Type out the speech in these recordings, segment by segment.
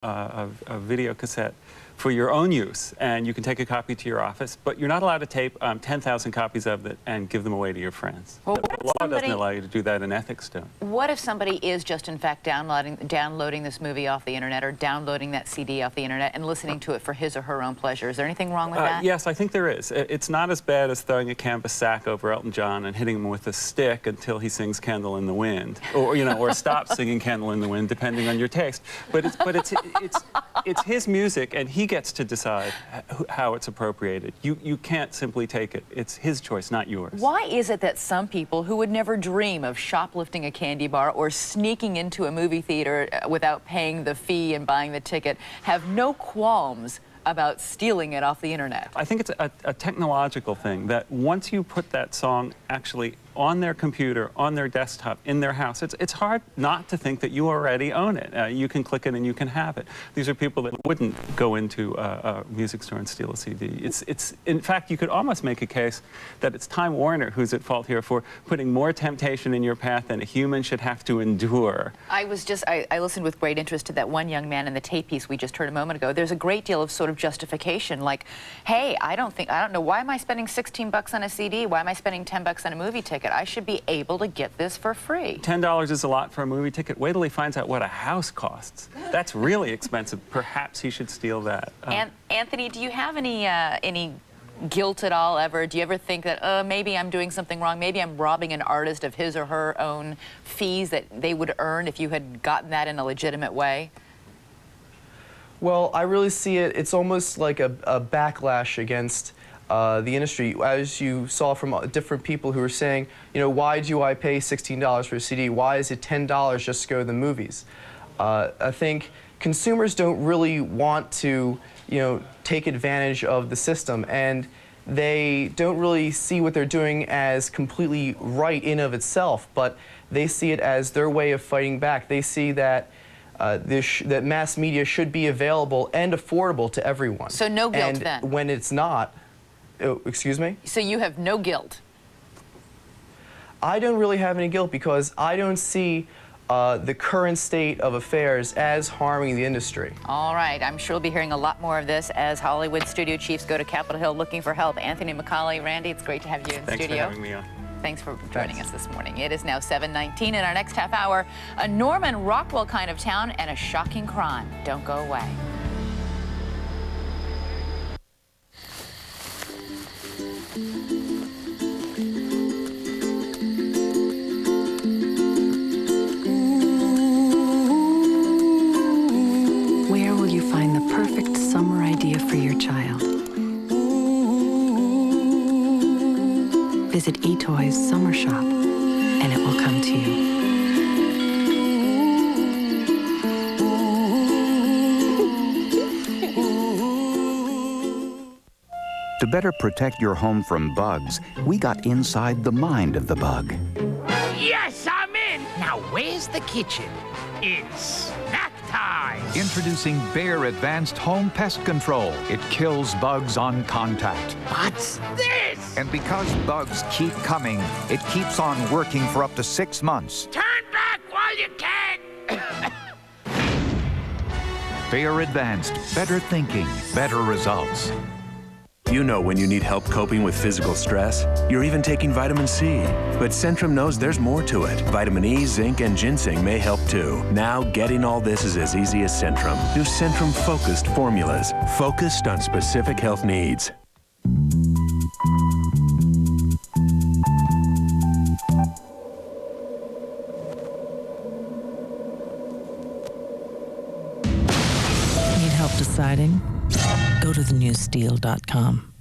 a video cassette for your own use, and you can take a copy to your office, but you're not allowed to tape 10,000 copies of it and give them away to your friends. Well, the law doesn't allow you to do that, and ethics don't. What if somebody is just, in fact, downloading this movie off the internet or downloading that CD off the internet and listening to it for his or her own pleasure? Is there anything wrong with that? Yes, I think there is. It's not as bad as throwing a canvas sack over Elton John and hitting him with a stick until he sings Candle in the Wind, or or stops singing Candle in the Wind, depending on your taste. But it's his music, and he gets to decide how it's appropriated. You can't simply take it. It's his choice, not yours. Why is it that some people who would never dream of shoplifting a candy bar or sneaking into a movie theater without paying the fee and buying the ticket have no qualms about stealing it off the internet? I think it's a technological thing that once you put that song actually on their computer, on their desktop, in their house, it's hard not to think that you already own it. You can click it and you can have it. These are people that wouldn't go into a music store and steal a CD. In fact, you could almost make a case that it's Time Warner who's at fault here for putting more temptation in your path than a human should have to endure. I listened with great interest to that one young man in the tape piece we just heard a moment ago. There's a great deal of sort of justification, like, hey, I don't know, why am I spending 16 bucks on a CD? Why am I spending 10 bucks on a movie ticket? I should be able to get this for free. $10 is a lot for a movie ticket. Wait till he finds out what a house costs. That's really expensive. Perhaps he should steal that. Anthony, do you have any guilt at all ever? Do you ever think that, maybe I'm doing something wrong? Maybe I'm robbing an artist of his or her own fees that they would earn if you had gotten that in a legitimate way? Well, I really see it, it's almost like a backlash against the industry, as you saw from different people who were saying, why do I pay $16 for a CD? Why is it $10 just to go to the movies? I think consumers don't really want to, take advantage of the system, and they don't really see what they're doing as completely right in of itself, but they see it as their way of fighting back. They see that that mass media should be available and affordable to everyone. So no guilt and then? When it's not, excuse me? So you have no guilt? I don't really have any guilt because I don't see the current state of affairs as harming the industry. All right, I'm sure we'll be hearing a lot more of this as Hollywood studio chiefs go to Capitol Hill looking for help. Anthony McCauley, Randy, it's great to have you in Thanks studio. Thanks for having me on. Thanks for joining us this morning. It is now 7:19. In our next half hour, a Norman Rockwell kind of town and a shocking crime. Don't go away. Where will you find the perfect summer idea for your child? Visit eToys Summer Shop, and it will come to you. To better protect your home from bugs, we got inside the mind of the bug. Yes, I'm in! Now, where's the kitchen? It's snack time! Introducing Bayer Advanced Home Pest Control. It kills bugs on contact. What's this? And because bugs keep coming, it keeps on working for up to 6 months. Turn back while you can! Bayer Advanced. Better thinking, better results. You know when you need help coping with physical stress. You're even taking vitamin C. But Centrum knows there's more to it. Vitamin E, zinc, and ginseng may help too. Now, getting all this is as easy as Centrum. New Centrum Focused formulas. Focused on specific health needs. Need help deciding? Go to thenewsteel.com.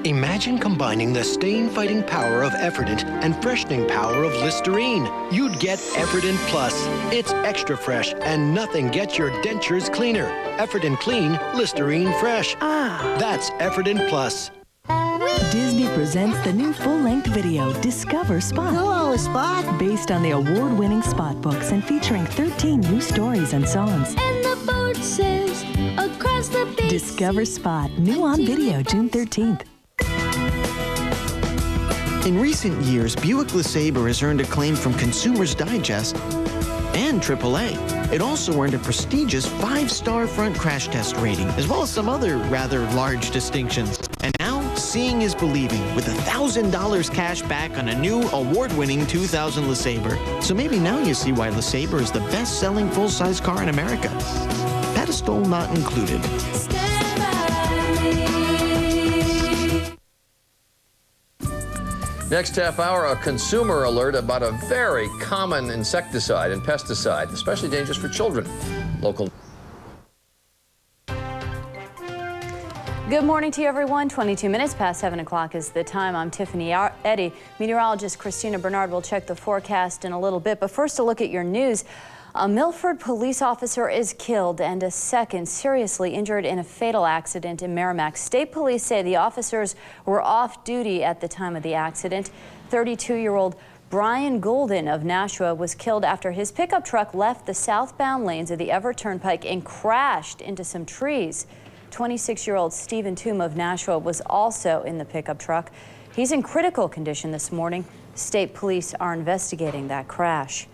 Imagine combining the stain-fighting power of Efferdent and freshening power of Listerine. You'd get Efferdent Plus. It's extra fresh, and nothing gets your dentures cleaner. Efferdent Clean, Listerine Fresh. That's Efferdent Plus. Disney presents the new full-length video, Discover Spot. Hello, Spot. Based on the award-winning Spot books and featuring 13 new stories and songs. And the board says, across the base. Discover Spot, new on video June 13th. In recent years, Buick LeSabre has earned acclaim from Consumers Digest and AAA. It also earned a prestigious 5-star front crash test rating, as well as some other rather large distinctions. And now, seeing is believing, with $1,000 cash back on a new award-winning 2000 LeSabre. So maybe now you see why LeSabre is the best-selling full-size car in America. Pedestal not included. Next half hour, a consumer alert about a very common insecticide and pesticide, especially dangerous for children. Local. Good morning to you, everyone. 22 minutes past 7 o'clock is the time. I'm Tiffany Eddy. Meteorologist Christina Bernard will check the forecast in a little bit. But first, a look at your news. A Milford police officer is killed and a second seriously injured in a fatal accident in Merrimack. State police say the officers were off duty at the time of the accident. 32-year-old Brian Golden of Nashua was killed after his pickup truck left the southbound lanes of the Everett Turnpike and crashed into some trees. 26-year-old Stephen Toome of Nashua was also in the pickup truck. He's in critical condition this morning. State police are investigating that crash.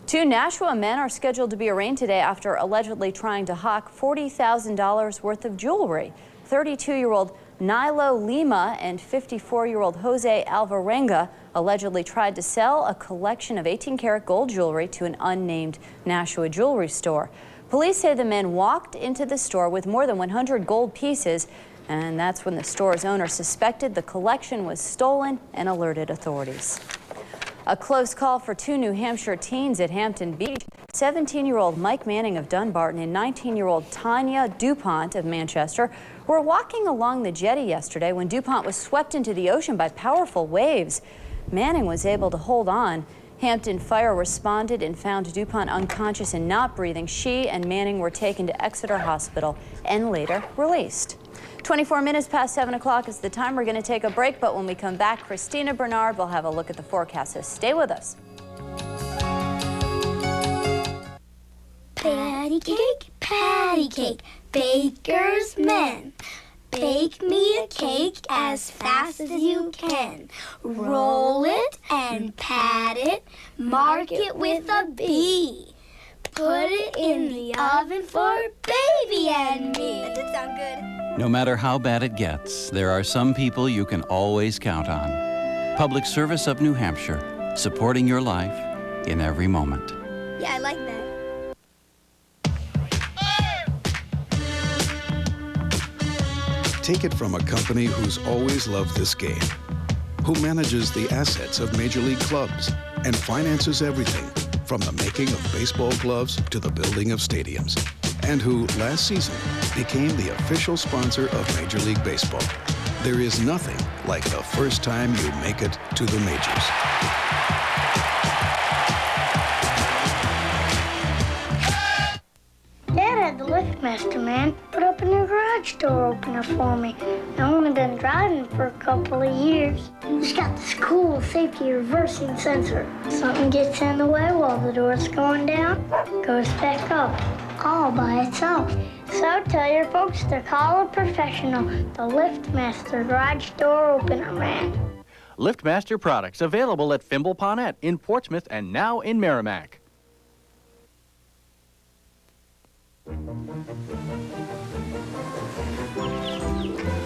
2 Nashua men are scheduled to be arraigned today after allegedly trying to hawk $40,000 worth of jewelry. 32-year-old Nilo Lima and 54-year-old Jose Alvarenga allegedly tried to sell a collection of 18-karat gold jewelry to an unnamed Nashua jewelry store. Police say the men walked into the store with more than 100 gold pieces, and that's when the store's owner suspected the collection was stolen and alerted authorities. A close call for 2 New Hampshire teens at Hampton Beach. 17-year-old Mike Manning of Dunbarton and 19-year-old Tanya DuPont of Manchester were walking along the jetty yesterday when DuPont was swept into the ocean by powerful waves. Manning was able to hold on. Hampton Fire responded and found DuPont unconscious and not breathing. She and Manning were taken to Exeter Hospital and later released. 24 minutes past 7 o'clock is the time. We're going to take a break, but when we come back, Christina Bernard will have a look at the forecast, so stay with us. Patty cake, baker's man. Bake me a cake as fast as you can. Roll it and pat it, mark it with a B. Put it in the oven for baby and me. That did sound good. No matter how bad it gets, there are some people you can always count on. Public Service of New Hampshire, supporting your life in every moment. Yeah, I like that. Take it from a company who's always loved this game, who manages the assets of major league clubs and finances everything from the making of baseball gloves to the building of stadiums, and who last season became the official sponsor of Major League Baseball. There is nothing like the first time you make it to the majors. Dad had the LiftMaster man put up a new garage door opener for me. I've only been driving for a couple of years. It's got this cool safety reversing sensor. Something gets in the way while the door's going down, goes back up, all by itself. So tell your folks to call a professional, the LiftMaster garage door opener man. LiftMaster products available at Fimble Ponette in Portsmouth and now in Merrimack.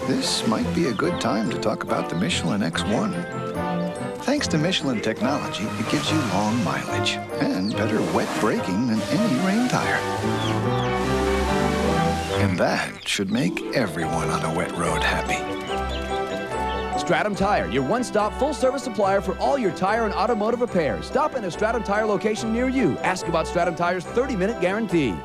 This might be a good time to talk about the Michelin X1. Thanks to Michelin technology, it gives you long mileage and better wet braking than any rain tire. And that should make everyone on a wet road happy. Stratum Tire, your one-stop full-service supplier for all your tire and automotive repairs. Stop in a Stratum Tire location near you. Ask about Stratum Tire's 30-minute guarantee.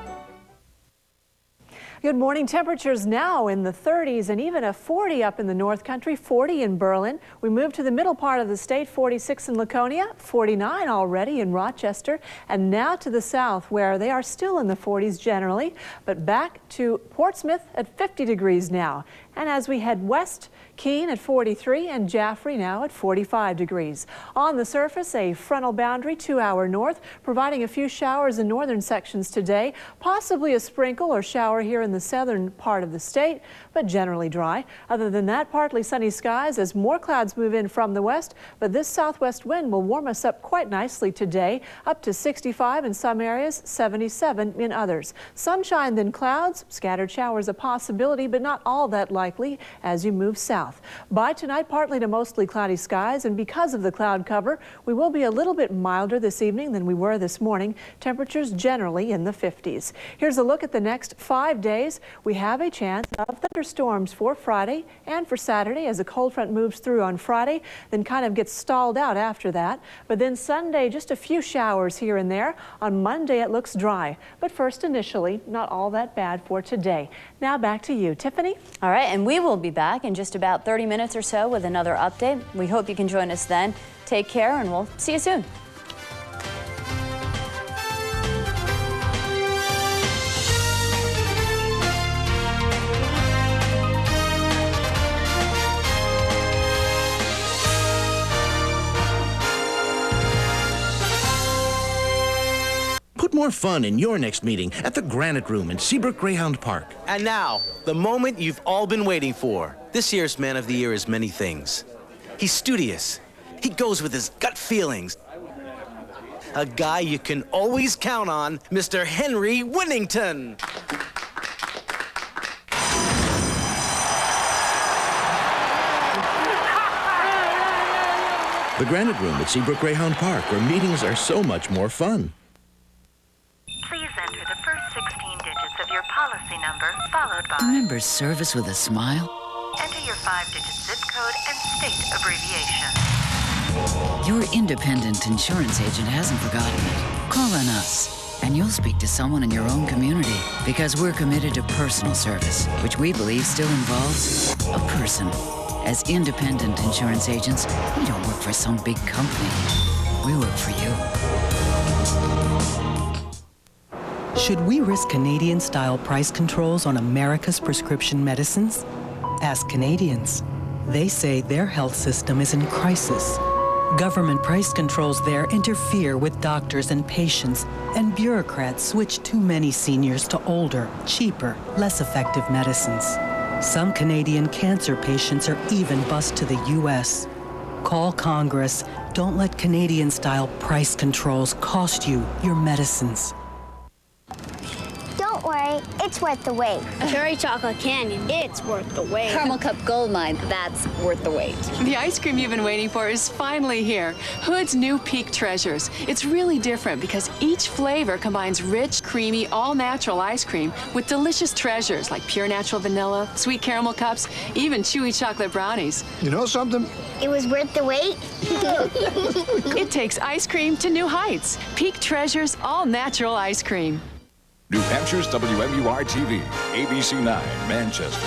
Good morning. Temperatures now in the 30s and even a 40 up in the North Country, 40 in Berlin. We move to the middle part of the state, 46 in Laconia, 49 already in Rochester, and now to the south where they are still in the 40s generally, but back to Portsmouth at 50 degrees now. And as we head west, Keene at 43 and Jaffrey now at 45 degrees. On the surface, a frontal boundary 2 hour north, providing a few showers in northern sections today, possibly a sprinkle or shower here in in the southern part of the state, but generally dry. Other than that, partly sunny skies as more clouds move in from the west, but this southwest wind will warm us up quite nicely today, up to 65 in some areas, 77 in others. Sunshine, then clouds, scattered showers a possibility, but not all that likely as you move south. By tonight, partly to mostly cloudy skies, and because of the cloud cover, we will be a little bit milder this evening than we were this morning. Temperatures generally in the 50s. Here's a look at the next 5 days. We have a chance of thunderstorms for Friday and for Saturday as a cold front moves through on Friday, then kind of gets stalled out after that. But then Sunday, just a few showers here and there. On Monday, it looks dry. But first, initially, not all that bad for today. Now back to you, Tiffany. All right, and we will be back in just about 30 minutes or so with another update. We hope you can join us then. Take care, and we'll see you soon. Put more fun in your next meeting at the Granite Room in Seabrook Greyhound Park. And now, the moment you've all been waiting for. This year's Man of the Year is many things. He's studious. He goes with his gut feelings. A guy you can always count on, Mr. Henry Winnington. The Granite Room at Seabrook Greyhound Park, where meetings are so much more fun. Please enter the first 16 digits of your policy number, followed by... Remember service with a smile? Enter your 5-digit zip code and state abbreviation. Your independent insurance agent hasn't forgotten it. Call on us, and you'll speak to someone in your own community, because we're committed to personal service, which we believe still involves a person. As independent insurance agents, we don't work for some big company. We work for you. Should we risk Canadian-style price controls on America's prescription medicines? Ask Canadians. They say their health system is in crisis. Government price controls there interfere with doctors and patients, and bureaucrats switch too many seniors to older, cheaper, less effective medicines. Some Canadian cancer patients are even bused to the U.S. Call Congress. Don't let Canadian-style price controls cost you your medicines. Don't worry, it's worth the wait. Cherry Chocolate Canyon, it's worth the wait. Caramel Cup Gold Mine, that's worth the wait. The ice cream you've been waiting for is finally here. Hood's new Peak Treasures. It's really different because each flavor combines rich, creamy, all-natural ice cream with delicious treasures like pure natural vanilla, sweet caramel cups, even chewy chocolate brownies. You know something? It was worth the wait? It takes ice cream to new heights. Peak Treasures all-natural ice cream. New Hampshire's WMUR TV, ABC 9, Manchester.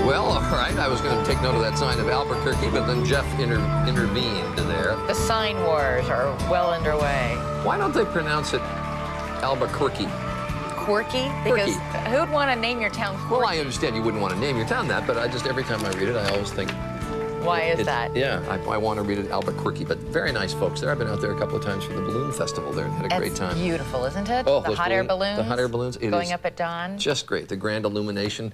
Well, all right, I was going to take note of that sign of Albuquerque, but then Jeff intervened there. The sign wars are well underway. Why don't they pronounce it Albuquerque? Quirky? Because who'd want to name your town Quirky? Well, I understand you wouldn't want to name your town that, but I just, every time I read it, I always think... Why is that? Yeah, I want to read it Albuquerque, but very nice folks there. I've been out there a couple of times for the balloon festival there and had a great time. It's beautiful, isn't it? Oh, the hot air balloons. The hot air balloons. Going up at dawn. Just great. The grand illumination,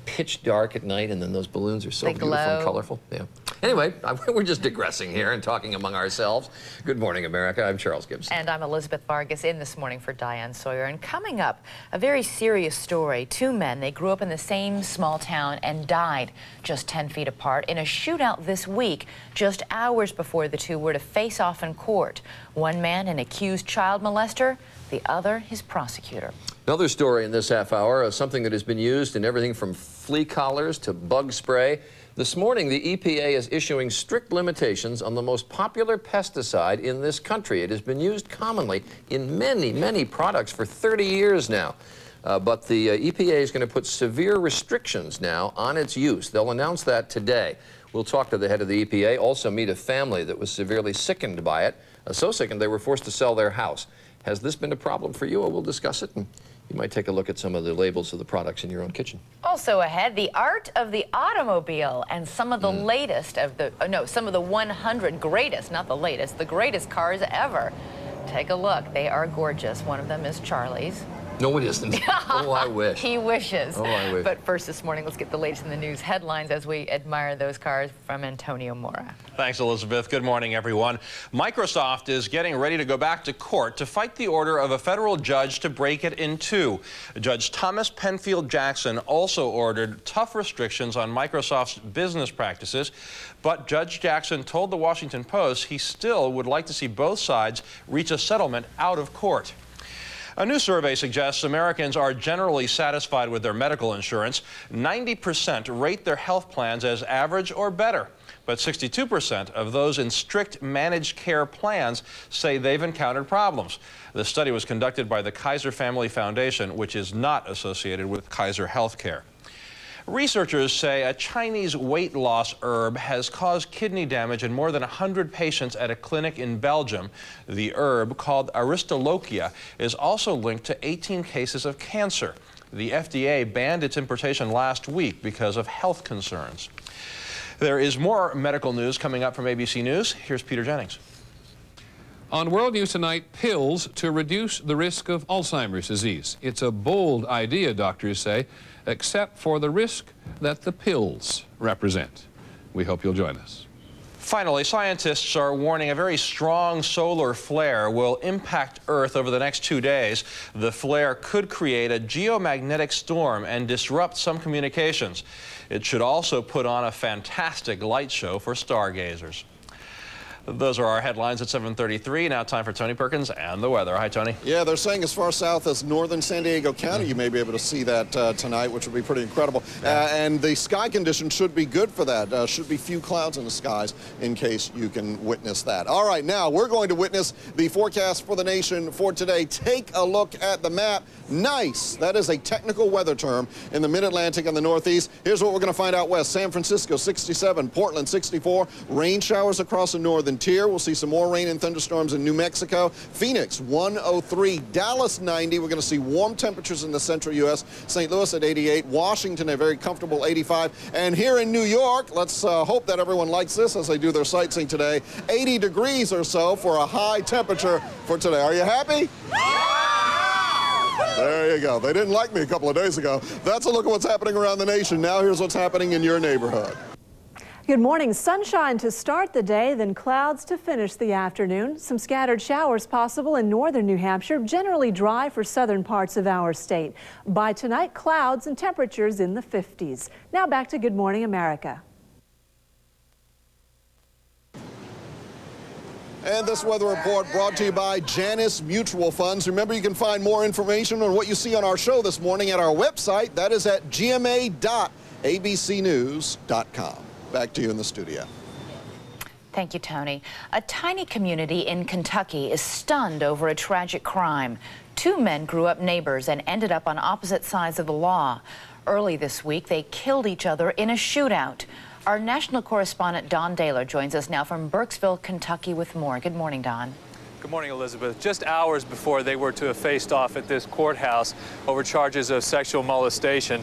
pitch dark at night, and then those balloons are so beautiful and colorful. Yeah. Anyway, we're just digressing here and talking among ourselves. Good morning, America. I'm Charles Gibson. And I'm Elizabeth Vargas in this morning for Diane Sawyer. And coming up, a very serious story. Two men, they grew up in the same small town and died just 10 feet apart in a shootout this week, just hours before the two were to face off in court. One man, an accused child molester, the other, his prosecutor. Another story in this half hour, something that has been used in everything from flea collars to bug spray. This morning, the EPA is issuing strict limitations on the most popular pesticide in this country. It has been used commonly in many, many products for 30 years now. But the EPA is going to put severe restrictions now on its use. They'll announce that today. We'll talk to the head of the EPA, also meet a family that was severely sickened by it. So sickened they were forced to sell their house. Has this been a problem for you? Well, we'll discuss it. And you might take a look at some of the labels of the products in your own kitchen. Also ahead, the art of the automobile and some of the latest of the, some of the 100 greatest, not the latest, the greatest cars ever. Take a look. They are gorgeous. One of them is Charlie's. No, it isn't. Oh, I wish. He wishes. Oh, I wish. But first this morning, let's get the latest in the news headlines as we admire those cars from Antonio Mora. Thanks, Elizabeth. Good morning, everyone. Microsoft is getting ready to go back to court to fight the order of a federal judge to break it in two. Judge Thomas Penfield Jackson also ordered tough restrictions on Microsoft's business practices, but Judge Jackson told the Washington Post he still would like to see both sides reach a settlement out of court. A new survey suggests Americans are generally satisfied with their medical insurance. 90% rate their health plans as average or better, but 62% of those in strict managed care plans say they've encountered problems. The study was conducted by the Kaiser Family Foundation, which is not associated with Kaiser Healthcare. Researchers say a Chinese weight loss herb has caused kidney damage in more than 100 patients at a clinic in Belgium. The herb, called Aristolochia, is also linked to 18 cases of cancer. The FDA banned its importation last week because of health concerns. There is more medical news coming up from ABC News. Here's Peter Jennings. On World News tonight, pills to reduce the risk of Alzheimer's disease. It's a bold idea, doctors say, except for the risk that the pills represent. We hope you'll join us. Finally, scientists are warning a very strong solar flare will impact Earth over the next 2 days. The flare could create a geomagnetic storm and disrupt some communications. It should also put on a fantastic light show for stargazers. Those are our headlines at 7:33. Now time for Tony Perkins and the weather. Hi, Tony. Yeah, they're saying as far south as northern San Diego County, you may be able to see that tonight, which would be pretty incredible. And the sky conditions should be good for that. Should be few clouds in the skies in case you can witness that. All right, now we're going to witness the forecast for the nation for today. Take a look at the map. Nice. That is a technical weather term in the mid-Atlantic and the Northeast. Here's what we're going to find out west. San Francisco, 67. Portland, 64. Rain showers across the northern tier. We'll see some more rain and thunderstorms in New Mexico. Phoenix, 103. Dallas, 90. We're going to see warm temperatures in the central U.S. St. Louis at 88. Washington, a very comfortable 85. And here in New York, let's hope that everyone likes this as they do their sightseeing today. 80 degrees or so for a high temperature for today. Are you happy? There you go. They didn't like me a couple of days ago. That's a look at what's happening around the nation. Now here's what's happening in your neighborhood. Good morning. Sunshine to start the day, then clouds to finish the afternoon. Some scattered showers possible in northern New Hampshire, generally dry for southern parts of our state. By tonight, clouds and temperatures in the 50s. Now back to Good Morning America. And this weather report brought to you by Janus Mutual Funds. Remember, you can find more information on what you see on our show this morning at our website. That is at gma.abcnews.com. Back to you in the studio. Thank you, Tony. A tiny community in Kentucky is stunned over a tragic crime. Two men grew up neighbors and ended up on opposite sides of the law. Early this week, they killed each other in a shootout. Our national correspondent Don Daler joins us now from Burkesville, Kentucky with more. Good morning, Don. Good morning, Elizabeth. Just hours before they were to have faced off at this courthouse over charges of sexual molestation,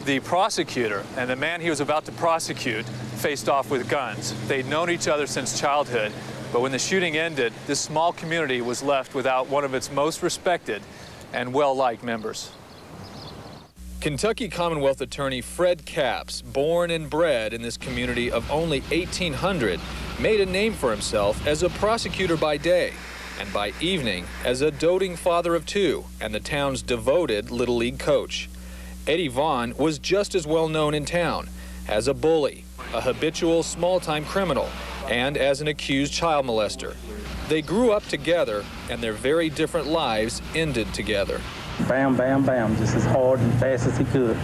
the prosecutor and the man he was about to prosecute faced off with guns. They'd known each other since childhood, but when the shooting ended, this small community was left without one of its most respected and well-liked members. Kentucky Commonwealth attorney Fred Capps, born and bred in this community of only 1,800, made a name for himself as a prosecutor by day and by evening as a doting father of two and the town's devoted Little League coach. Eddie Vaughn was just as well known in town as a bully, a habitual small-time criminal, and as an accused child molester. They grew up together and their very different lives ended together. Bam, bam, bam, just as hard and fast as he could.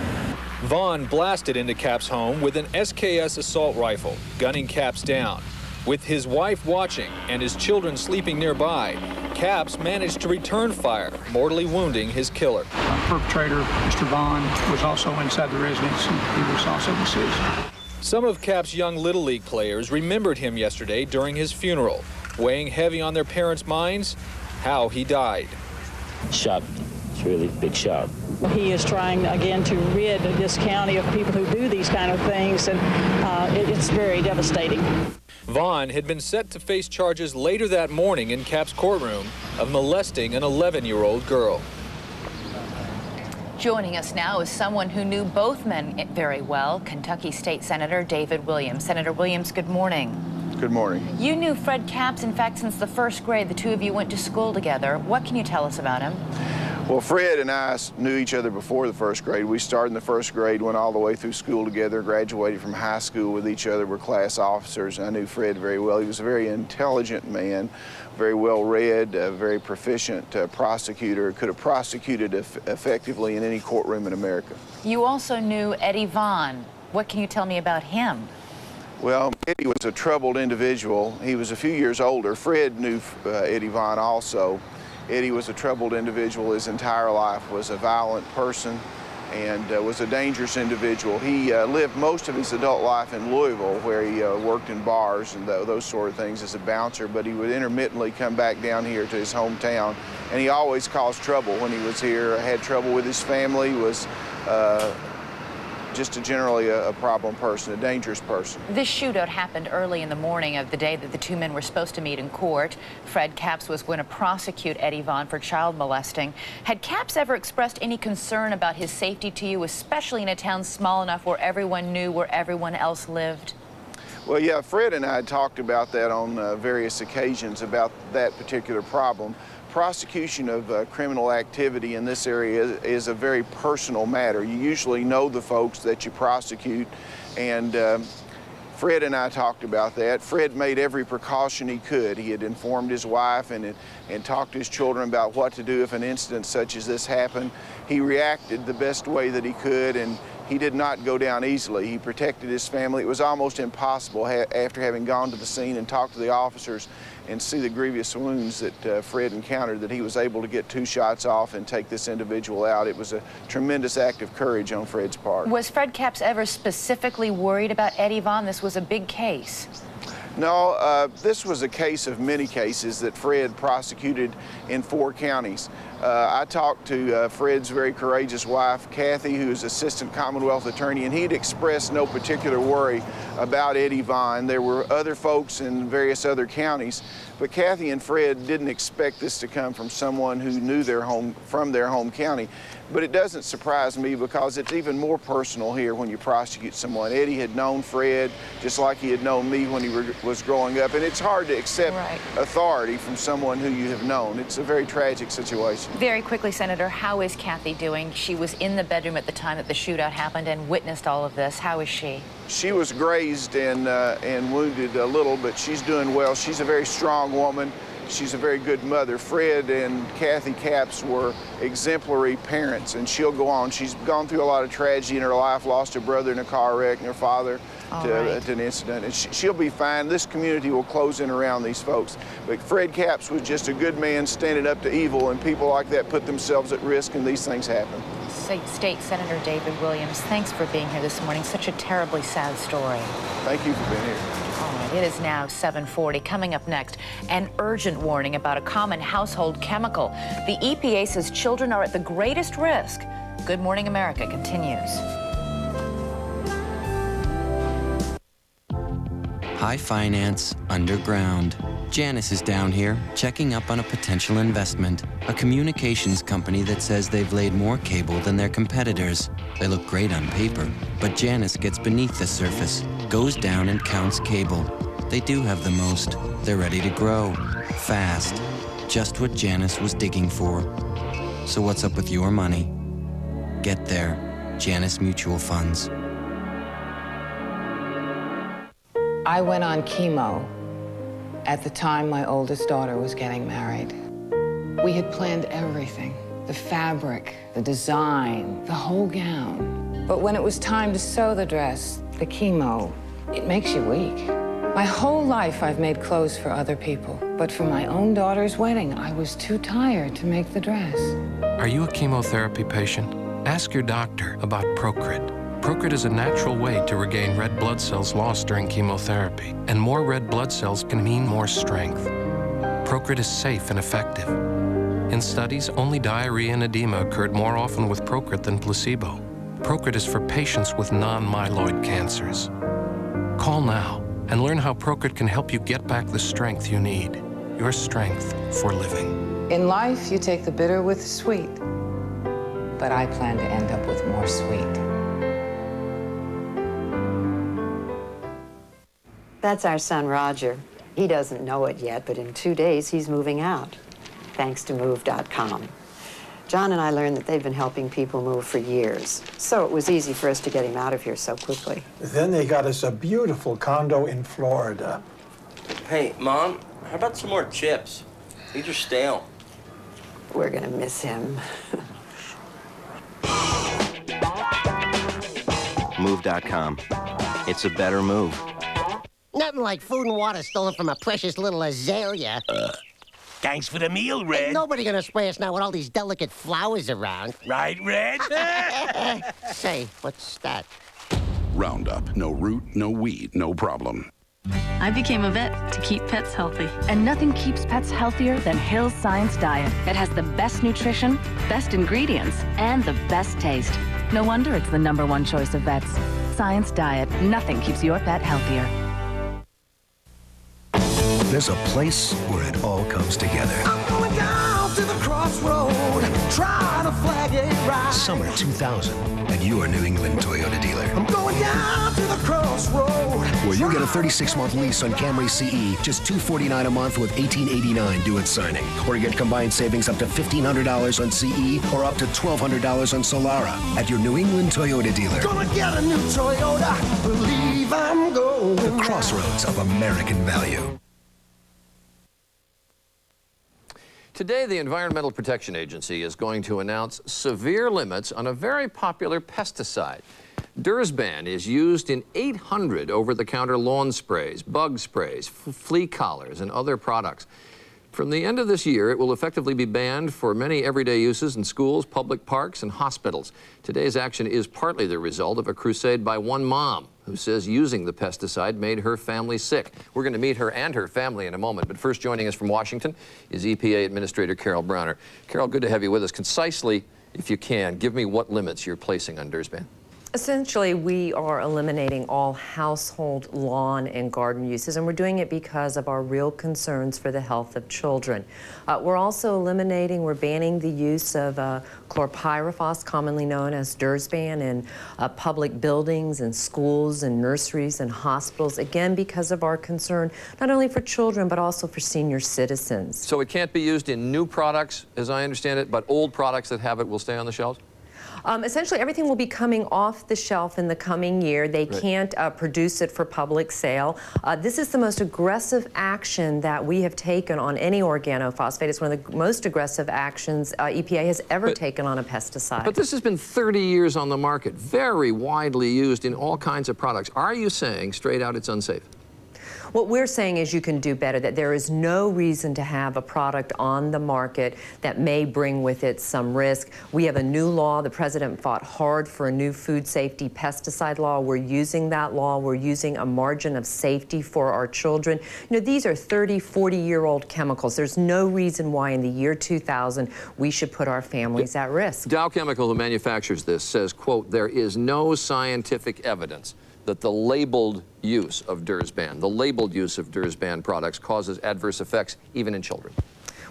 Vaughn blasted into Capps' home with an SKS assault rifle, gunning Capps down. With his wife watching and his children sleeping nearby, Capps managed to return fire, mortally wounding his killer. Our perpetrator, Mr. Vaughn, was also inside the residence, and he was also deceased. Some of Capps' young Little League players remembered him yesterday during his funeral, weighing heavy on their parents' minds how he died. Shot. It's really big shot. He is trying again to rid this county of people who do these kind of things, and it's very devastating. Vaughn had been set to face charges later that morning in Capps' courtroom, of molesting an 11-year-old girl. Joining us now is someone who knew both men very well, Kentucky State Senator David Williams. Senator Williams, good morning. Good morning. You knew Fred Capps, in fact, since the first grade. The two of you went to school together. What can you tell us about him? Well, Fred and I knew each other before the first grade. We started in the first grade, went all the way through school together, graduated from high school with each other. We're class officers. I knew Fred very well. He was a very intelligent man, very well read, a very proficient prosecutor, could have prosecuted effectively in any courtroom in America. You also knew Eddie Vaughn. What can you tell me about him? Well, Eddie was a troubled individual. He was a few years older. Fred knew Eddie Vaughn also. Eddie was a troubled individual his entire life, was a violent person, and was a dangerous individual. He lived most of his adult life in Louisville, where he worked in bars and those sort of things as a bouncer, but he would intermittently come back down here to his hometown, and he always caused trouble when he was here, had trouble with his family, was just generally a problem person, a dangerous person. This shootout happened early in the morning of the day that the two men were supposed to meet in court. Fred Capps was going to prosecute Eddie Vaughn for child molesting. Had Capps ever expressed any concern about his safety to you, especially in a town small enough where everyone knew where everyone else lived? Well, yeah, Fred and I had talked about that on various occasions about that particular problem. Prosecution of criminal activity in this area is a very personal matter. You usually know the folks that you prosecute, and Fred and I talked about that. Fred made every precaution he could. He had informed his wife and talked to his children about what to do if an incident such as this happened. He reacted the best way that he could, and he did not go down easily. He protected his family. It was almost impossible after having gone to the scene and talked to the officers and see the grievous wounds that Fred encountered, that he was able to get 2 shots off and take this individual out. It was a tremendous act of courage on Fred's part. Was Fred Capps ever specifically worried about Eddie Vaughn? This was a big case. No, this was a case of many cases that Fred prosecuted in 4 counties. I talked to Fred's very courageous wife, Kathy, who is Assistant Commonwealth Attorney, and he'd expressed no particular worry about Eddie Vaughn. There were other folks in various other counties, but Kathy and Fred didn't expect this to come from someone who knew their home county. But it doesn't surprise me because it's even more personal here when you prosecute someone. Eddie had known Fred just like he had known me when he was growing up, and it's hard to accept authority from someone who you have known. It's a very tragic situation. Very quickly, Senator, how is Kathy doing? She was in the bedroom at the time that the shootout happened and witnessed all of this. How is she? She was grazed and wounded a little, but she's doing well. She's a very strong woman. She's a very good mother. Fred and Kathy Capps were exemplary parents, and she'll go on. She's gone through a lot of tragedy in her life, lost her brother in a car wreck and her father to an incident, and she'll be fine. This community will close in around these folks. But Fred Capps was just a good man standing up to evil, and people like that put themselves at risk, and these things happen. State Senator David Williams, thanks for being here this morning. Such a terribly sad story. Thank you for being here. All right, it is now 7:40. Coming up next, an urgent warning about a common household chemical. The EPA says children are at the greatest risk. Good Morning America continues. High finance, underground. Janice is down here, checking up on a potential investment. A communications company that says they've laid more cable than their competitors. They look great on paper, but Janice gets beneath the surface, goes down and counts cable. They do have the most. They're ready to grow. Fast. Just what Janice was digging for. So what's up with your money? Get there. Janice Mutual Funds. I went on chemo at the time my oldest daughter was getting married. We had planned everything, the fabric, the design, the whole gown. But when it was time to sew the dress, the chemo, it makes you weak. My whole life I've made clothes for other people, but for my own daughter's wedding, I was too tired to make the dress. Are you a chemotherapy patient? Ask your doctor about Procrit. Procrit is a natural way to regain red blood cells lost during chemotherapy, and more red blood cells can mean more strength. Procrit is safe and effective. In studies, only diarrhea and edema occurred more often with Procrit than placebo. Procrit is for patients with non-myeloid cancers. Call now and learn how Procrit can help you get back the strength you need. Your strength for living. In life, you take the bitter with the sweet. But I plan to end up with more sweet. That's our son, Roger. He doesn't know it yet, but in 2 days, he's moving out, thanks to Move.com. John and I learned that they've been helping people move for years, so it was easy for us to get him out of here so quickly. Then they got us a beautiful condo in Florida. Hey, Mom, how about some more chips? These are stale. We're gonna miss him. Move.com. It's a better move. Nothing like food and water stolen from a precious little azalea. Thanks for the meal, Red. Ain't nobody gonna spray us now with all these delicate flowers around. Right, Red? Say, what's that? Roundup. No root, no weed, no problem. I became a vet to keep pets healthy. And nothing keeps pets healthier than Hill's Science Diet. It has the best nutrition, best ingredients, and the best taste. No wonder it's the #1 choice of vets. Science Diet. Nothing keeps your pet healthier. There's a place where it all comes together. I'm going down to the crossroad, trying to flag it right. Summer 2000 at your New England Toyota dealer. I'm going down to the crossroad. Where you get a 36-month lease on Camry CE, just $249 a month with $1,889 due at signing. Or you get combined savings up to $1,500 on CE or up to $1,200 on Solara at your New England Toyota dealer. Gonna get a new Toyota, believe I'm going. The crossroads of American value. Today, the Environmental Protection Agency is going to announce severe limits on a very popular pesticide. Dursban is used in 800 over-the-counter lawn sprays, bug sprays, flea collars, and other products. From the end of this year, it will effectively be banned for many everyday uses in schools, public parks, and hospitals. Today's action is partly the result of a crusade by one mom who says using the pesticide made her family sick. We're going to meet her and her family in a moment, but first joining us from Washington is EPA Administrator Carol Browner. Carol, good to have you with us. Concisely, if you can, give me what limits you're placing on Dursban. Essentially, we are eliminating all household lawn and garden uses, and we're doing it because of our real concerns for the health of children. We're also we're banning the use of chlorpyrifos, commonly known as Dursban, in public buildings and schools and nurseries and hospitals, again, because of our concern not only for children, but also for senior citizens. So it can't be used in new products, as I understand it, but old products that have it will stay on the shelves? Essentially, everything will be coming off the shelf in the coming year. They Right. can't produce it for public sale. This is the most aggressive action that we have taken on any organophosphate. It's one of the most aggressive actions EPA has ever taken on a pesticide. But this has been 30 years on the market, very widely used in all kinds of products. Are you saying straight out it's unsafe? What we're saying is you can do better, that there is no reason to have a product on the market that may bring with it some risk. We have a new law. The president fought hard for a new food safety pesticide law. We're using that law. We're using a margin of safety for our children. You know, these are 30, 40-year-old chemicals. There's no reason why in the year 2000 we should put our families at risk. Dow Chemical, who manufactures this, says, quote, there is no scientific evidence that the labeled use of Dursban products causes adverse effects even in children.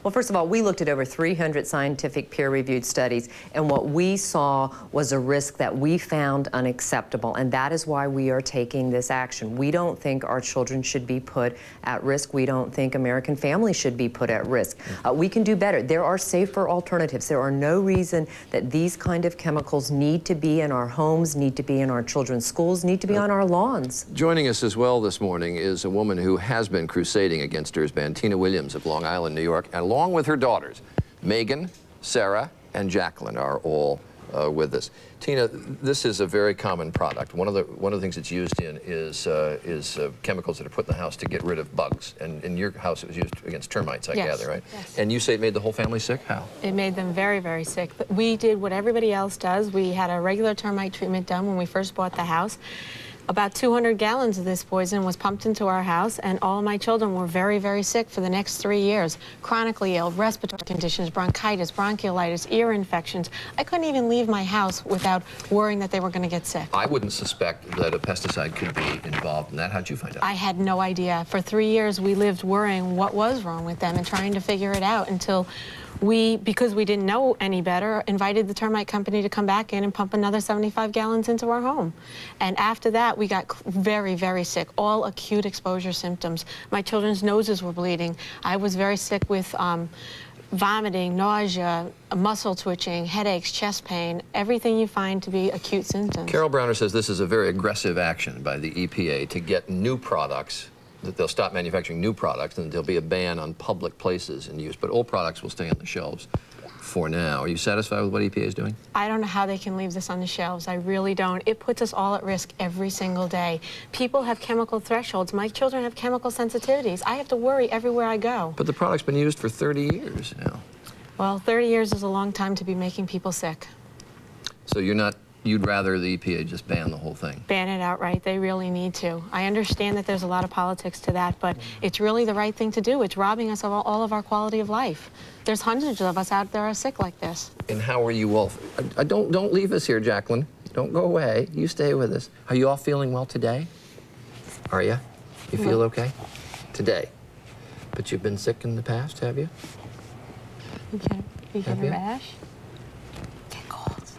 Well, first of all, we looked at over 300 scientific peer-reviewed studies, and what we saw was a risk that we found unacceptable, and that is why we are taking this action. We don't think our children should be put at risk. We don't think American families should be put at risk. We can do better. There are safer alternatives. There are no reason that these kind of chemicals need to be in our homes, need to be in our children's schools, need to be on our lawns. Joining us as well this morning is a woman who has been crusading against Dursban, Tina Williams of Long Island, New York, and along with her daughters, Megan, Sarah, and Jacqueline are all with us. Tina, this is a very common product. One of the things it's used in is chemicals that are put in the house to get rid of bugs. And in your house, it was used against termites, I gather, right? Yes. And you say it made the whole family sick? How? It made them very, very sick. But we did what everybody else does. We had a regular termite treatment done when we first bought the house. About 200 gallons of this poison was pumped into our house, and all of my children were very, very sick for the next 3 years. Chronically ill, respiratory conditions, bronchitis, bronchiolitis, ear infections. I couldn't even leave my house without worrying that they were going to get sick. I wouldn't suspect that a pesticide could be involved in that. How'd you find out? I had no idea. For 3 years, we lived worrying what was wrong with them and trying to figure it out until we, because we didn't know any better, invited the termite company to come back in and pump another 75 gallons into our home. And after that, we got very, very sick, all acute exposure symptoms. My children's noses were bleeding. I was very sick with vomiting, nausea, muscle twitching, headaches, chest pain, everything you find to be acute symptoms. Carol Browner says this is a very aggressive action by the EPA to get new products, that they'll stop manufacturing new products and there'll be a ban on public places and use, but old products will stay on the shelves for now. Are you satisfied with what EPA is doing? I don't know how they can leave this on the shelves. I really don't. It puts us all at risk every single day. People have chemical thresholds. My children have chemical sensitivities. I have to worry everywhere I go. But the product's been used for 30 years now. Well, 30 years is a long time to be making people sick. So you'd rather the EPA just ban the whole thing? Ban it outright. They really need to. I understand that there's a lot of politics to that, but it's really the right thing to do. It's robbing us of all of our quality of life. There's hundreds of us out there are sick like this. And how are you all? Don't leave us here, Jacqueline. Don't go away. You stay with us. Are you all feeling well today? Are you? You feel okay? Today. But you've been sick in the past, have you? You get a rash? Get colds.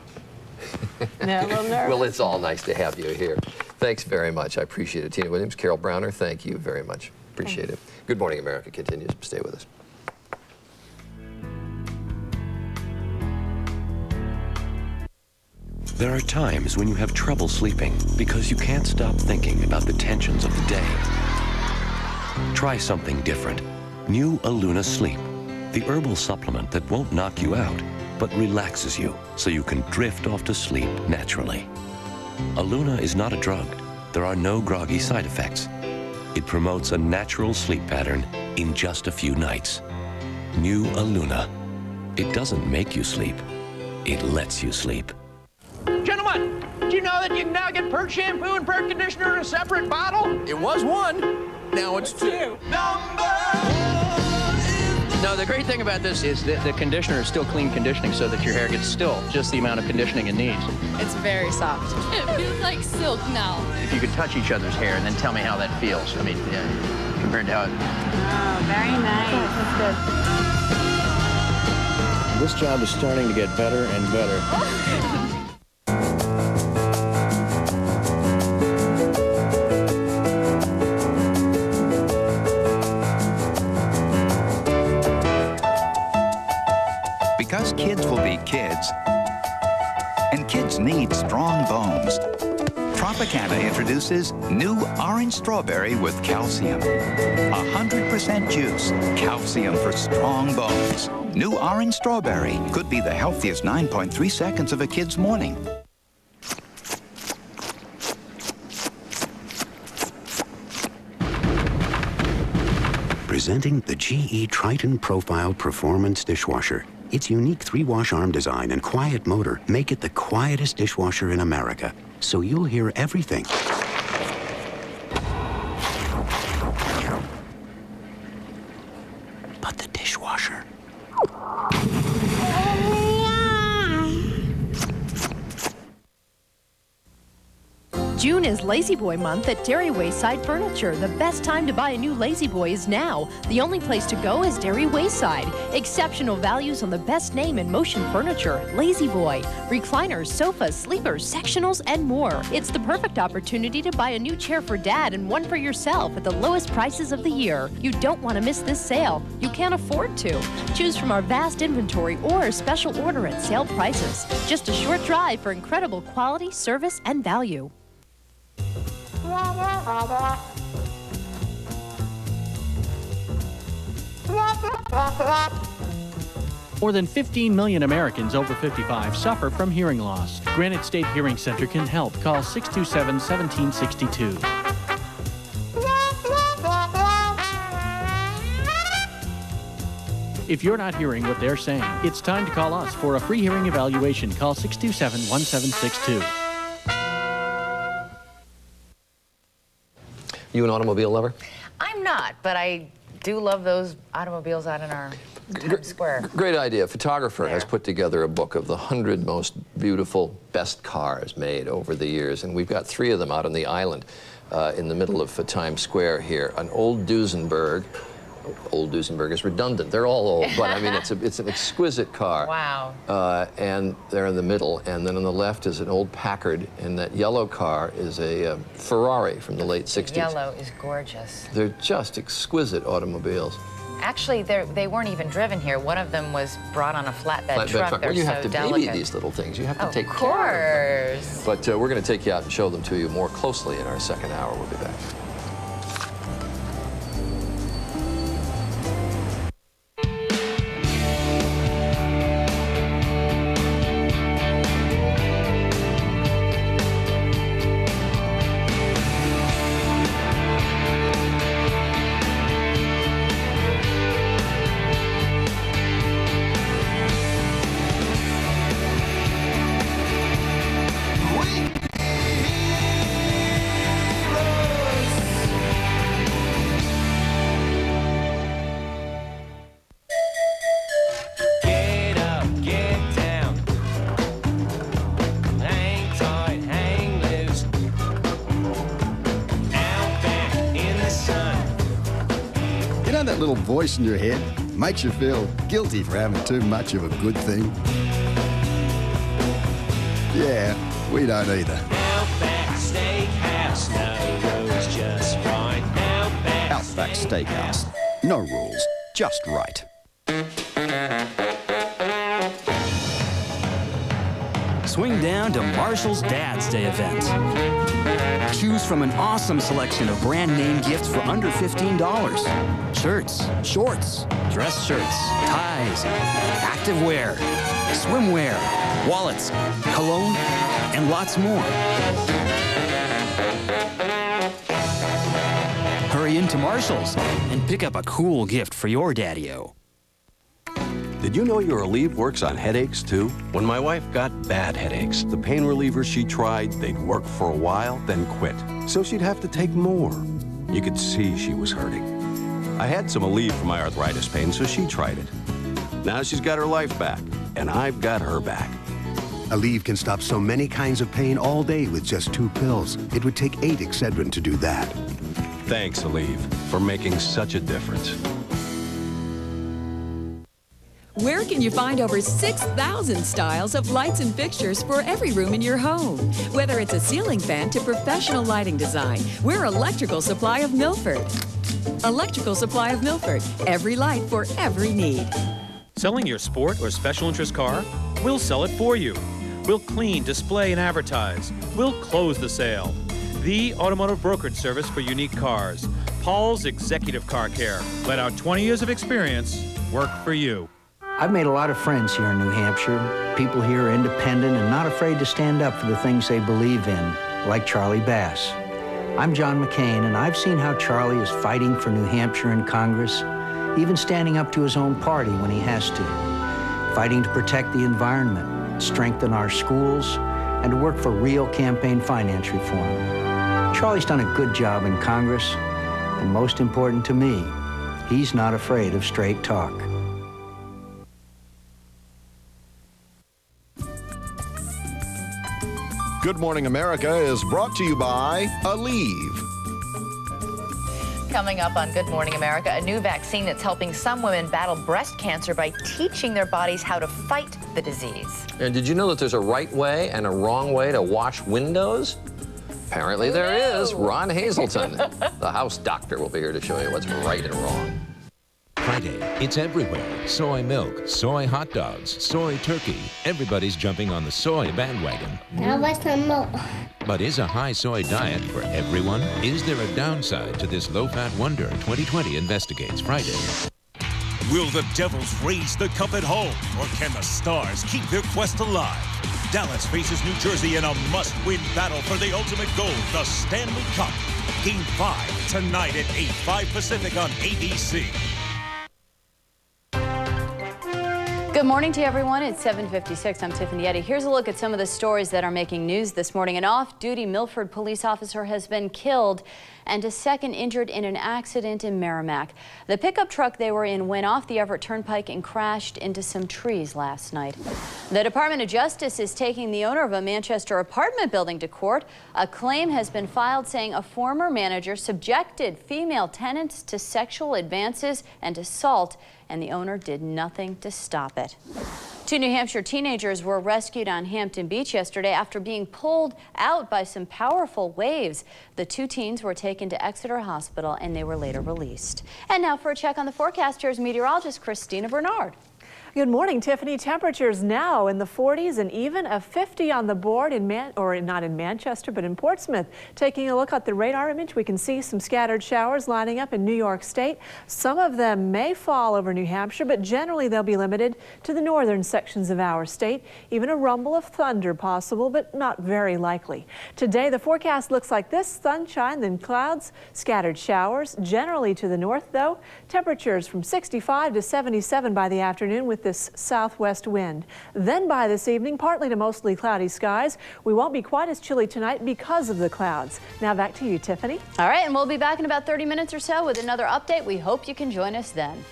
No, a little nervous. Well, it's all nice to have you here. Thanks very much. I appreciate it. Tina Williams, Carol Browner, thank you very much. Appreciate it. Good Morning America continues. Stay with us. There are times when you have trouble sleeping because you can't stop thinking about the tensions of the day. Try something different. New Aluna Sleep, the herbal supplement that won't knock you out, but relaxes you so you can drift off to sleep naturally. Aluna is not a drug. There are no groggy side effects. It promotes a natural sleep pattern in just a few nights. New Aluna. It doesn't make you sleep. It lets you sleep. Gentlemen, do you know that you can now get Pert shampoo and Pert conditioner in a separate bottle? It was one. Now it's two. No, the great thing about this is that the conditioner is still clean conditioning so that your hair gets still just the amount of conditioning it needs. It's very soft. It feels like silk now. If you could touch each other's hair and then tell me how that feels. I mean, compared to how it... Oh, very nice. That's good. This job is starting to get better and better. Because kids will be kids, and kids need strong bones. Tropicana introduces new orange strawberry with calcium. 100% juice, calcium for strong bones. New orange strawberry could be the healthiest 9.3 seconds of a kid's morning. Presenting the GE Triton Profile Performance Dishwasher. Its unique 3-wash arm design and quiet motor make it the quietest dishwasher in America, so you'll hear everything. But the dishwasher. June is Lazy Boy month at Dairy Wayside Furniture. The best time to buy a new Lazy Boy is now. The only place to go is Dairy Wayside. Exceptional values on the best name in motion furniture, Lazy Boy. Recliners, sofas, sleepers, sectionals, and more. It's the perfect opportunity to buy a new chair for Dad and one for yourself at the lowest prices of the year. You don't want to miss this sale. You can't afford to. Choose from our vast inventory or special order at sale prices. Just a short drive for incredible quality, service, and value. More than 15 million Americans over 55 suffer from hearing loss. Granite State Hearing Center can help. Call 627-1762. If you're not hearing what they're saying, it's time to call us for a free hearing evaluation. Call 627-1762. You an automobile lover? I'm not, but I do love those automobiles out in our Times Square. Great idea. A photographer has put together a book of the 100 most beautiful, best cars made over the years, and we've got 3 of them out on the island in the middle of Times Square here. An old Duesenberg, old Duesenberg is redundant. They're all old, but I mean, it's an exquisite car. Wow. And they're in the middle, and then on the left is an old Packard, and that yellow car is a Ferrari from the late 60s. Yellow is gorgeous. They're just exquisite automobiles. Actually, they weren't even driven here. One of them was brought on a flatbed truck. They're Well, you so have to delicate. baby these little things. You have to take Of care of them. course. But we're going to take you out and show them to you more closely in our second hour. We'll be back. Get up, get down. Hang tight, hang loose. Out back in the sun. You know that little voice in your head makes you feel guilty for having too much of a good thing? Yeah, we don't either. Outback Steakhouse, no rules, just right. Outback Steakhouse. No rules, just right. Swing down to Marshall's Dad's Day event. Choose from an awesome selection of brand name gifts for under $15. Shirts, shorts, dress shirts, ties, activewear, swimwear, wallets, cologne, and lots more. Hurry into Marshall's and pick up a cool gift for your daddy-o. Did you know your Aleve works on headaches, too? When my wife got bad headaches, the pain relievers she tried, they'd work for a while, then quit. So she'd have to take more. You could see she was hurting. I had some Aleve for my arthritis pain, so she tried it. Now she's got her life back, and I've got her back. Aleve can stop so many kinds of pain all day with just 2 pills. It would take 8 Excedrin to do that. Thanks, Aleve, for making such a difference. Where can you find over 6,000 styles of lights and fixtures for every room in your home? Whether it's a ceiling fan to professional lighting design, we're Electrical Supply of Milford. Electrical Supply of Milford. Every light for every need. Selling your sport or special interest car? We'll sell it for you. We'll clean, display, and advertise. We'll close the sale. The automotive brokerage service for unique cars. Paul's Executive Car Care. Let our 20 years of experience work for you. I've made a lot of friends here in New Hampshire. People here are independent and not afraid to stand up for the things they believe in, like Charlie Bass. I'm John McCain, and I've seen how Charlie is fighting for New Hampshire in Congress, even standing up to his own party when he has to, fighting to protect the environment, strengthen our schools, and to work for real campaign finance reform. Charlie's done a good job in Congress, and most important to me, he's not afraid of straight talk. Good Morning America is brought to you by Aleve. Coming up on Good Morning America, a new vaccine that's helping some women battle breast cancer by teaching their bodies how to fight the disease. And did you know that there's a right way and a wrong way to wash windows? Apparently there is. Ron Hazelton, the house doctor, will be here to show you what's right and wrong. Friday, it's everywhere. Soy milk, soy hot dogs, soy turkey. Everybody's jumping on the soy bandwagon. Now what's the milk? But is a high soy diet for everyone? Is there a downside to this low-fat wonder? 2020 investigates Friday. Will the Devils raise the cup at home, or can the Stars keep their quest alive? Dallas faces New Jersey in a must-win battle for the ultimate goal, the Stanley Cup. Game 5 tonight at 8/5 Pacific on ABC. Good morning to everyone. It's 7:56. I'm Tiffany Eddy. Here's a look at some of the stories that are making news this morning. An off-duty Milford police officer has been killed and a second injured in an accident in Merrimack. The pickup truck they were in went off the Everett Turnpike and crashed into some trees last night. The Department of Justice is taking the owner of a Manchester apartment building to court. A claim has been filed saying a former manager subjected female tenants to sexual advances and assault, and the owner did nothing to stop it. 2 New Hampshire teenagers were rescued on Hampton Beach yesterday after being pulled out by some powerful waves. The 2 teens were taken to Exeter Hospital and they were later released. And now for a check on the forecast, here's meteorologist Christina Bernard. Good morning, Tiffany. Temperatures now in the 40s and even a 50 on the board in not in Manchester, but in Portsmouth. Taking a look at the radar image, we can see some scattered showers lining up in New York State. Some of them may fall over New Hampshire, but generally they'll be limited to the northern sections of our state. Even a rumble of thunder possible, but not very likely. Today, the forecast looks like this: sunshine, then clouds, scattered showers. Generally to the north, though, temperatures from 65 to 77 by the afternoon with this southwest wind. Then by this evening, partly to mostly cloudy skies. We won't be quite as chilly tonight because of the clouds. Now back to you, Tiffany. All right, and we'll be back in about 30 minutes or so with another update. We hope you can join us then.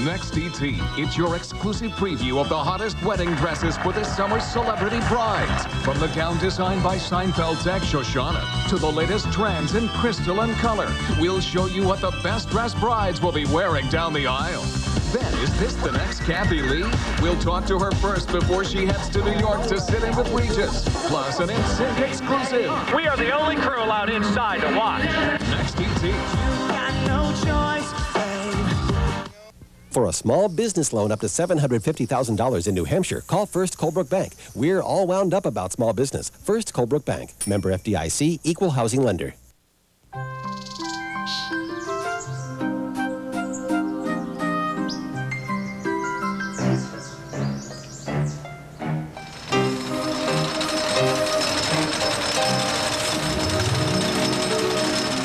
Next ET, it's your exclusive preview of the hottest wedding dresses for this summer's celebrity brides. From the gown designed by Seinfeld's ex Shoshana to the latest trends in crystal and color, we'll show you what the best dressed brides will be wearing down the aisle. Then, is this the next Kathy Lee? We'll talk to her first before she heads to New York to sit in with Regis. Plus, an NSYNC exclusive. We are the only crew allowed inside to watch. Next ET. You got no choice. For a small business loan up to $750,000 in New Hampshire, call First Colebrook Bank. We're all wound up about small business. First Colebrook Bank. Member FDIC, Equal Housing Lender.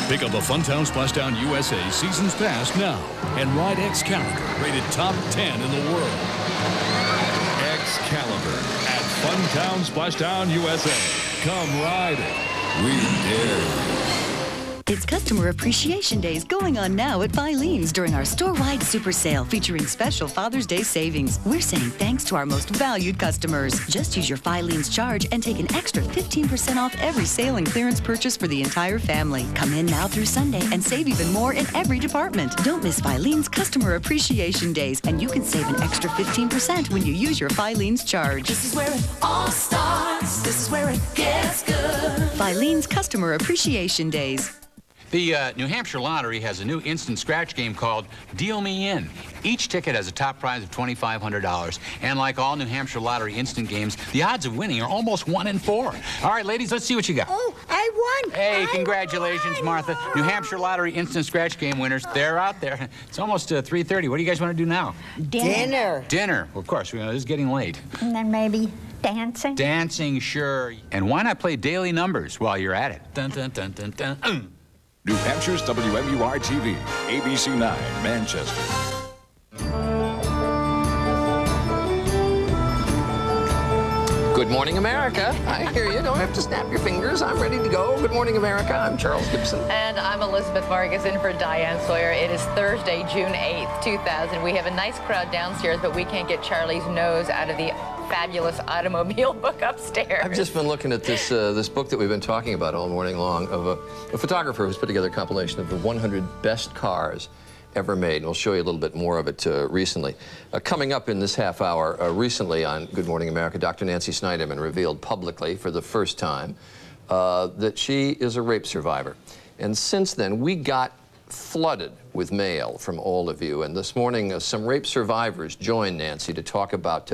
Pick up a Funtown Splashdown USA Seasons Pass now and ride Excalibur, rated top 10 in the world. Excalibur at Funtown Splashdown USA. Come ride it. We dare you. It's Customer Appreciation Days going on now at Filene's during our store-wide super sale featuring special Father's Day savings. We're saying thanks to our most valued customers. Just use your Filene's charge and take an extra 15% off every sale and clearance purchase for the entire family. Come in now through Sunday and save even more in every department. Don't miss Filene's Customer Appreciation Days, and you can save an extra 15% when you use your Filene's charge. This is where it all starts. This is where it gets good. Filene's Customer Appreciation Days. The New Hampshire Lottery has a new instant scratch game called Deal Me In. Each ticket has a top prize of $2,500. And like all New Hampshire Lottery instant games, the odds of winning are almost 1 in 4. All right, ladies, let's see what you got. Oh, I won! Hey, congratulations, Martha. New Hampshire Lottery instant scratch game winners, they're out there. It's almost 3:30. What do you guys want to do now? Dinner. Dinner. Well, of course, this is getting late. And then maybe dancing. Dancing, sure. And why not play daily numbers while you're at it? Dun, dun, dun, dun, dun. New Hampshire's WMUR TV, ABC 9, Manchester. Good morning, America. I hear you. Don't have to snap your fingers. I'm ready to go. Good morning, America. I'm Charles Gibson. And I'm Elizabeth Vargas in for Diane Sawyer. It is Thursday, June 8th, 2000. We have a nice crowd downstairs, but we can't get Charlie's nose out of the fabulous automobile book upstairs. I've just been looking at this this book that we've been talking about all morning long of a photographer who's put together a compilation of the 100 best cars ever made. And we'll show you a little bit more of it recently. Coming up in this half hour, recently on Good Morning America, Dr. Nancy Snyderman revealed publicly for the first time that she is a rape survivor. And since then, we got flooded with mail from all of you. And this morning, some rape survivors joined Nancy to talk about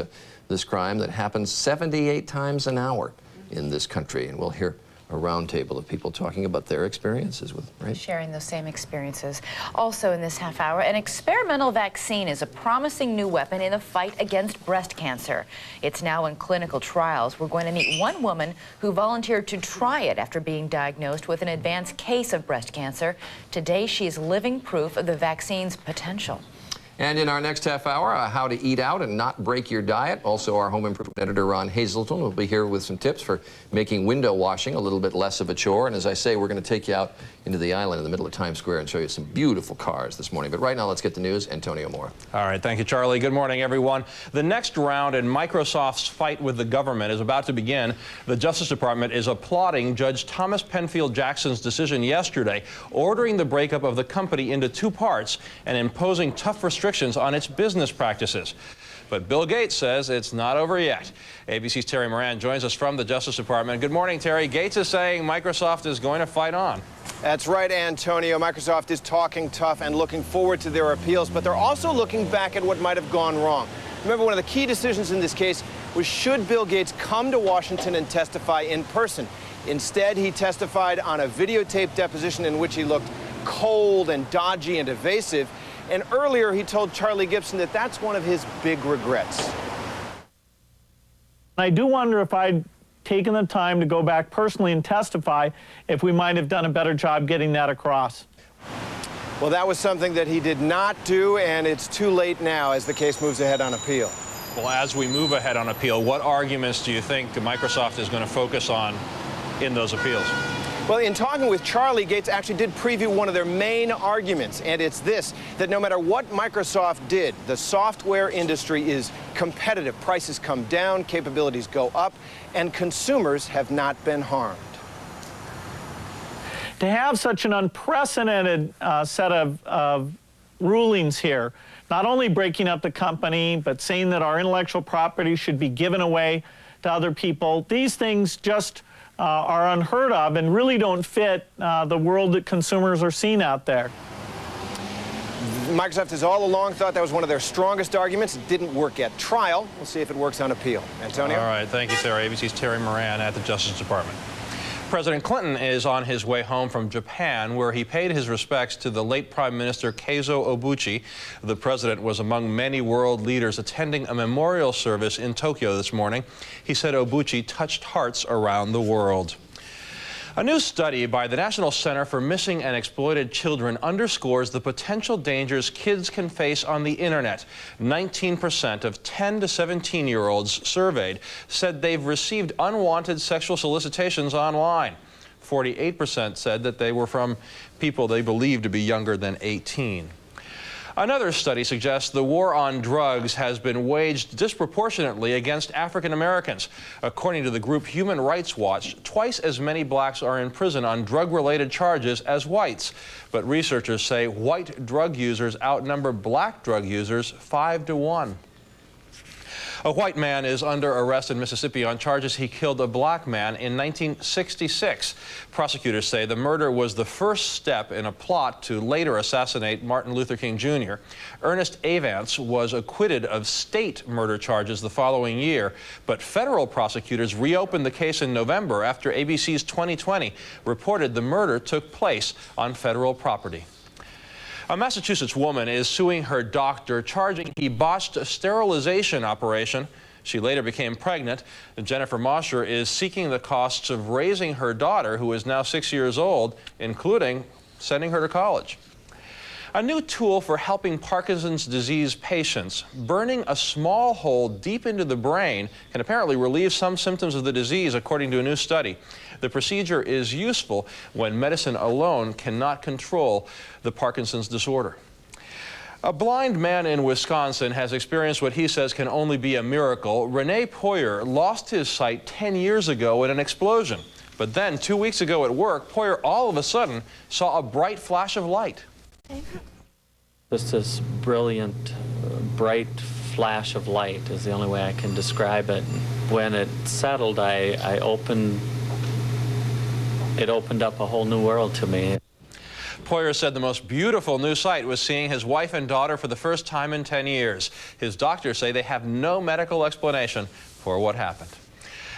this crime that happens 78 times an hour in this country. And we'll hear roundtable of people talking about their experiences with, right? Sharing those same experiences. Also in this half hour, an experimental vaccine is a promising new weapon in the fight against breast cancer. It's now in clinical trials. We're going to meet one woman who volunteered to try it after being diagnosed with an advanced case of breast cancer. Today, she is living proof of the vaccine's potential. And in our next half hour, how to eat out and not break your diet. Also, our home improvement editor, Ron Hazelton, will be here with some tips for making window washing a little bit less of a chore. And as I say, we're going to take you out into the island in the middle of Times Square and show you some beautiful cars this morning. But right now, let's get the news. Antonio Moore. All right. Thank you, Charlie. Good morning, everyone. The next round in Microsoft's fight with the government is about to begin. The Justice Department is applauding Judge Thomas Penfield Jackson's decision yesterday, ordering the breakup of the company into two parts and imposing tough restrictions on its business practices. But Bill Gates says it's not over yet. ABC's Terry Moran joins us from the Justice Department. Good morning, Terry. Gates is saying Microsoft is going to fight on. That's right, Antonio. Microsoft is talking tough and looking forward to their appeals, but they're also looking back at what might have gone wrong. Remember, one of the key decisions in this case was should Bill Gates come to Washington and testify in person. Instead, he testified on a videotaped deposition in which he looked cold and dodgy and evasive. And earlier, he told Charlie Gibson that that's one of his big regrets. I do wonder if I'd taken the time to go back personally and testify, if we might have done a better job getting that across. Well, that was something that he did not do, and it's too late now as the case moves ahead on appeal. Well, as we move ahead on appeal, what arguments do you think Microsoft is going to focus on in those appeals? Well, in talking with Charlie, Gates actually did preview one of their main arguments, and it's this, that no matter what Microsoft did, the software industry is competitive. Prices come down, capabilities go up, and consumers have not been harmed. To have such an unprecedented set of rulings here, not only breaking up the company, but saying that our intellectual property should be given away to other people, these things just are unheard of and really don't fit the world that consumers are seeing out there. Microsoft has all along thought that was one of their strongest arguments. It didn't work at trial. We'll see if it works on appeal. Antonio? All right. Thank you, Sarah. ABC's Terry Moran at the Justice Department. President Clinton is on his way home from Japan, where he paid his respects to the late Prime Minister Keizo Obuchi. The president was among many world leaders attending a memorial service in Tokyo this morning. He said Obuchi touched hearts around the world. A new study by the National Center for Missing and Exploited Children underscores the potential dangers kids can face on the internet. 19% of 10 to 17-year-olds surveyed said they've received unwanted sexual solicitations online. 48% said that they were from people they believed to be younger than 18. Another study suggests the war on drugs has been waged disproportionately against African Americans. According to the group Human Rights Watch, twice as many blacks are in prison on drug-related charges as whites. But researchers say white drug users outnumber black drug users 5 to 1. A white man is under arrest in Mississippi on charges he killed a black man in 1966. Prosecutors say the murder was the first step in a plot to later assassinate Martin Luther King Jr. Ernest Avance was acquitted of state murder charges the following year, but federal prosecutors reopened the case in November after ABC's 2020 reported the murder took place on federal property. A Massachusetts woman is suing her doctor, charging he botched a sterilization operation. She later became pregnant. Jennifer Mosher is seeking the costs of raising her daughter, who is now 6 years old, including sending her to college. A new tool for helping Parkinson's disease patients. Burning a small hole deep into the brain can apparently relieve some symptoms of the disease, according to a new study. The procedure is useful when medicine alone cannot control the Parkinson's disorder. A blind man in Wisconsin has experienced what he says can only be a miracle. Rene Poyer lost his sight 10 years ago in an explosion. But then, 2 weeks ago at work, Poyer all of a sudden saw a bright flash of light. Just this brilliant, bright flash of light is the only way I can describe it. When it settled, it opened up a whole new world to me. Poyer said the most beautiful new sight was seeing his wife and daughter for the first time in 10 years. His doctors say they have no medical explanation for what happened.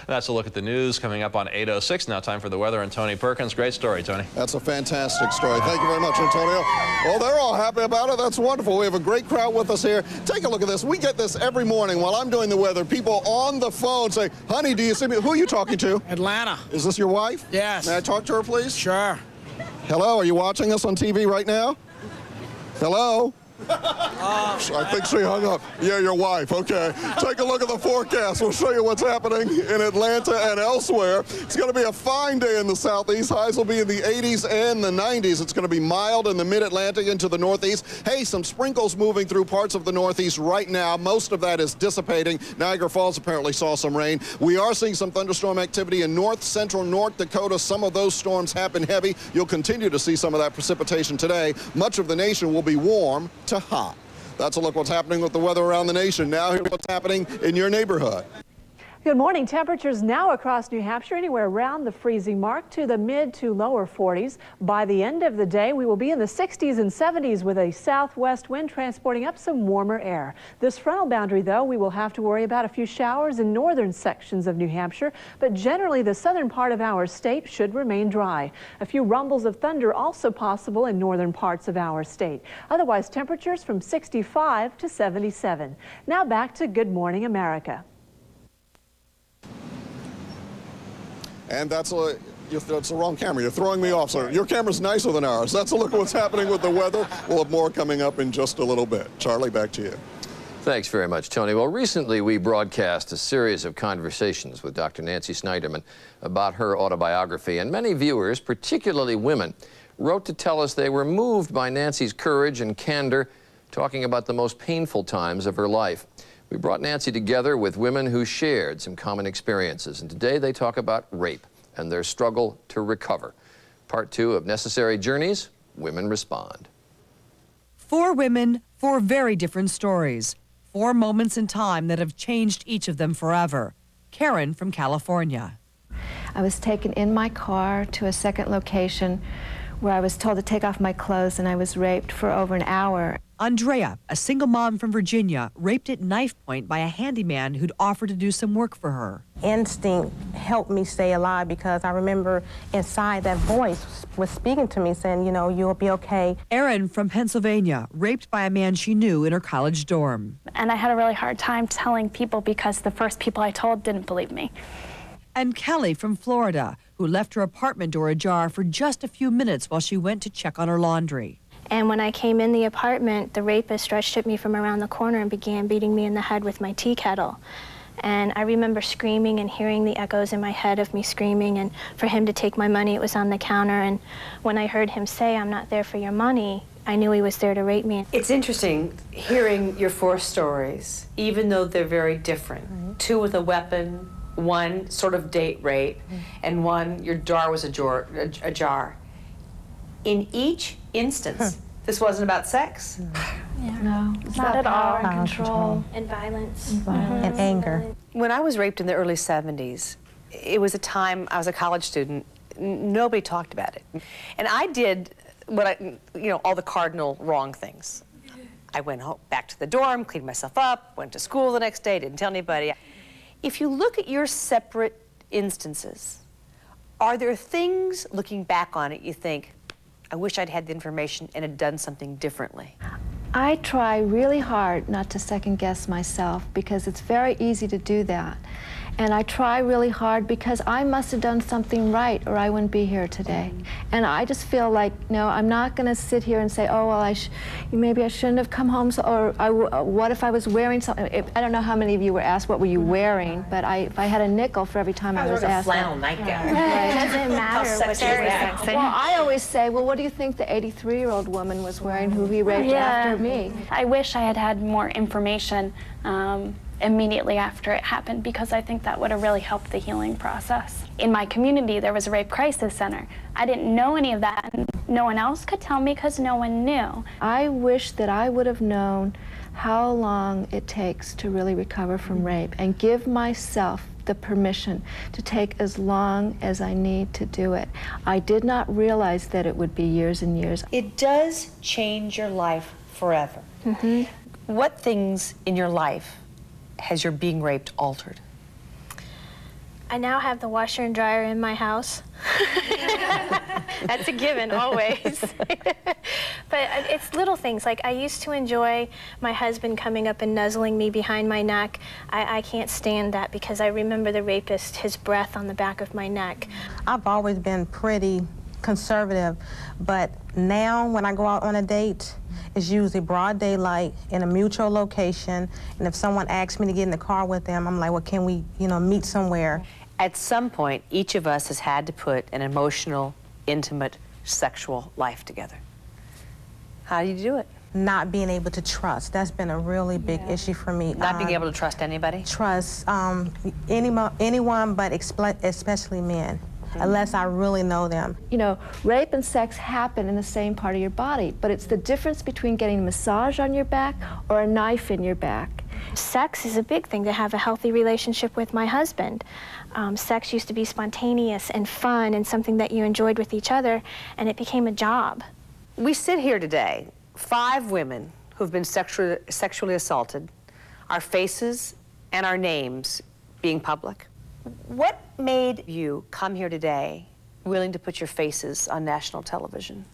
That's a look at the news coming up on 8:06. Now time for the weather and Tony Perkins. Great story, Tony. That's a fantastic story. Thank you very much, Antonio. Well, they're all happy about it. That's wonderful. We have a great crowd with us here. Take a look at this. We get this every morning while I'm doing the weather. People on the phone say, honey, do you see me? Who are you talking to? Atlanta. Is this your wife? Yes. May I talk to her, please? Sure. Hello, are you watching us on TV right now? Hello? I think she hung up. Yeah, your wife. Okay. Take a look at the forecast. We'll show you what's happening in Atlanta and elsewhere. It's going to be a fine day in the southeast. Highs will be in the 80s and the 90s. It's going to be mild in the mid-Atlantic into the northeast. Hey, some sprinkles moving through parts of the northeast right now. Most of that is dissipating. Niagara Falls apparently saw some rain. We are seeing some thunderstorm activity in north central North Dakota. Some of those storms have been heavy. You'll continue to see some of that precipitation today. Much of the nation will be warm to hot. That's a look what's happening with the weather around the nation. Now here's what's happening in your neighborhood. Good morning. Temperatures now across New Hampshire anywhere around the freezing mark to the mid to lower 40s. By the end of the day, we will be in the 60s and 70s with a southwest wind transporting up some warmer air. This frontal boundary, though, we will have to worry about a few showers in northern sections of New Hampshire, but generally the southern part of our state should remain dry. A few rumbles of thunder also possible in northern parts of our state. Otherwise, temperatures from 65 to 77. Now back to Good Morning America. And that's the wrong camera. You're throwing me off, sir. Your camera's nicer than ours. That's a look at what's happening with the weather. We'll have more coming up in just a little bit. Charlie, back to you. Thanks very much, Tony. Well, recently we broadcast a series of conversations with Dr. Nancy Snyderman about her autobiography, and many viewers, particularly women, wrote to tell us they were moved by Nancy's courage and candor, talking about the most painful times of her life. We brought Nancy together with women who shared some common experiences, and today they talk about rape and their struggle to recover. Part 2 of Necessary Journeys, Women Respond. 4 women, 4 very different stories. 4 moments in time that have changed each of them forever. Karen from California. I was taken in my car to a second location where I was told to take off my clothes, and I was raped for over an hour. Andrea, a single mom from Virginia, raped at knife point by a handyman who'd offered to do some work for her. Instinct helped me stay alive because I remember inside that voice was speaking to me saying, you know, you'll be okay. Erin from Pennsylvania, raped by a man she knew in her college dorm. And I had a really hard time telling people because the first people I told didn't believe me. And Kelly from Florida, who left her apartment door ajar for just a few minutes while she went to check on her laundry. And when I came in the apartment, the rapist stretched at me from around the corner and began beating me in the head with my tea kettle. And I remember screaming and hearing the echoes in my head of me screaming, and for him to take my money, it was on the counter. And when I heard him say, "I'm not there for your money," I knew he was there to rape me. It's interesting hearing your 4 stories, even though they're very different. 2 with a weapon, 1 sort of date rape, and 1, your door was ajar. In each instance, this wasn't about sex. Yeah. No. It's not at all. Power and control. And violence. And anger. When I was raped in the early 70s, it was a time, I was a college student, nobody talked about it. And I did all the cardinal wrong things. I went home, back to the dorm, cleaned myself up, went to school the next day, didn't tell anybody. If you look at your separate instances, are there things, looking back on it, you think, I wish I'd had the information and had done something differently? I try really hard not to second guess myself because it's very easy to do that. And I try really hard because I must have done something right or I wouldn't be here today. And I just feel like, no, I'm not going to sit here and say, oh, well, maybe I shouldn't have come home, what if I was wearing something? I don't know how many of you were asked, what were you wearing? But if I had a nickel for every time I was asked. A flannel nightgown. It doesn't matter what you're wearing. Well, I always say, well, what do you think the 83-year-old woman was wearing who he raped after me? I wish I had had more information immediately after it happened, because I think that would have really helped the healing process. In my community, there was a rape crisis center. I didn't know any of that, and no one else could tell me because no one knew. I wish that I would have known how long it takes to really recover from rape and give myself the permission to take as long as I need to do it. I did not realize that it would be years and years. It does change your life forever. What things in your life has your being raped altered? I now have the washer and dryer in my house. That's a given, always. But it's little things. Like, I used to enjoy my husband coming up and nuzzling me behind my neck. I can't stand that because I remember the rapist, his breath on the back of my neck. I've always been pretty conservative, but now when I go out on a date, it's usually broad daylight in a mutual location, and if someone asks me to get in the car with them, I'm like, well, can we, meet somewhere? At some point, each of us has had to put an emotional, intimate, sexual life together. How do you do it? Not being able to trust. That's been a really big issue for me. Not being able to trust anybody? Trust anyone, but especially men, unless I really know them. Rape and sex happen in the same part of your body, but it's the difference between getting a massage on your back or a knife in your back. Sex is a big thing to have a healthy relationship with my husband. Sex used to be spontaneous and fun and something that you enjoyed with each other, and it became a job. We sit here today, 5 women who've been sexually assaulted, our faces and our names being public. What made you come here today willing to put your faces on national television?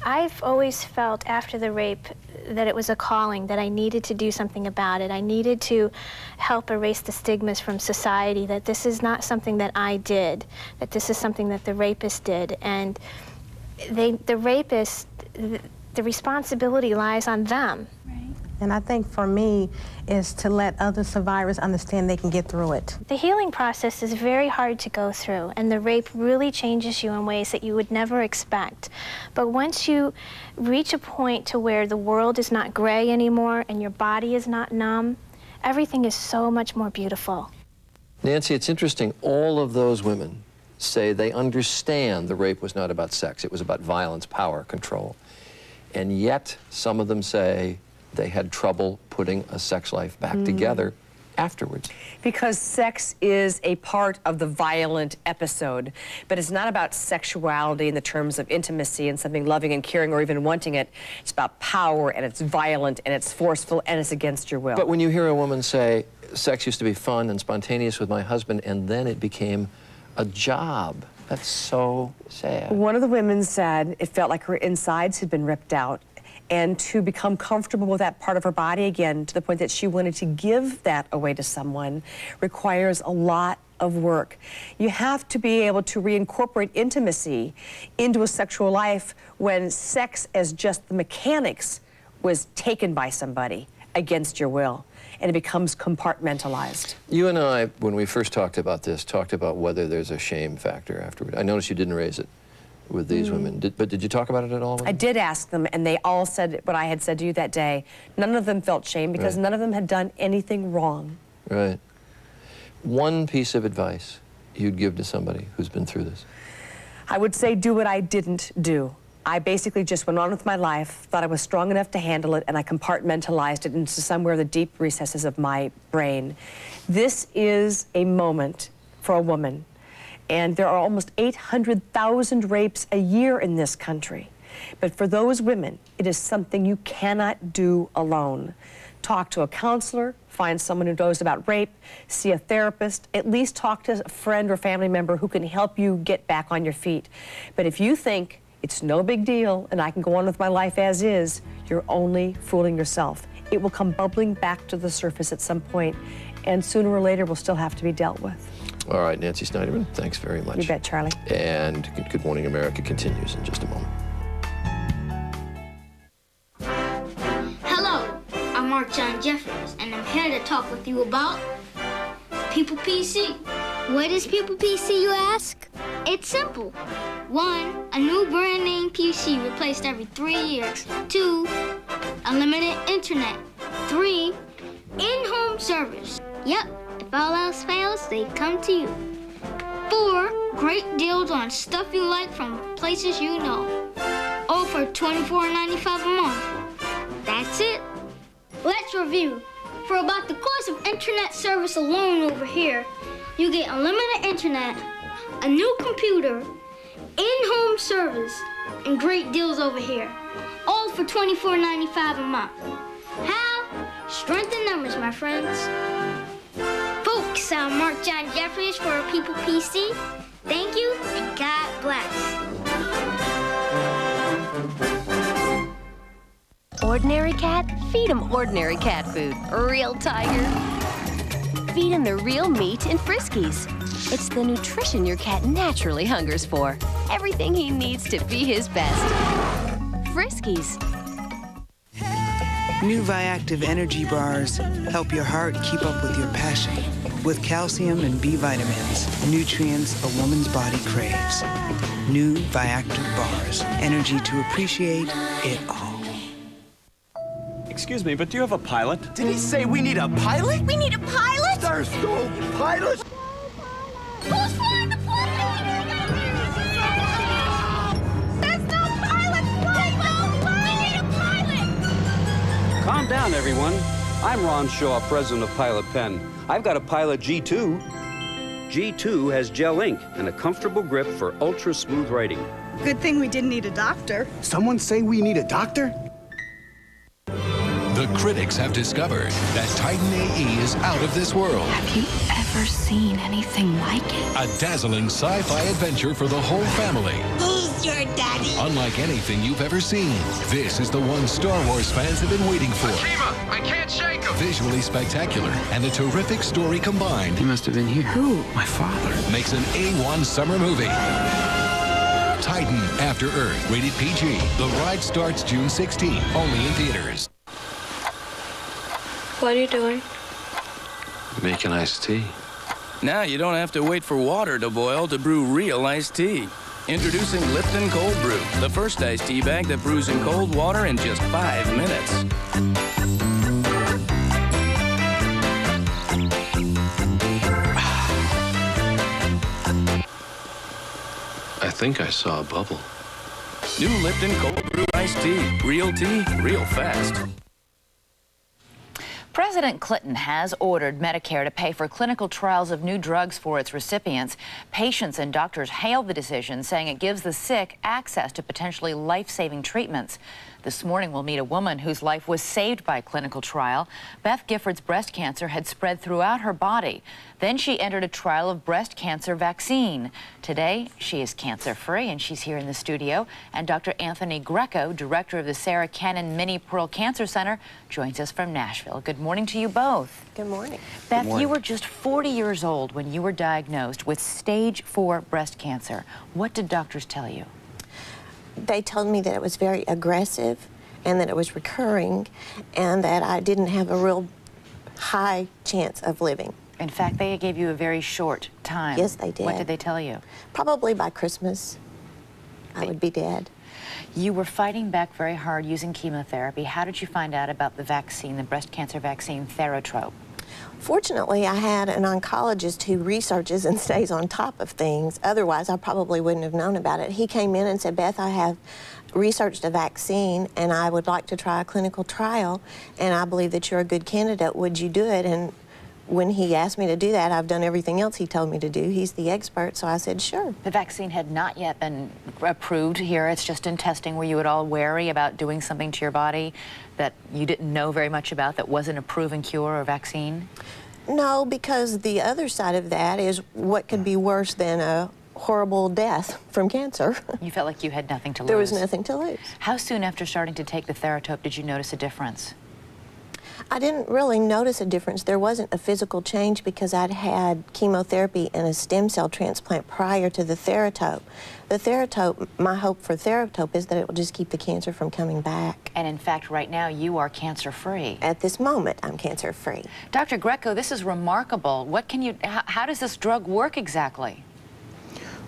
I've always felt after the rape that it was a calling, that I needed to do something about it. I needed to help erase the stigmas from society, that this is not something that I did, that this is something that the rapist did. And the rapist, the responsibility lies on them. And I think for me is to let other survivors understand they can get through it. The healing process is very hard to go through, and the rape really changes you in ways that you would never expect. But once you reach a point to where the world is not gray anymore and your body is not numb, everything is so much more beautiful. Nancy, it's interesting. All of those women say they understand the rape was not about sex. It was about violence, power, control. And yet, some of them say they had trouble putting a sex life back together afterwards. Because sex is a part of the violent episode, but it's not about sexuality in the terms of intimacy and something loving and caring or even wanting it. It's about power, and it's violent, and it's forceful, and it's against your will. But when you hear a woman say, sex used to be fun and spontaneous with my husband, and then it became a job, that's so sad. One of the women said it felt like her insides had been ripped out, and to become comfortable with that part of her body again, to the point that she wanted to give that away to someone, requires a lot of work. You have to be able to reincorporate intimacy into a sexual life when sex as just the mechanics was taken by somebody against your will, and it becomes compartmentalized. You and I, when we first talked about this, talked about whether there's a shame factor afterward. I noticed you didn't raise it with these women. But did you talk about it at all? I did ask them, and they all said what I had said to you that day. None of them felt shame because none of them had done anything wrong. Right. One piece of advice you'd give to somebody who's been through this? I would say do what I didn't do. I basically just went on with my life, thought I was strong enough to handle it, and I compartmentalized it into somewhere in the deep recesses of my brain. This is a moment for a woman. And there are almost 800,000 rapes a year in this country. But for those women, it is something you cannot do alone. Talk to a counselor, find someone who knows about rape, see a therapist, at least talk to a friend or family member who can help you get back on your feet. But if you think it's no big deal and I can go on with my life as is, you're only fooling yourself. It will come bubbling back to the surface at some point, and sooner or later will still have to be dealt with. All right, Nancy Snyderman, thanks very much. You bet, Charlie. And Good Morning America continues in just a moment. Hello, I'm Mark John Jeffries, and I'm here to talk with you about People PC. What is People PC, you ask? It's simple. 1, a new brand name PC replaced every 3 years. 2, unlimited internet. 3, in-home service. Yep, if all else fails, they come to you. 4, great deals on stuff you like from places you know. All for $24.95 a month. That's it. Let's review. For about the cost of internet service alone over here, you get unlimited internet, a new computer, in-home service, and great deals over here. All for $24.95 a month. How? Strength in numbers, my friends. Folks, Thanks, Mark John Jeffries for People PC. Thank you, and God bless. Ordinary cat? Feed him ordinary cat food. Real tiger? Feed him the real meat and Friskies. It's the nutrition your cat naturally hungers for. Everything he needs to be his best. Friskies. New Viactive energy bars help your heart keep up with your passion. With calcium and B vitamins, nutrients a woman's body craves. New Viactive bars, energy to appreciate it all. Excuse me, but do you have a pilot? Did he say we need a pilot? We need a pilot? There's no pilot! Who's flying the plane? There's no pilot! We need a pilot! Calm down, everyone. I'm Ron Shaw, president of Pilot Pen. I've got a Pilot G2. G2 has gel ink and a comfortable grip for ultra-smooth writing. Good thing we didn't need a doctor. Someone say we need a doctor? The critics have discovered that Titan AE is out of this world. Have you ever seen anything like it? A dazzling sci-fi adventure for the whole family. Who's your daddy? Unlike anything you've ever seen, this is the one Star Wars fans have been waiting for. Akiva, I can't shake him! Visually spectacular and a terrific story combined. He must have been here. Who? My father. Makes an A1 summer movie. Titan After Earth, rated PG. The ride starts June 16, only in theaters. What are you doing? Making iced tea. Now you don't have to wait for water to boil to brew real iced tea. Introducing Lipton Cold Brew, the first iced tea bag that brews in cold water in just 5 minutes. I think I saw a bubble. New Lipton Cold Brew iced tea. Real fast. President Clinton has ordered Medicare to pay for clinical trials of new drugs for its recipients. Patients and doctors hailed the decision, saying it gives the sick access to potentially life-saving treatments. This morning, we'll meet a woman whose life was saved by a clinical trial. Beth Gifford's breast cancer had spread throughout her body. Then she entered a trial of breast cancer vaccine. Today, she is cancer-free, and she's here in the studio. And Dr. Anthony Greco, director of the Sarah Cannon Mini Pearl Cancer Center, joins us from Nashville. Good morning to you both. Good morning. Beth, you were just 40 years old when you were diagnosed with stage 4 breast cancer. What did doctors tell you? They told me that it was very aggressive and that it was recurring and that I didn't have a real high chance of living. In fact, they gave you a very short time. Yes, they did. What did they tell you? Probably by Christmas, I would be dead. You were fighting back very hard using chemotherapy. How did you find out about the vaccine, the breast cancer vaccine, Theratrope? Fortunately, I had an oncologist who researches and stays on top of things. Otherwise, I probably wouldn't have known about it. He came in and said, Beth, I have researched a vaccine and I would like to try a clinical trial and I believe that you're a good candidate. Would you do it? And when he asked me to do that, I've done everything else he told me to do. He's the expert, so I said, sure. The vaccine had not yet been approved here. It's just in testing. Were you at all wary about doing something to your body that you didn't know very much about that wasn't a proven cure or vaccine? No, because the other side of that is what could be worse than a horrible death from cancer. You felt like you had nothing to lose. There was nothing to lose. How soon after starting to take the Theratrope did you notice a difference? I didn't really notice a difference. There wasn't a physical change because I'd had chemotherapy and a stem cell transplant prior to the Theratrope. The Theratrope, my hope for Theratrope is that it will just keep the cancer from coming back. And in fact, right now, you are cancer-free. At this moment, I'm cancer-free. Dr. Greco, this is remarkable. What can you, how does this drug work exactly?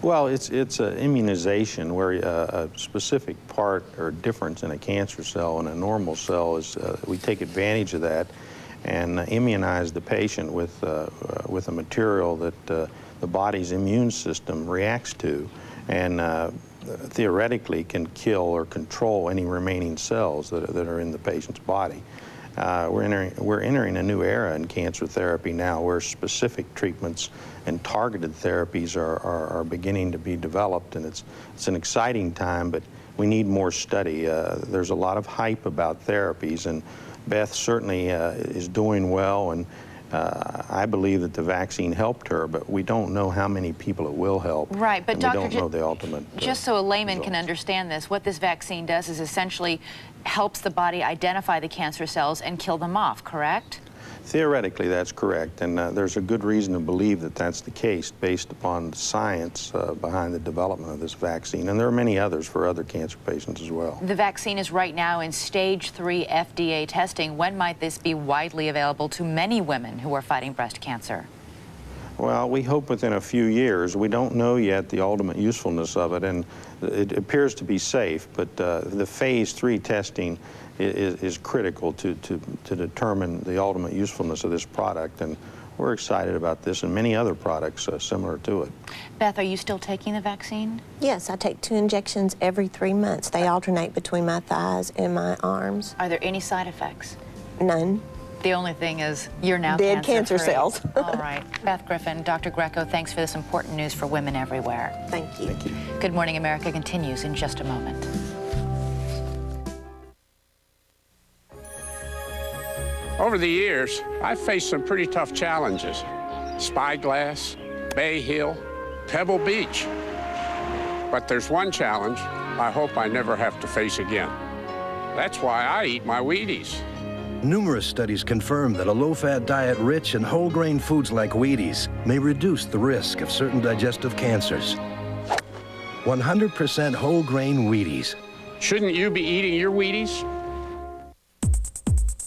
Well, it's an immunization where a specific part or difference in a cancer cell and a normal cell is, we take advantage of that and immunize the patient with a material that the body's immune system reacts to and theoretically can kill or control any remaining cells that are in the patient's body. We're entering a new era in cancer therapy now where specific treatments and targeted therapies are beginning to be developed, and it's an exciting time, but we need more study. There's a lot of hype about therapies, and Beth certainly is doing well, and I believe that the vaccine helped her, but we don't know how many people it will help. Right, but and Doctor, we don't know the ultimate just so a layman results. can understand this, what this vaccine does is essentially helps the body identify the cancer cells and kill them off, correct? Theoretically, that's correct, and there's a good reason to believe that that's the case based upon the science behind the development of this vaccine, and there are many others for other cancer patients as well. The vaccine is right now in stage 3 FDA testing. When might this be widely available to many women who are fighting breast cancer? Well, we hope within a few years. We don't know yet the ultimate usefulness of it, and it appears to be safe, but the phase 3 testing is critical to determine the ultimate usefulness of this product, and we're excited about this and many other products similar to it. Beth, are you still taking the vaccine? Yes, I take 2 injections every 3 months. They alternate between my thighs and my arms. Are there any side effects? None. The only thing is you're now dead cancer cancer-free. cells. All right. Beth Griffin, Dr. Greco, thanks for this important news for women everywhere. Thank you. Thank you. Good Morning America continues in just a moment. Over the years, I've faced some pretty tough challenges. Spyglass, Bay Hill, Pebble Beach. But there's one challenge I hope I never have to face again. That's why I eat my Wheaties. Numerous studies confirm that a low-fat diet rich in whole-grain foods like Wheaties may reduce the risk of certain digestive cancers. 100% whole-grain Wheaties. Shouldn't you be eating your Wheaties?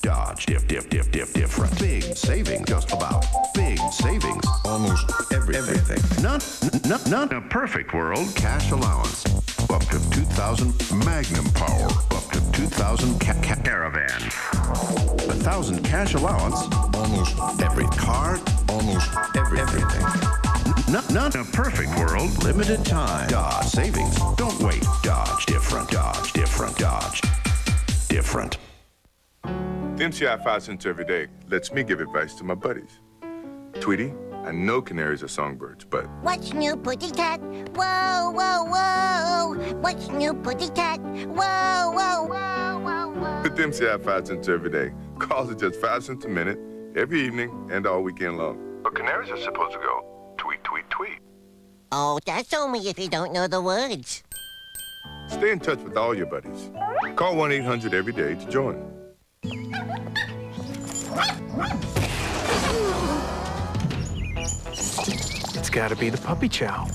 Dodge, different. Big savings, just about. Big savings, almost everything. Not a perfect world. Cash allowance, up to 2,000 Magnum Power, up to 2,000 Caravan. 1,000 cash allowance, almost every card, almost everything. Not a perfect world. Limited time. Dodge savings. Don't wait. Dodge different. Dodge different. Dodge different. The MCI 5 cents every day lets me give advice to my buddies. Tweety, I know canaries are songbirds, but... What's new, pussycat? Whoa, whoa, whoa. What's new, pussycat? Whoa, whoa, whoa, whoa, whoa. With the MCI 5 cents every day, calls are just 5 cents a minute, every evening and all weekend long. But canaries are supposed to go tweet, tweet, tweet. Oh, that's only if you don't know the words. Stay in touch with all your buddies. Call 1-800 every day to join. It's gotta be the Puppy Chow.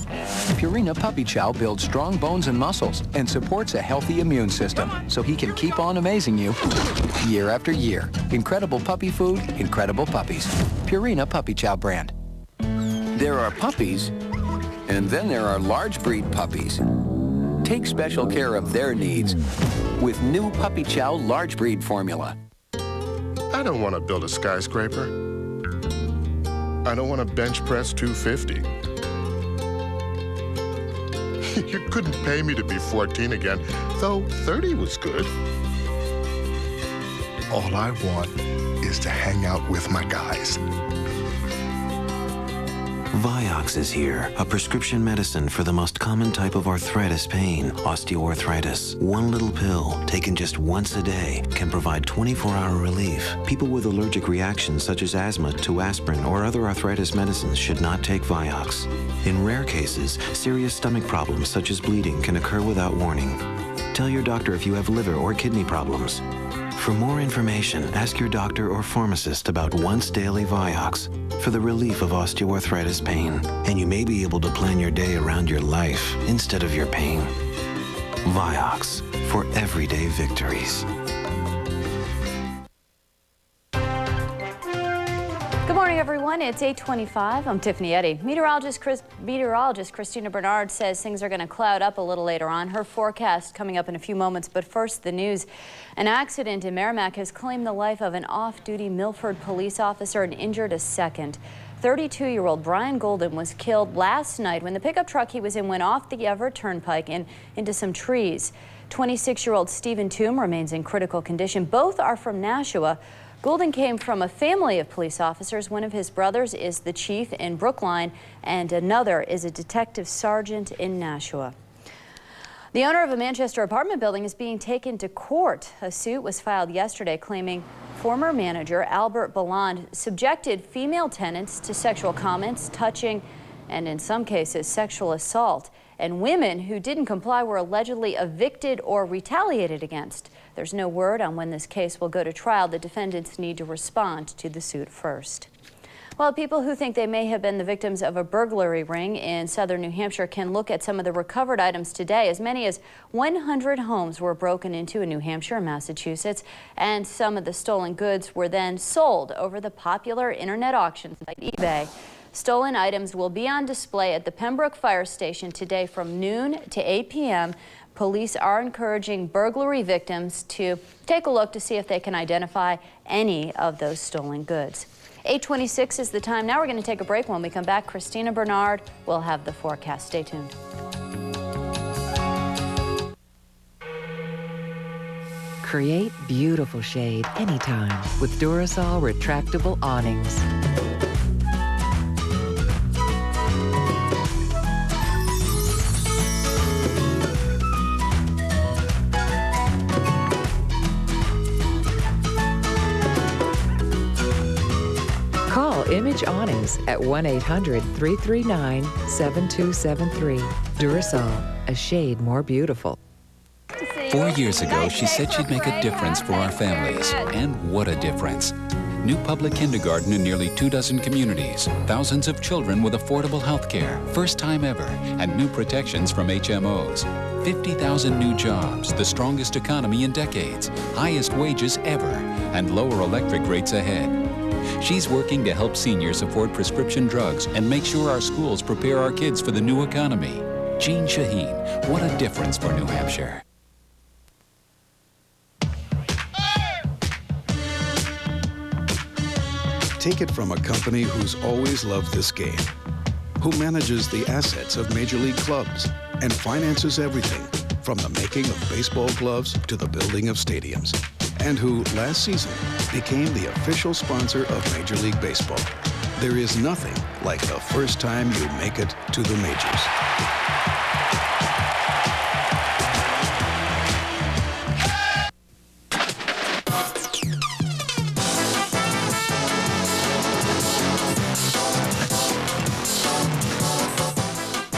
Purina Puppy Chow builds strong bones and muscles and supports a healthy immune system so he can keep on amazing you year after year. Incredible puppy food, incredible puppies. Purina Puppy Chow brand. There are puppies, and then there are large breed puppies. Take special care of their needs with new Puppy Chow large breed formula. I don't want to build a skyscraper. I don't want to bench press 250. You couldn't pay me to be 14 again, though 30 was good. All I want is to hang out with my guys. Vioxx is here, a prescription medicine for the most common type of arthritis pain, osteoarthritis. One little pill, taken just once a day, can provide 24-hour relief. People with allergic reactions such as asthma to aspirin or other arthritis medicines should not take Vioxx. In rare cases, serious stomach problems such as bleeding can occur without warning. Tell your doctor if you have liver or kidney problems. For more information, ask your doctor or pharmacist about once daily Vioxx for the relief of osteoarthritis pain, and you may be able to plan your day around your life instead of your pain. Vioxx for everyday victories. Good morning, everyone. It's 8:25. I'm Tiffany Eddy. Meteorologist Christina Bernard says things are going to cloud up a little later on. Her forecast coming up in a few moments. But first, the news. An accident in Merrimack has claimed the life of an off-duty Milford police officer and injured a second. 32-year-old Brian Golden was killed last night when the pickup truck he was in went off the Everett Turnpike and into some trees. 26-year-old Stephen Toome remains in critical condition. Both are from Nashua. Golden came from a family of police officers. One of his brothers is the chief in Brookline, and another is a detective sergeant in Nashua. The owner of a Manchester apartment building is being taken to court. A suit was filed yesterday claiming former manager Albert Belland subjected female tenants to sexual comments, touching, and in some cases sexual assault. And women who didn't comply were allegedly evicted or retaliated against. There's no word on when this case will go to trial. The defendants need to respond to the suit first. Well, people who think they may have been the victims of a burglary ring in southern New Hampshire can look at some of the recovered items today. As many as 100 homes were broken into in New Hampshire and Massachusetts, and some of the stolen goods were then sold over the popular internet auction site eBay. Stolen items will be on display at the Pembroke Fire Station today from noon to 8 p.m. Police are encouraging burglary victims to take a look to see if they can identify any of those stolen goods. 8:26 is the time. Now we're going to take a break. When we come back, Christina Bernard will have the forecast. Stay tuned. Create beautiful shade anytime with Durasol retractable awnings. Call Image Awnings at 1-800-339-7273. Durasol, a shade more beautiful. 4 years ago, she said she'd make a difference for our families. And what a difference. New public kindergarten in nearly 24 communities, thousands of children with affordable health care, first time ever, and new protections from HMOs. 50,000 new jobs, the strongest economy in decades, highest wages ever, and lower electric rates ahead. She's working to help seniors afford prescription drugs and make sure our schools prepare our kids for the new economy. Jean Shaheen, what a difference for New Hampshire. Take it from a company who's always loved this game, who manages the assets of major league clubs and finances everything from the making of baseball gloves to the building of stadiums, and who last season became the official sponsor of Major League Baseball. There is nothing like the first time you make it to the majors.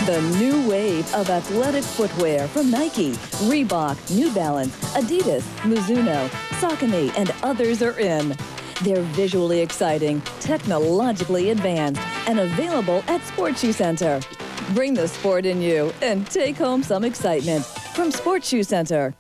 The new wave of athletic footwear from Nike, Reebok, New Balance, Adidas, Mizuno, Saucony, and others are in. They're visually exciting, technologically advanced, and available at Sports Shoe Center. Bring the sport in you and take home some excitement from Sports Shoe Center.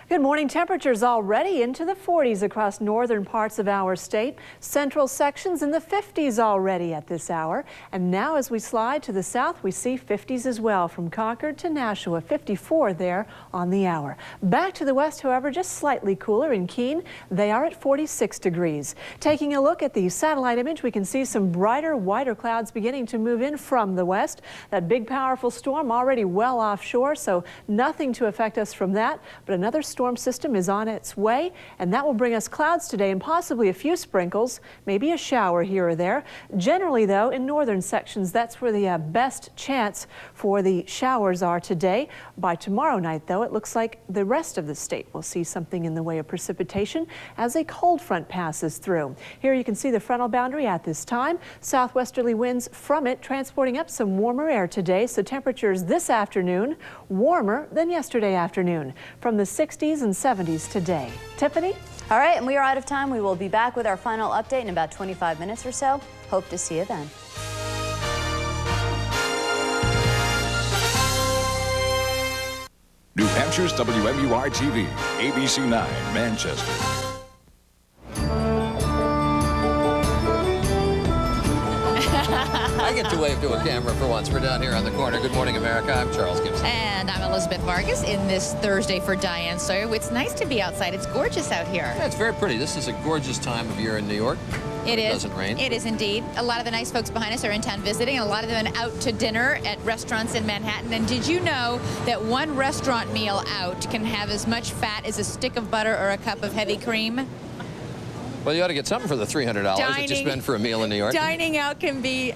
Good morning. Temperatures already into the 40s across northern parts of our state. Central sections in the 50s already at this hour. And now as we slide to the south, we see 50s as well from Concord to Nashua, 54 there on the hour. Back to the west, however, just slightly cooler in Keene. They are at 46 degrees. Taking a look at the satellite image, we can see some brighter, whiter clouds beginning to move in from the west. That big, powerful storm already well offshore, so nothing to affect us from that. But another storm system is on its way, and that will bring us clouds today and possibly a few sprinkles, maybe a shower here or there. Generally, though, in northern sections, that's where the best chance for the showers are today. By tomorrow night, though, it looks like the rest of the state will see something in the way of precipitation as a cold front passes through. Here you can see the frontal boundary at this time. Southwesterly winds from it transporting up some warmer air today, so temperatures this afternoon warmer than yesterday afternoon, from the 60s and 70s today. Tiffany? All right, and we are out of time. We will be back with our final update in about 25 minutes or so. Hope to see you then. New Hampshire's WMUR TV, ABC 9, Manchester. I get to wave to a camera for once. We're down here on the corner. Good morning, America. I'm Charles Gibson. And I'm Elizabeth Vargas in this Thursday for Diane Sawyer. It's nice to be outside. It's gorgeous out here. Yeah, it's very pretty. This is a gorgeous time of year in New York. It is. Doesn't rain. It is indeed. A lot of the nice folks behind us are in town visiting, and a lot of them out to dinner at restaurants in Manhattan. And did you know that one restaurant meal out can have as much fat as a stick of butter or a cup of heavy cream? Well, you ought to get something for the $300 that you spend for a meal in New York. Dining out can be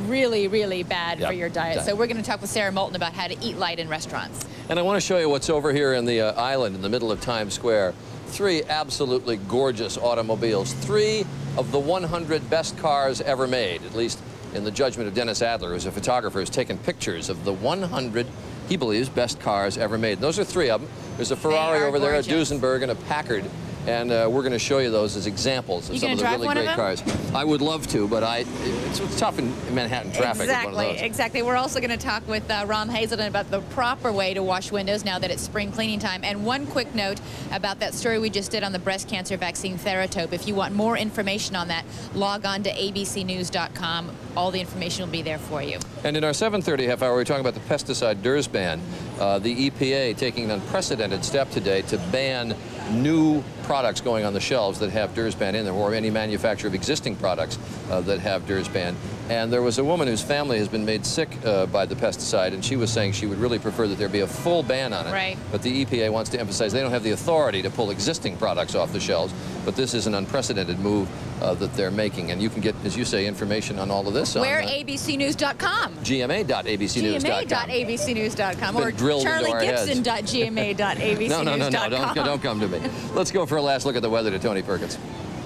really, really bad for your diet. So we're going to talk with Sarah Moulton about how to eat light in restaurants. And I want to show you what's over here in the island in the middle of Times Square. 3 absolutely gorgeous automobiles. 3 of the 100 best cars ever made, at least in the judgment of Dennis Adler, who's a photographer, who's taken pictures of the 100, he believes, best cars ever made. And those are 3 of them. There's a Ferrari over there, a Duesenberg, and a Packard. And we're going to show you those as examples of some of the really great cars. I would love to, but it's tough in Manhattan traffic. Exactly, exactly. We're also going to talk with Ron Hazelden about the proper way to wash windows now that it's spring cleaning time. And one quick note about that story we just did on the breast cancer vaccine Theratope. If you want more information on that, log on to abcnews.com. All the information will be there for you. And in our 7:30 half hour, we're talking about the pesticide DRS ban. The EPA taking an unprecedented step today to ban new products going on the shelves that have DRS ban in them, or any manufacturer of existing products that have DRS ban. And there was a woman whose family has been made sick by the pesticide, and she was saying she would really prefer that there be a full ban on it. Right. But the EPA wants to emphasize they don't have the authority to pull existing products off the shelves, but this is an unprecedented move that they're making. And you can get, as you say, information on all of this Where? on abcnews.com. gma.abcnews.com. gma.abcnews.com. Or Charlie charliegibson.gma.abcnews.com. No, don't come to me. Let's go for a last look at the weather to Tony Perkins.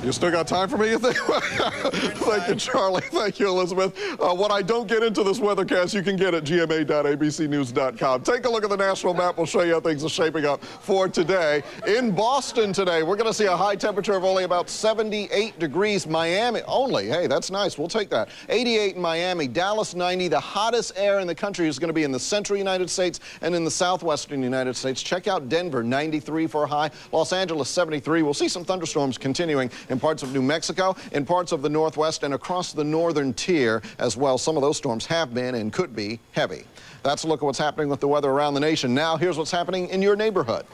You still got time for me, you think? Thank you, Charlie. Thank you, Elizabeth. What I don't get into this weathercast, you can get at gma.abcnews.com. Take a look at the national map. We'll show you how things are shaping up for today. In Boston today, we're going to see a high temperature of only about 78 degrees. Miami, only. Hey, that's nice. We'll take that. 88 in Miami. Dallas, 90. The hottest air in the country is going to be in the central United States and in the southwestern United States. Check out Denver, 93 for a high. Los Angeles, 73. We'll see some thunderstorms continuing in parts of New Mexico, in parts of the Northwest, and across the northern tier as well. Some of those storms have been and could be heavy. That's a look at what's happening with the weather around the nation. Now, here's what's happening in your neighborhood.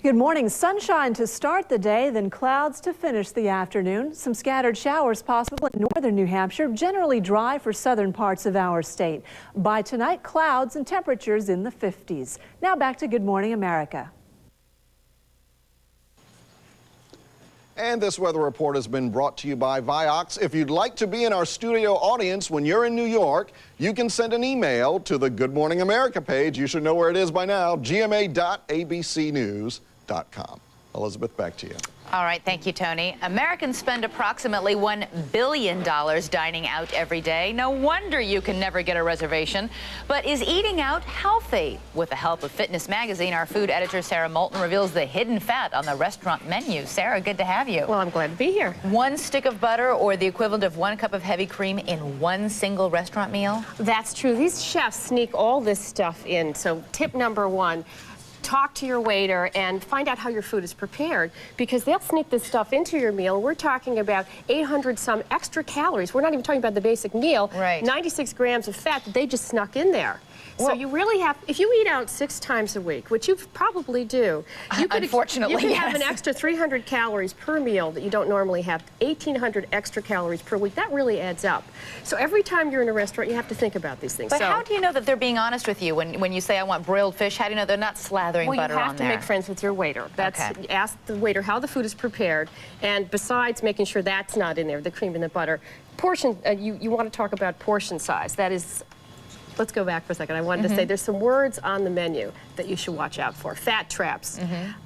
Good morning. Sunshine to start the day, then clouds to finish the afternoon. Some scattered showers possible in northern New Hampshire, generally dry for southern parts of our state. By tonight, clouds and temperatures in the 50s. Now back to Good Morning America. And this weather report has been brought to you by Vioxx. If you'd like to be in our studio audience when you're in New York, you can send an email to the Good Morning America page. You should know where it is by now, gma.abcnews.com. Elizabeth, back to you. All right, thank you, Tony. Americans spend approximately $1 billion dining out every day. No wonder you can never get a reservation. But is eating out healthy? With the help of Fitness Magazine, our food editor, Sarah Moulton, reveals the hidden fat on the restaurant menu. Sarah, good to have you. Well, I'm glad to be here. 1 stick of butter or the equivalent of 1 cup of heavy cream in 1 single restaurant meal? That's true. These chefs sneak all this stuff in. So tip number 1. Talk to your waiter and find out how your food is prepared, because they'll sneak this stuff into your meal. We're talking about 800 some extra calories. We're not even talking about the basic meal. Right. 96 grams of fat that they just snuck in there. Well, so you really have, if you eat out 6 times a week, which you probably do, you could, unfortunately, you could yes. have an extra 300 calories per meal that you don't normally have, 1,800 extra calories per week. That really adds up. So every time you're in a restaurant, you have to think about these things. But so, how do you know that they're being honest with you when you say, I want broiled fish? How do you know they're not slathering butter on there? Well, you have to make friends with your waiter. That's, okay. Ask the waiter how the food is prepared, and besides making sure that's not in there, the cream and the butter, portion, you want to talk about portion size. That is, let's go back for a second. I wanted to say there's some words on the menu that you should watch out for. Fat traps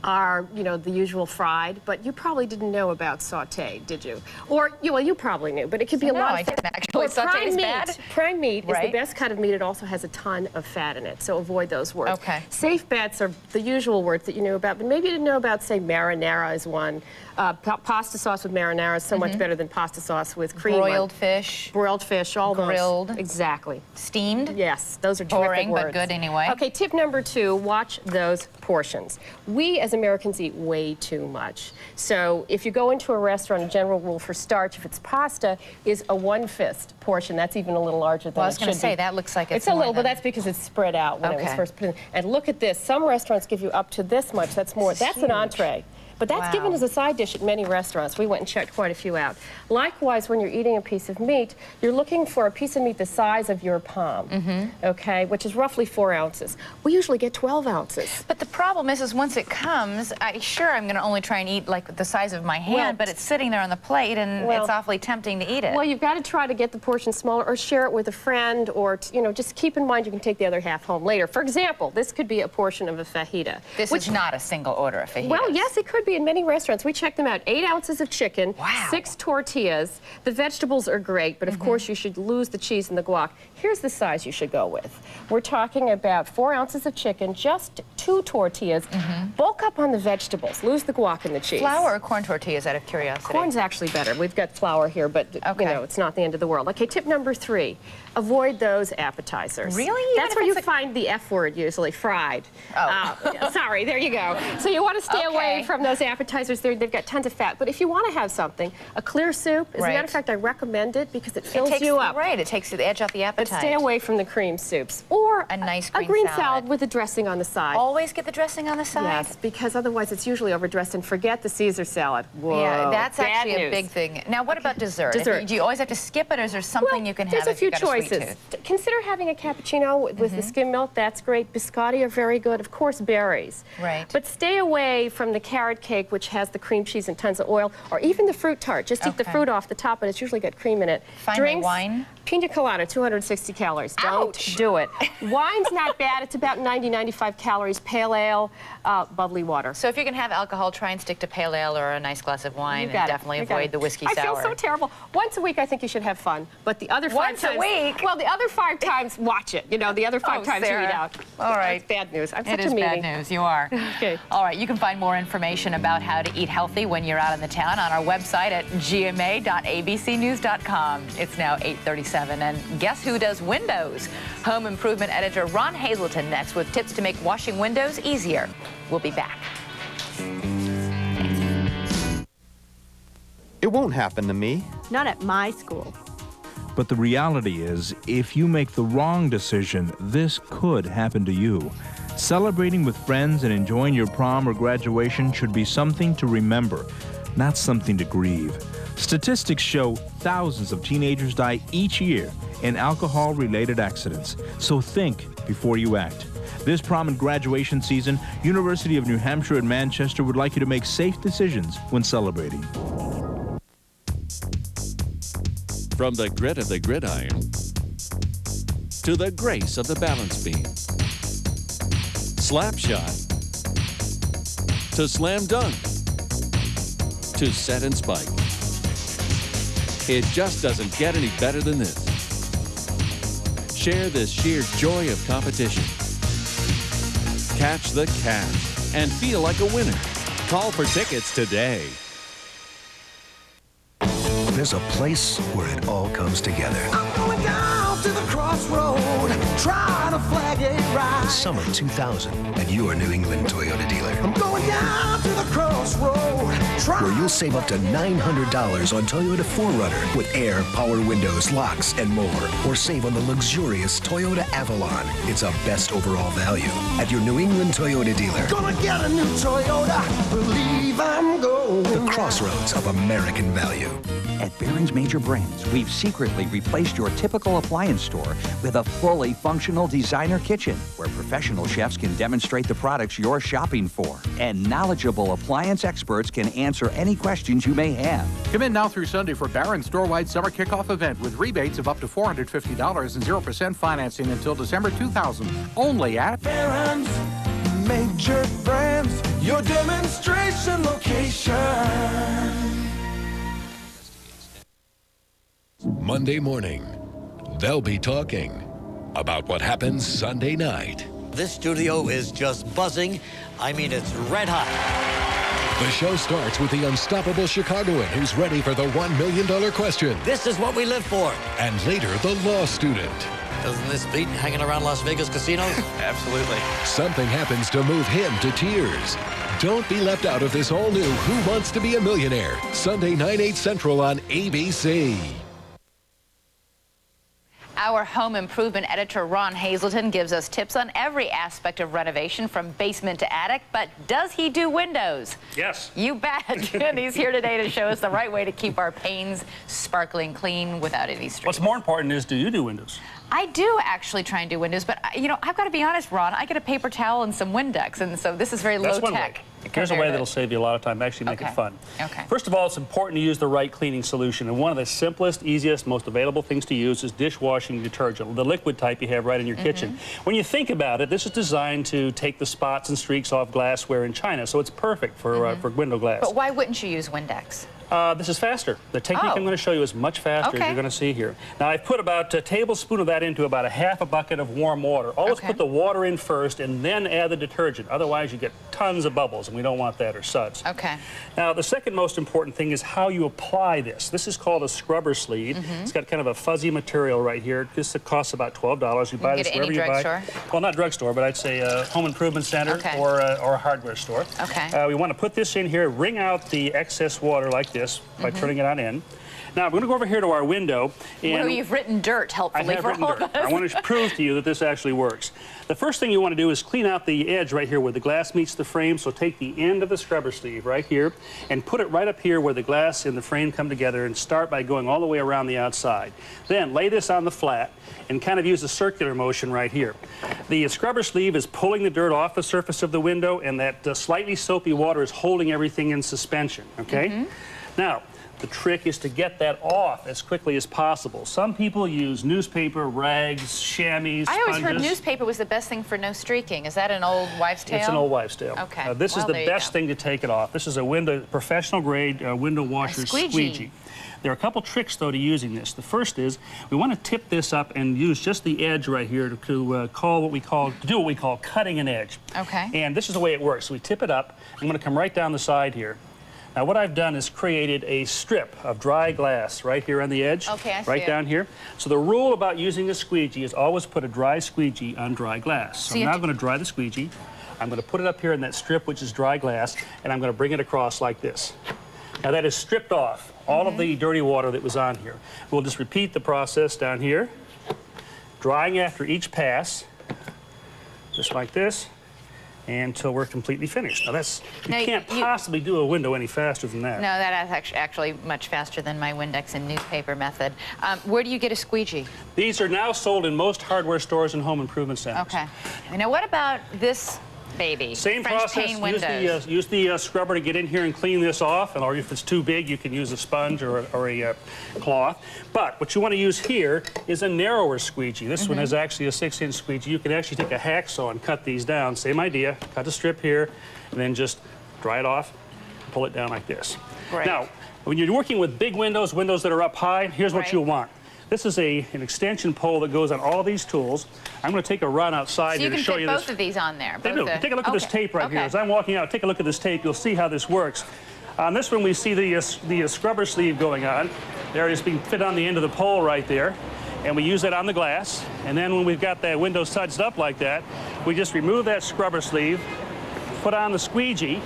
are, you know, the usual fried, but you probably didn't know about sauté, did you? Or, well, you probably knew, but it could be a lot of fat. I didn't actually. Sauté is bad? Prime meat is the best kind of meat. It also has a ton of fat in it, so avoid those words. Okay. Safe bets are the usual words that you knew about, but maybe you didn't know about, say, marinara is one. Pasta sauce with marinara is so much better than pasta sauce with cream. Broiled fish. Broiled fish, all grilled. those. Exactly. Steamed? Yes, those are terrific words. But good anyway. Okay, tip number 2, watch those portions. We as Americans eat way too much. So if you go into a restaurant, a general rule for starch, if it's pasta, is a 1/5 portion. That's even a little larger than it should be. Well, I was going to say, that looks like it's a little, but that's because it's spread out when it was first put in. And look at this. Some restaurants give you up to this much. That's more. That's an entree. But that's given as a side dish at many restaurants. We went and checked quite a few out. Likewise, when you're eating a piece of meat, you're looking for a piece of meat the size of your palm, okay, which is roughly 4 ounces. We usually get 12 ounces. But the problem is once it comes, I'm going to only try and eat like the size of my hand, but it's sitting there on the plate, and it's awfully tempting to eat it. Well, you've got to try to get the portion smaller or share it with a friend, or, just keep in mind you can take the other half home later. For example, this could be a portion of a fajita. This is not a single order of fajitas. Well, yes, it could be in many restaurants. We checked them out. 8 ounces of chicken, 6 tortillas. The vegetables are great, but of course you should lose the cheese and the guac. Here's the size you should go with. We're talking about 4 ounces of chicken, just 2 tortillas. Bulk up on the vegetables. Lose the guac and the cheese. Flour or corn tortillas, out of curiosity? Corn's actually better. We've got flour here, but it's not the end of the world. Okay, tip number 3. Avoid those appetizers. Really? That's where you find the F word usually, fried. Sorry, there you go. So you want to stay away from those appetizers. They've got tons of fat. But if you want to have something, a clear soup, as a matter of fact, I recommend it because it fills you up. Right, it takes the edge off the appetite. But stay away from the cream soups. Or a nice green salad with the dressing on the side. Always get the dressing on the side? Yes, because otherwise it's usually overdressed, and forget the Caesar salad. Whoa, yeah, that's actually bad a news. big thing. Now, what about dessert? Dessert. Do you always have to skip it, or is there something you can have There's a if few you've got a sweet choices. tooth? Consider having a cappuccino with the skim milk. That's great. Biscotti are very good. Of course, berries. Right. But stay away from the carrot cake, which has the cream cheese and tons of oil, or even the fruit tart. Just eat the fruit off the top, and it's usually got cream in it. Finally, wine? Pina colada, 260 calories. Don't do it. Wine's not bad. It's about 90, 95 calories. Pale ale, bubbly water. So if you're going to have alcohol, try and stick to pale ale or a nice glass of wine, and definitely avoid the whiskey sour. I feel so terrible. Once a week, I think you should have fun. But the other 5 times... Once a week? Well, the other 5 times, watch it. The other 5 times Sarah. you eat out. All right. That's bad news. I'm It such is a meanie. bad news. You are. Okay. All right. You can find more information about how to eat healthy when you're out in the town on our website at gma.abcnews.com. It's now 8:37, and guess who does windows? Home improvement editor Ron Hazelton next with tips to make washing windows easier. We'll be back. It won't happen to me. Not at my school. But the reality is, if you make the wrong decision, this could happen to you. Celebrating with friends and enjoying your prom or graduation should be something to remember, not something to grieve. Statistics show thousands of teenagers die each year in alcohol-related accidents. So think before you act. This prom and graduation season, University of New Hampshire and Manchester would like you to make safe decisions when celebrating. From the grit of the gridiron to the grace of the balance beam, slap shot to slam dunk to set and spike. It just doesn't get any better than this. Share this sheer joy of competition. Catch the catch and feel like a winner. Call for tickets today. There's a place where it all comes together. I'm going down to the crossroad, trying to flag it right. The summer 2000 at your New England Toyota dealer. I'm going down to the crossroad, Where you'll save up to $900 on Toyota 4Runner with air, power windows, locks, and more. Or save on the luxurious Toyota Avalon. It's a best overall value at your New England Toyota dealer. gonna get a new Toyota, believe I'm going. The crossroads of American value. At Barron's Major Brands, we've secretly replaced your typical appliance store with a fully functional designer kitchen where professional chefs can demonstrate the products you're shopping for. And knowledgeable appliance experts can answer any questions you may have. Come in now through Sunday for Barron's store-wide summer kickoff event with rebates of up to $450 and 0% financing until December 2000. Only at Barron's Major Brands, your demonstration location. Monday morning, they'll be talking about what happens Sunday night. This studio is just buzzing. I mean, it's red hot. The show starts with the unstoppable Chicagoan who's ready for the $1 million question. This is what we live for. And later, the law student. Doesn't this beat hanging around Las Vegas casinos? Absolutely. Something happens to move him to tears. Don't be left out of this all-new Who Wants to Be a Millionaire? Sunday, 9, 8 Central on ABC. Our home improvement editor, Ron Hazelton, gives us tips on every aspect of renovation from basement to attic, but does he do windows? Yes. You bet. And he's here today to show us the right way to keep our panes sparkling clean without any streaks. What's more important is, do you do windows? I do actually try and do windows, but, you know, I've got to be honest, Ron, I get a paper towel and some Windex, and so this is very low-tech. Here's a way that'll save you a lot of time, actually make it fun. Okay. First of all, it's important to use the right cleaning solution, and one of the simplest, easiest, most available things to use is dishwashing detergent, the liquid type you have right in your kitchen. When you think about it, this is designed to take the spots and streaks off glassware in China, so it's perfect for window glass. But why wouldn't you use Windex? This is faster. The technique I'm going to show you is much faster, as you're going to see here. Now, I've put about a tablespoon of that into about a half a bucket of warm water. Always put the water in first and then add the detergent. Otherwise, you get tons of bubbles, and we don't want that, or suds. Okay. Now, the second most important thing is how you apply this. This is called a scrubber sleeve. It's got kind of a fuzzy material right here. This costs about $12. You buy this wherever you buy. Drugstore? Well, not drugstore, but I'd say a home improvement center or a hardware store. Okay. We want to put this in here, wring out the excess water like this by turning it on in. Now, I'm going to go over here to our window. And you've written dirt, helpfully, for all of us. I want to prove to you that this actually works. The first thing you want to do is clean out the edge right here where the glass meets the frame. So take the end of the scrubber sleeve right here and put it right up here where the glass and the frame come together, and start by going all the way around the outside. Then lay this on the flat and kind of use a circular motion right here. The scrubber sleeve is pulling the dirt off the surface of the window, and that slightly soapy water is holding everything in suspension, okay? Now, the trick is to get that off as quickly as possible. Some people use newspaper, rags, chamois, sponges. I always heard newspaper was the best thing for no streaking. Is that an old wives' tale? It's an old wives' tale. Okay. This is the best thing to take it off. This is a professional grade window washer squeegee. There are a couple tricks, though, to using this. The first is we want to tip this up and use just the edge right here to do what we call cutting an edge. Okay. And this is the way it works. So we tip it up. I'm going to come right down the side here. Now, what I've done is created a strip of dry glass right here on the edge, right down here. So the rule about using a squeegee is always put a dry squeegee on dry glass. So I'm now going to dry the squeegee. I'm going to put it up here in that strip, which is dry glass, and I'm going to bring it across like this. Now, that is stripped off all of the dirty water that was on here. We'll just repeat the process down here, drying after each pass, just like this, until we're completely finished. Now, you can't possibly do a window any faster than that. No, that is actually much faster than my Windex and newspaper method. Where do you get a squeegee? These are now sold in most hardware stores and home improvement centers. Okay. Now, what about this baby? Same French process. pane windows. Use the scrubber to get in here and clean this off, or if it's too big, you can use a sponge or a cloth. But what you want to use here is a narrower squeegee. This one is actually a 6-inch squeegee. You can actually take a hacksaw and cut these down. Same idea. Cut a strip here, and then just dry it off, pull it down like this. Great. Now, when you're working with big windows that are up high, here's what you'll want. This is an extension pole that goes on all these tools. I'm going to take a run outside here to show you this. So you can fit both of these on there? They do. Take a look at this tape right here. As I'm walking out, take a look at this tape. You'll see how this works. On this one, we see the scrubber sleeve going on. There it is being fit on the end of the pole right there. And we use that on the glass. And then when we've got that window sudsed up like that, we just remove that scrubber sleeve, put on the squeegee,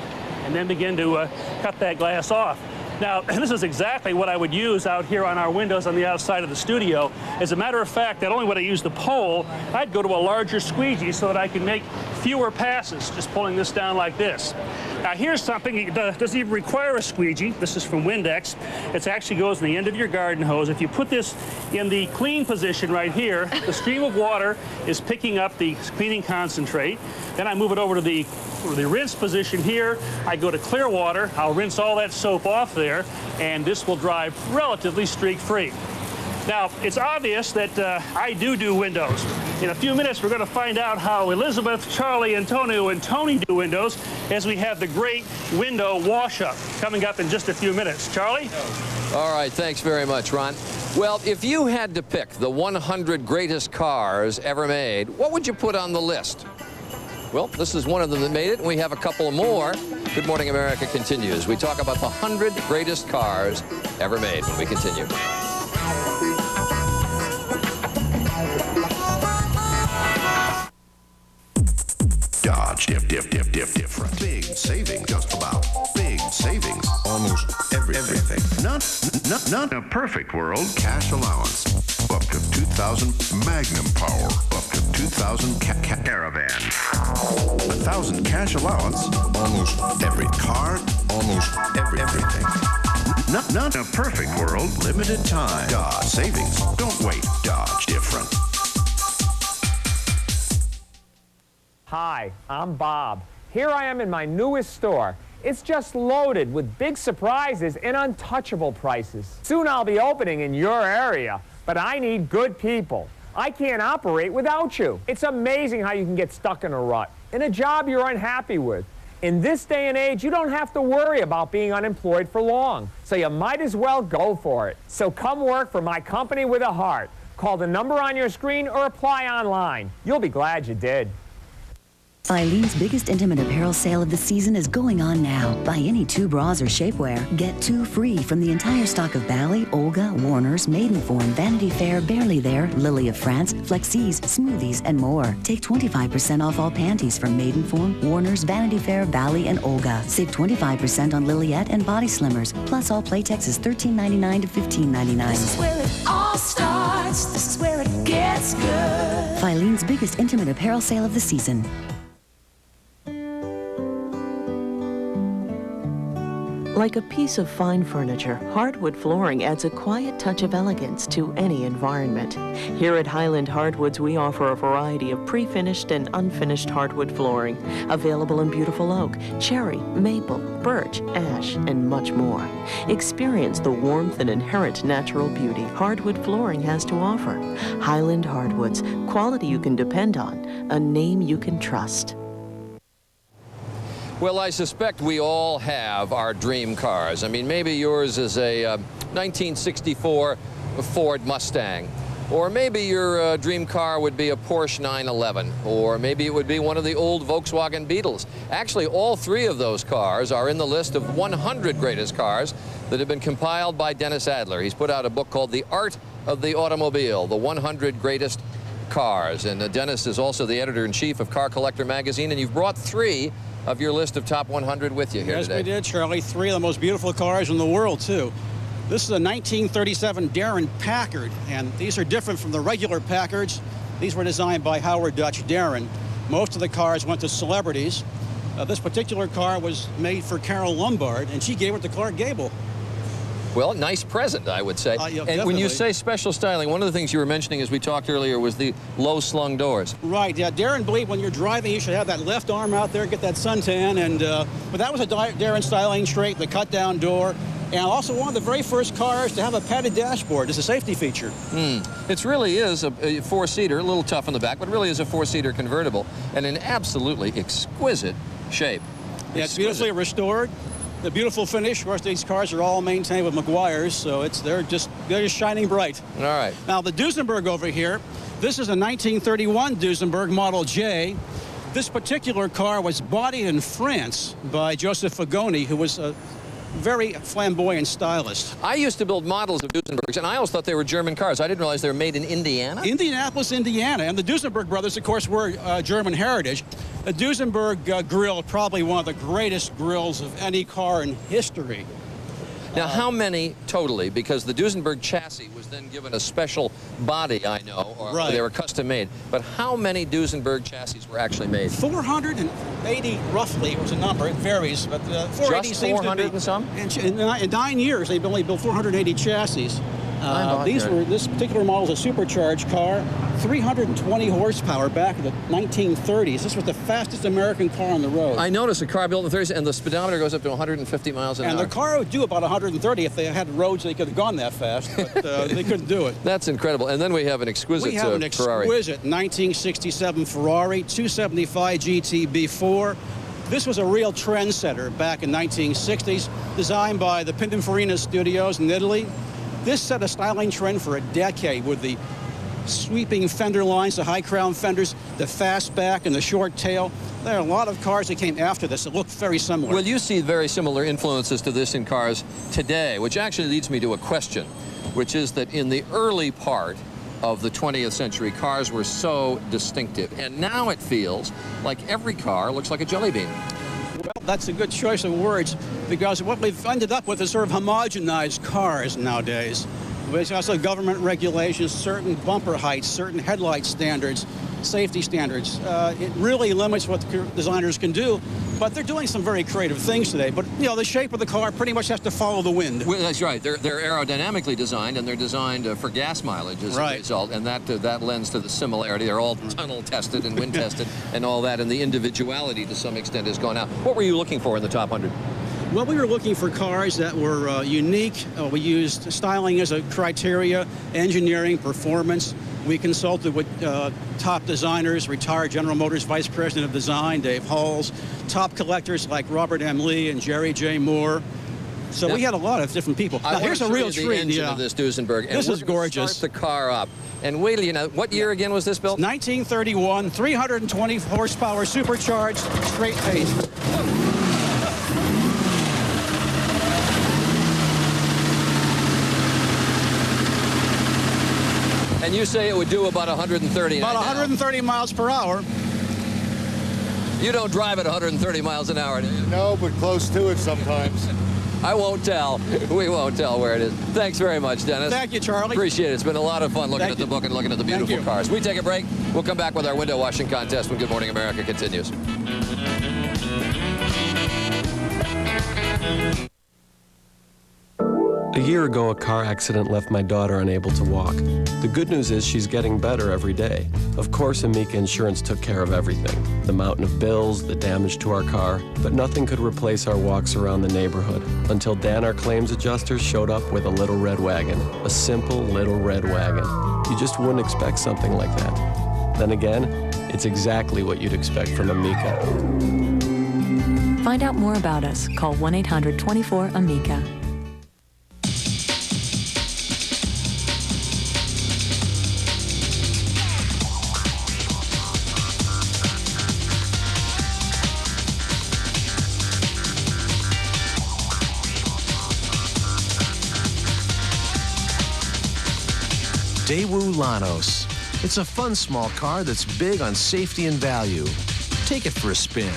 and then begin to cut that glass off. Now, this is exactly what I would use out here on our windows on the outside of the studio. As a matter of fact, not only would I use the pole, I'd go to a larger squeegee so that I can make fewer passes, just pulling this down like this. Now, here's something that doesn't even require a squeegee. This is from Windex. It actually goes in the end of your garden hose. If you put this in the clean position right here, the stream of water is picking up the cleaning concentrate. Then I move it over to the rinse position here. I go to clear water. I'll rinse all that soap off there, and this will dry relatively streak-free. Now, it's obvious that I do windows. In a few minutes, we're going to find out how Elizabeth, Charlie, Antonio, and Tony do windows as we have the great window wash-up coming up in just a few minutes. Charlie? All right, thanks very much, Ron. Well, if you had to pick the 100 greatest cars ever made, what would you put on the list? Well, this is one of them that made it, and we have a couple more. Good Morning America continues. We talk about the 100 greatest cars ever made when we continue. Dodge, different. Big saving just about. Big savings, almost everything. Not a perfect world. Cash allowance up to 2,000. Magnum power up to 2,000. Caravan 1,000 cash allowance. Almost every car. Almost everything. Not a perfect world. Limited time. Dodge savings. Don't wait. Dodge different. Hi, I'm Bob. Here I am in my newest store. It's just loaded with big surprises and untouchable prices. Soon I'll be opening in your area, but I need good people. I can't operate without you. It's amazing how you can get stuck in a rut, in a job you're unhappy with. In this day and age, you don't have to worry about being unemployed for long, so you might as well go for it. So come work for my company with a heart. Call the number on your screen or apply online. You'll be glad you did. Eileen's biggest intimate apparel sale of the season is going on now. Buy any 2 bras or shapewear, get 2 free from the entire stock of Bally, Olga, Warner's, Maidenform, Vanity Fair, Barely There, Lily of France, Flexies, Smoothies, and more. Take 25% off all panties from Maidenform, Warner's, Vanity Fair, Bally, and Olga. Save 25% on Liliette and Body Slimmers. Plus, all Playtex is $13.99 to $15.99. This is where it all starts. This is where it gets good. Eileen's biggest intimate apparel sale of the season. Like a piece of fine furniture, hardwood flooring adds a quiet touch of elegance to any environment. Here at Highland Hardwoods, we offer a variety of pre-finished and unfinished hardwood flooring, available in beautiful oak, cherry, maple, birch, ash, and much more. Experience the warmth and inherent natural beauty hardwood flooring has to offer. Highland Hardwoods, quality you can depend on, a name you can trust. Well, I suspect we all have our dream cars. I mean, maybe yours is a 1964 Ford Mustang. Or maybe your dream car would be a Porsche 911. Or maybe it would be one of the old Volkswagen Beetles. Actually, all 3 of those cars are in the list of 100 greatest cars that have been compiled by Dennis Adler. He's put out a book called The Art of the Automobile, the 100 Greatest Cars. And Dennis is also the editor-in-chief of Car Collector magazine, and you've brought 3 of your list of top 100 with you here today. Yes, we did, Charlie. 3 of the most beautiful cars in the world, too. This is a 1937 Darren Packard, and these are different from the regular Packards. These were designed by Howard Dutch Darren. Most of the cars went to celebrities. This particular car was made for Carol Lombard, and she gave it to Clark Gable. Well, nice present, I would say. Yeah, and when you say special styling, one of the things you were mentioning as we talked earlier was the low-slung doors. Right, yeah. Darren believed when you're driving, you should have that left arm out there, get that suntan. And but that was a Darren styling trait, the cut-down door. And also one of the very first cars to have a padded dashboard as a safety feature. It really is a 4-seater, a little tough in the back, but it really is a 4-seater convertible and in absolutely exquisite shape. Yeah, it's beautifully restored. The beautiful finish. Of course, these cars are all maintained with Meguiar's, so they're just shining bright. All right. Now the Duesenberg over here. This is a 1931 Duesenberg Model J. This particular car was bodied in France by Joseph Fagoni, who was a very flamboyant stylist. I used to build models of Duesenbergs, and I always thought they were German cars. I didn't realize they were made in Indiana. Indianapolis, Indiana. And the Duesenberg brothers, of course, were German heritage. The Duesenberg grill, probably one of the greatest grills of any car in history. Now, how many totally? Because the Duesenberg chassis was then given a special body, I know, or right. They were custom made. But how many Duesenberg chassis were actually made? 480, roughly, was a number. It varies, but 480 Just seems 400 to be. and some? In 9 years, they've only built 480 chassis. This particular model is a supercharged car, 320 horsepower back in the 1930s. This was the fastest American car on the road. I noticed a car built in the 30s, and the speedometer goes up to 150 miles an hour. And the car would do about 130 if they had roads they could have gone that fast, but they couldn't do it. That's incredible. And then we have an exquisite Ferrari. We have an exquisite 1967 Ferrari 275 GT B4. This was a real trendsetter back in 1960s, designed by the Pininfarina Studios in Italy. This set a styling trend for a decade with the sweeping fender lines, the high crown fenders, the fastback, and the short tail. There are a lot of cars that came after this that look very similar. Well, you see very similar influences to this in cars today, which actually leads me to a question, which is that in the early part of the 20th century, cars were so distinctive, and now it feels like every car looks like a jelly bean. Well, that's a good choice of words, because what we've ended up with is sort of homogenized cars nowadays. There's also government regulations, certain bumper heights, certain headlight standards, safety standards. It really limits what the designers can do, but they're doing some very creative things today. But, you know, the shape of the car pretty much has to follow the wind. Well, that's right. They're aerodynamically designed, and they're designed for gas mileage as a result, and that lends to the similarity. They're all tunnel tested and wind tested and all that, and the individuality to some extent has gone out. What were you looking for in the top 100? Well, we were looking for cars that were unique. We used styling as a criteria, engineering, performance. We consulted with top designers, retired General Motors Vice President of Design, Dave Halls, top collectors like Robert M. Lee and Jerry J. Moore. So now, we had a lot of different people. Now, here's a real treat. The engine of this Duesenberg. And this is gorgeous. Start the car up. And wait till you know, what year again was this built? 1931, 320 horsepower, supercharged, straight pace. And you say it would do about 130. About 130 miles per hour. You don't drive at 130 miles an hour, do you? No, but close to it sometimes. I won't tell. We won't tell where it is. Thanks very much, Dennis. Thank you, Charlie. Appreciate it. It's been a lot of fun looking at the book and looking at the beautiful cars. We take a break. We'll come back with our window washing contest when Good Morning America continues. A year ago, a car accident left my daughter unable to walk. The good news is she's getting better every day. Of course, Amica Insurance took care of everything. The mountain of bills, the damage to our car, but nothing could replace our walks around the neighborhood until Dan, our claims adjuster, showed up with a little red wagon. A simple little red wagon. You just wouldn't expect something like that. Then again, it's exactly what you'd expect from Amica. Find out more about us. Call 1-800-24-AMICA. Daewoo Lanos. It's a fun small car that's big on safety and value. Take it for a spin.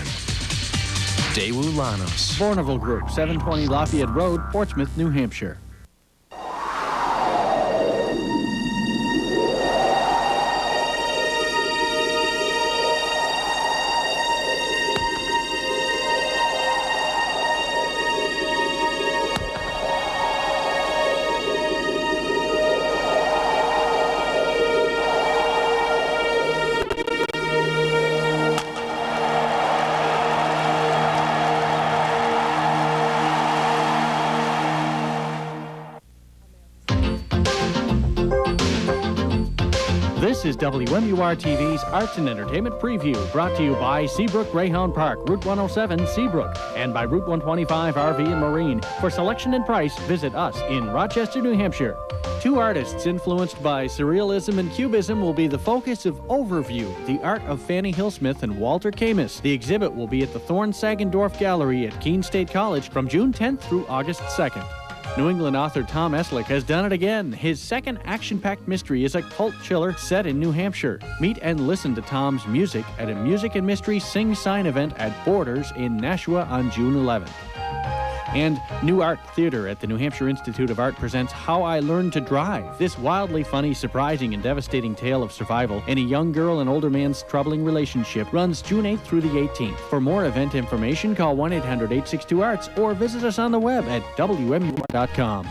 Daewoo Lanos. Bourneville Group, 720 Lafayette Road, Portsmouth, New Hampshire. This is WMUR TV's Arts and Entertainment Preview, brought to you by Seabrook Greyhound Park, Route 107, Seabrook, and by Route 125 RV and Marine. For selection and price, visit us in Rochester, New Hampshire. Two artists influenced by surrealism and cubism will be the focus of Overview, the art of Fannie Hillsmith and Walter Camus. The exhibit will be at the Thorne-Sagendorf Gallery at Keene State College from June 10th through August 2nd. New England author Tom Eslick has done it again. His second action-packed mystery is a cult chiller set in New Hampshire. Meet and listen to Tom's music at a music and mystery sing-sign event at Borders in Nashua on June 11th. And New Art Theater at the New Hampshire Institute of Art presents How I Learned to Drive. This wildly funny, surprising, and devastating tale of survival in a young girl and older man's troubling relationship runs June 8th through the 18th. For more event information, call 1-800-862-ARTS or visit us on the web at WMUR.com.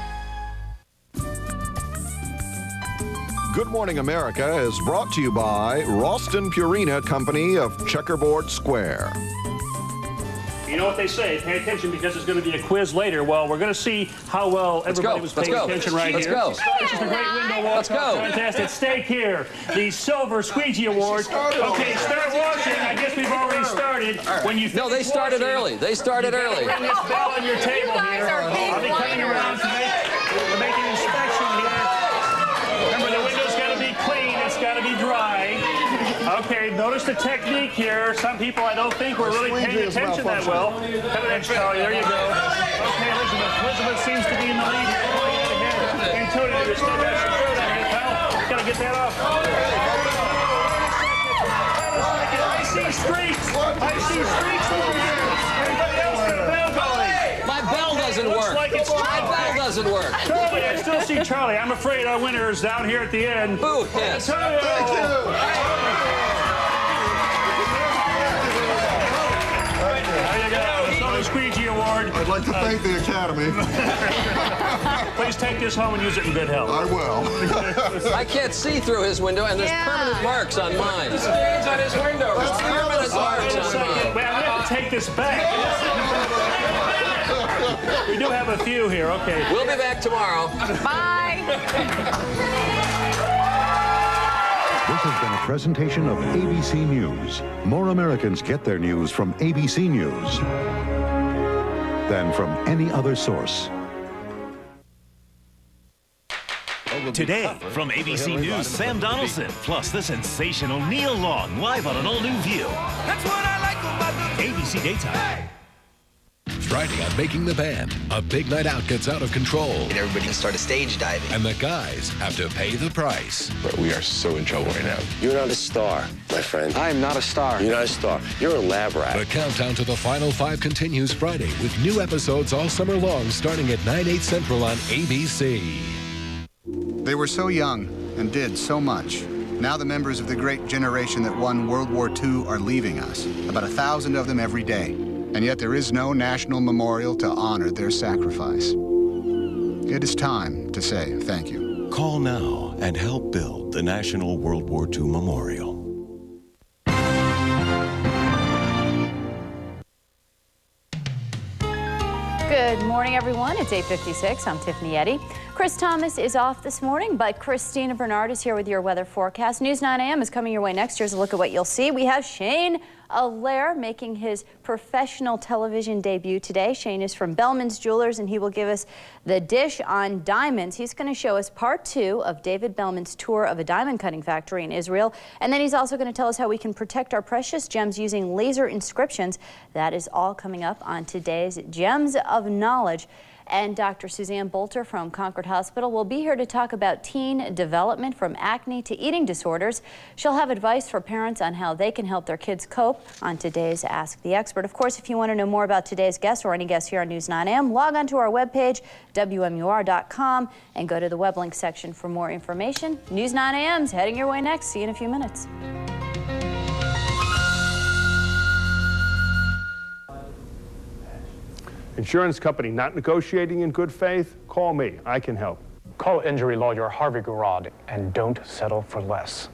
Good Morning America is brought to you by Ralston Purina Company of Checkerboard Square. You know what they say, pay attention because there's going to be a quiz later. Well, we're going to see how well everybody was paying attention right here. Let's go. This is the Great Window Walk Contest at stake here. The Silver Squeegee Award. Okay, start watching. I guess we've already started. When you No, they started early. They started early. Ring this bell on your table here. I'll be coming around to make an inspection here. Remember, the window's got to be clean. It's got to be dry. Okay, notice the technique here. Some people I don't think were really paying attention that well. Come in, Charlie. There you go. Okay, Elizabeth. Elizabeth seems to be in the lead here. Antonio, you still got some throw down here, pal. Got to get that off. I see streaks. I see streaks over here. Everybody else doesn't looks work. like it's That doesn't work. Charlie, I still see Charlie. I'm afraid our winner is down here at the end. Boo hiss. Antonio. Thank you. There you go. The Soda Squeegee Award. I'd like to thank the Academy. Please take this home and use it in good health. I will. I can't see through his window, and there's permanent marks on mine. There's stains on his window. There's permanent marks on mine. Wait, I'm going to have to take this back. We do have a few here. Okay. We'll be back tomorrow. Bye. This has been a presentation of ABC News. More Americans get their news from ABC News than from any other source. Today, from ABC News, Sam Donaldson, plus the sensational Neil Long, live on an all-new View. That's what I like about the ABC Daytime. Friday on Making the Band, a big night out gets out of control. And everybody can start a stage diving. And the guys have to pay the price. But we are so in trouble right now. You're not a star, my friend. I am not a star. You're not a star. You're a lab rat. The countdown to the Final Five continues Friday with new episodes all summer long starting at 9/8 Central on ABC. They were so young and did so much. Now the members of the great generation that won World War II are leaving us, about 1,000 of them every day. And yet there is no national memorial to honor their sacrifice. It is time to say thank you. Call now and help build the National World War II Memorial. Good morning, everyone. It's 8:56. I'm Tiffany Eddy. Chris Thomas is off this morning, but Christina Bernard is here with your weather forecast. News 9 a.m. is coming your way next. Here's a look at what you'll see. We have Shane Allaire making his professional television debut today. Shane is from Bellman's Jewelers, and he will give us the dish on diamonds. He's going to show us part 2 of David Bellman's tour of a diamond cutting factory in Israel. And then he's also going to tell us how we can protect our precious gems using laser inscriptions. That is all coming up on today's Gems of Knowledge. And Dr. Suzanne Bolter from Concord Hospital will be here to talk about teen development from acne to eating disorders. She'll have advice for parents on how they can help their kids cope on today's Ask the Expert. Of course, if you want to know more about today's guest or any guest here on News 9 AM, log on to our webpage, WMUR.com, and go to the web link section for more information. News 9 AM is heading your way next. See you in a few minutes. Insurance company not negotiating in good faith? Call me. I can help. Call injury lawyer Harvey Garrod and don't settle for less.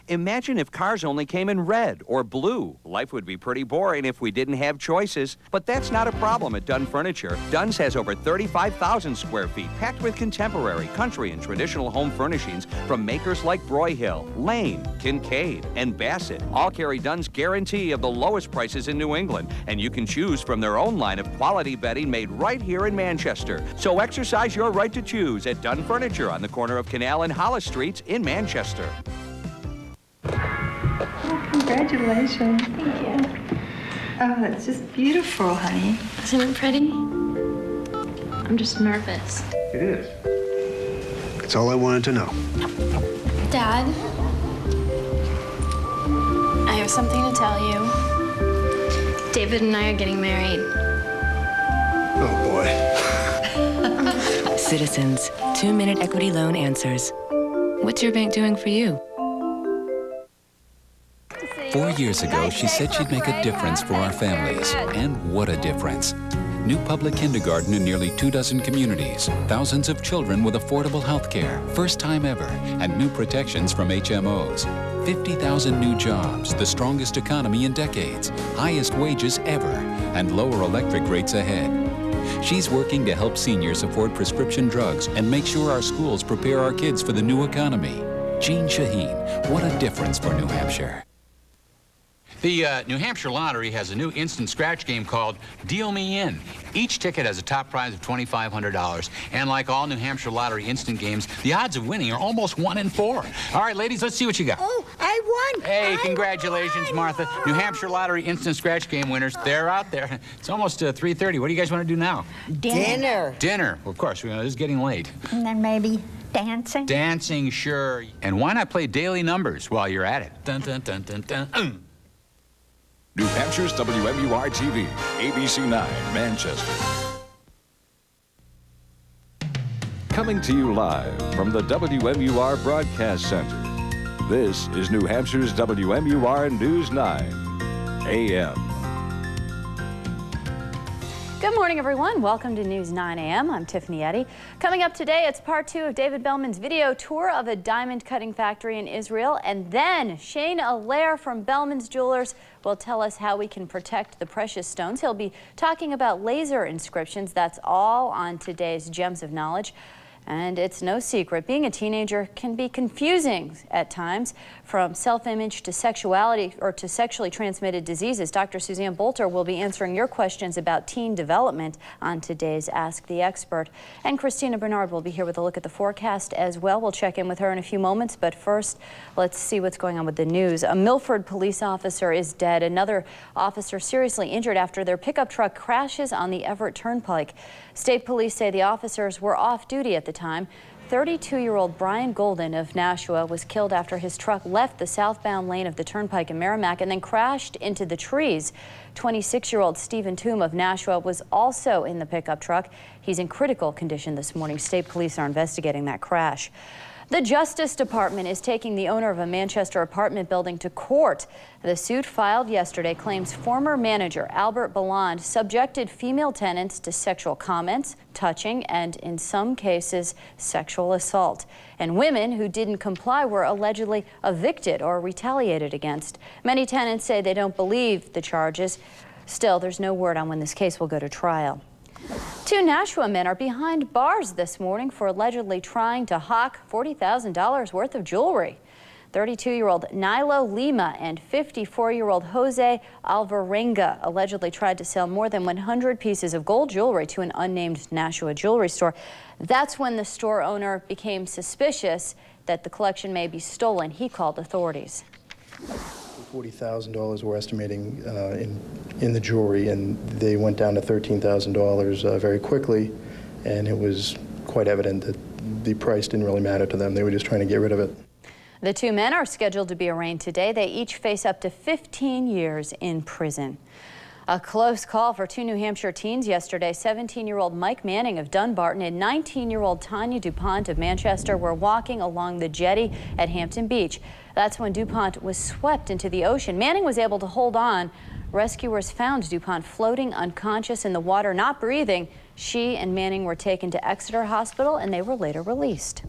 Imagine if cars only came in red or blue. Life would be pretty boring if we didn't have choices. But that's not a problem at Dunn Furniture. Dunn's has over 35,000 square feet, packed with contemporary, country, and traditional home furnishings from makers like Broyhill, Lane, Kincaid, and Bassett. All carry Dunn's guarantee of the lowest prices in New England, and you can choose from their own line of quality bedding made right here in Manchester. So exercise your right to choose at Dunn Furniture on the corner of Canal and Hollis Streets in Manchester. Oh, congratulations. Thank you. Oh, that's just beautiful, honey. Isn't it pretty? I'm just nervous. It is. That's all I wanted to know. Dad, I have something to tell you. David and I are getting married. Oh, boy. Citizens, 2-minute equity loan answers. What's your bank doing for you? 4 years ago, she said she'd make a difference for our families. And what a difference. New public kindergarten in nearly 24 communities. Thousands of children with affordable health care. First time ever. And new protections from HMOs. 50,000 new jobs. The strongest economy in decades. Highest wages ever. And lower electric rates ahead. She's working to help seniors afford prescription drugs and make sure our schools prepare our kids for the new economy. Jean Shaheen, what a difference for New Hampshire. The New Hampshire Lottery has a new instant scratch game called Deal Me In. Each ticket has a top prize of $2,500. And like all New Hampshire Lottery instant games, the odds of winning are almost 1 in 4. All right, ladies, let's see what you got. Oh, I won! Hey, congratulations, Martha. New Hampshire Lottery instant scratch game winners, they're out there. It's almost 3:30. What do you guys want to do now? Dinner. Dinner. Well, of course, this is getting late. And then maybe dancing. Dancing, sure. And why not play daily numbers while you're at it? Dun, dun, dun, dun, dun. New Hampshire's WMUR TV, ABC 9, Manchester. Coming to you live from the WMUR Broadcast Center. This is New Hampshire's WMUR News 9 AM. Good morning, everyone. Welcome to News 9 AM. I'm Tiffany Eddy. Coming up today, it's part 2 of David Bellman's video tour of a diamond cutting factory in Israel. And then Shane Allaire from Bellman's Jewelers will tell us how we can protect the precious stones. He'll be talking about laser inscriptions. That's all on today's Gems of Knowledge. And it's no secret, being a teenager can be confusing at times, from self-image to sexuality or to sexually transmitted diseases. Dr. Suzanne Bolter will be answering your questions about teen development on today's Ask the Expert. And Christina Bernard will be here with a look at the forecast as well. We'll check in with her in a few moments, but first, let's see what's going on with the news. A Milford police officer is dead. Another officer seriously injured after their pickup truck crashes on the Everett Turnpike. State police say the officers were off duty at the time. 32-year-old Brian Golden of Nashua was killed after his truck left the southbound lane of the Turnpike in Merrimack and then crashed into the trees. 26-year-old Stephen Toome of Nashua was also in the pickup truck. He's in critical condition this morning. State police are investigating that crash. The Justice Department is taking the owner of a Manchester apartment building to court. The suit filed yesterday claims former manager Albert Belland subjected female tenants to sexual comments, touching, and in some cases, sexual assault. And women who didn't comply were allegedly evicted or retaliated against. Many tenants say they don't believe the charges. Still, there's no word on when this case will go to trial. 2 Nashua men are behind bars this morning for allegedly trying to hawk $40,000 worth of jewelry. 32-year-old Nilo Lima and 54-year-old Jose Alvarenga allegedly tried to sell more than 100 pieces of gold jewelry to an unnamed Nashua jewelry store. That's when the store owner became suspicious that the collection may be stolen. He called authorities. $40,000 we're estimating in the jewelry, and they went down to $13,000 very quickly, and it was quite evident that the price didn't really matter to them. They were just trying to get rid of it. The 2 men are scheduled to be arraigned today. They each face up to 15 years in prison. A close call for 2 New Hampshire teens yesterday. 17-year-old Mike Manning of Dunbarton and 19-year-old Tanya DuPont of Manchester were walking along the jetty at Hampton Beach. That's when DuPont was swept into the ocean. Manning was able to hold on. Rescuers found DuPont floating unconscious in the water, not breathing. She and Manning were taken to Exeter Hospital, and they were later released.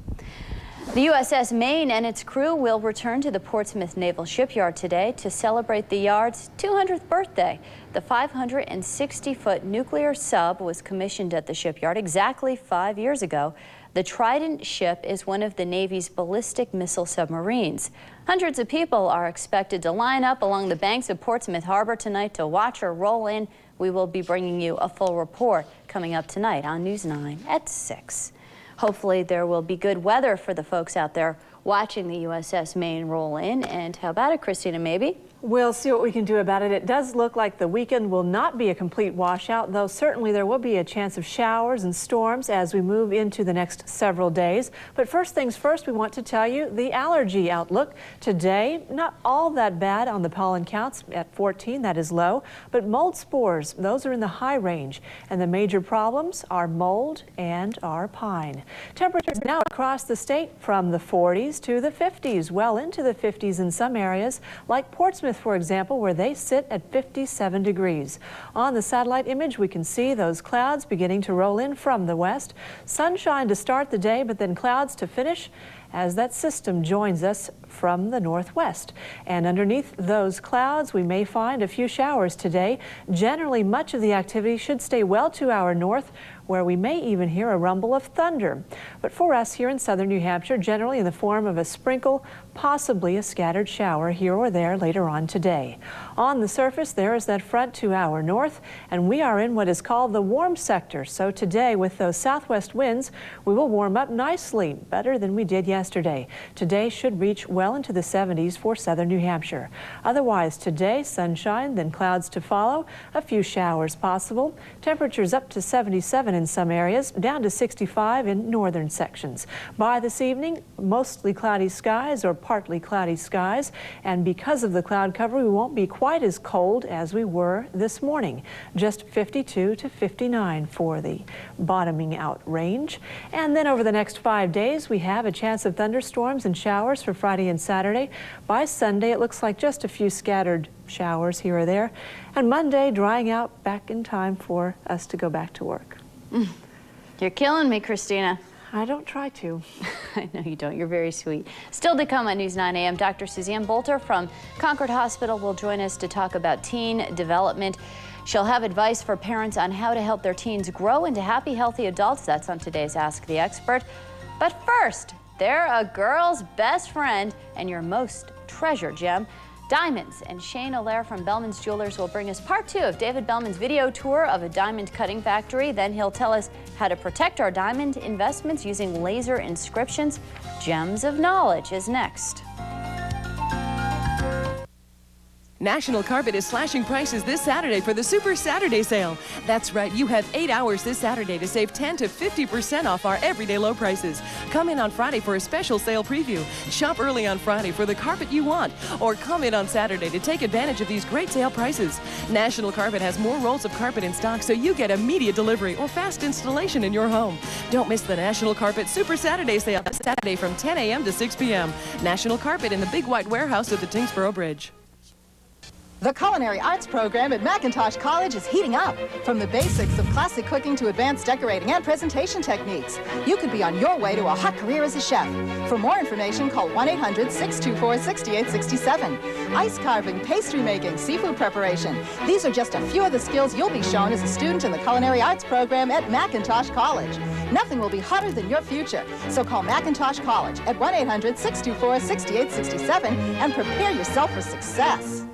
The USS Maine and its crew will return to the Portsmouth Naval Shipyard today to celebrate the yard's 200th birthday. The 560-foot nuclear sub was commissioned at the shipyard exactly 5 years ago. The Trident ship is one of the Navy's ballistic missile submarines. Hundreds of people are expected to line up along the banks of Portsmouth Harbor tonight to watch her roll in. We will be bringing you a full report coming up tonight on News 9 at 6. Hopefully there will be good weather for the folks out there watching the USS Maine roll in. And how about it, Christina, maybe? We'll see what we can do about it. It does look like the weekend will not be a complete washout, though certainly there will be a chance of showers and storms as we move into the next several days. But first things first, we want to tell you the allergy outlook. Today, not all that bad on the pollen counts at 14, that is low, but mold spores, those are in the high range. And the major problems are mold and our pine. Temperatures now across the state from the 40s to the 50s, well into the 50s in some areas, like Portsmouth, for example, where they sit at 57 degrees. On the satellite image, we can see those clouds beginning to roll in from the west. Sunshine to start the day, but then clouds to finish as that system joins us from the northwest. And underneath those clouds, we may find a few showers today. Generally, much of the activity should stay well to our north, where we may even hear a rumble of thunder. But for us here in southern New Hampshire, generally in the form of a sprinkle, possibly a scattered shower here or there later on today. On the surface, there is that front to our north, and we are in what is called the warm sector. So today, with those southwest winds, we will warm up nicely, better than we did yesterday. Today should reach well into the 70s for southern New Hampshire. Otherwise, today, sunshine, then clouds to follow, a few showers possible. Temperatures up to 77 in some areas, down to 65 in northern sections. By this evening, mostly cloudy skies or partly cloudy skies, and because of the cloud cover, we won't be quite quite as cold as we were this morning. Just 52 to 59 for the bottoming out range. And then over the next 5 days, we have a chance of thunderstorms and showers for Friday and Saturday. By Sunday, it looks like just a few scattered showers here or there. And Monday, drying out back in time for us to go back to work. You're killing me, Christina. I don't try to. I know you don't. You're very sweet. Still to come on News 9 AM, Dr. Suzanne Bolter from Concord Hospital will join us to talk about teen development. She'll have advice for parents on how to help their teens grow into happy, healthy adults. That's on today's Ask the Expert. But first, they're a girl's best friend and your most treasured gem. Diamonds, and Shane Allaire from Bellman's Jewelers will bring us part 2 of David Bellman's video tour of a diamond cutting factory. Then he'll tell us how to protect our diamond investments using laser inscriptions. Gems of Knowledge is next. National Carpet is slashing prices this Saturday for the Super Saturday Sale. That's right, you have 8 hours this Saturday to save 10 to 50% off our everyday low prices. Come in on Friday for a special sale preview. Shop early on Friday for the carpet you want, or come in on Saturday to take advantage of these great sale prices. National Carpet has more rolls of carpet in stock, so you get immediate delivery or fast installation in your home. Don't miss the National Carpet Super Saturday Sale this Saturday from 10 a.m. to 6 p.m. National Carpet in the Big White Warehouse at the Tingsboro Bridge. The Culinary Arts program at McIntosh College is heating up. From the basics of classic cooking to advanced decorating and presentation techniques, you could be on your way to a hot career as a chef. For more information, call 1-800-624-6867. Ice carving, pastry making, seafood preparation. These are just a few of the skills you'll be shown as a student in the Culinary Arts program at McIntosh College. Nothing will be hotter than your future. So call McIntosh College at 1-800-624-6867 and prepare yourself for success.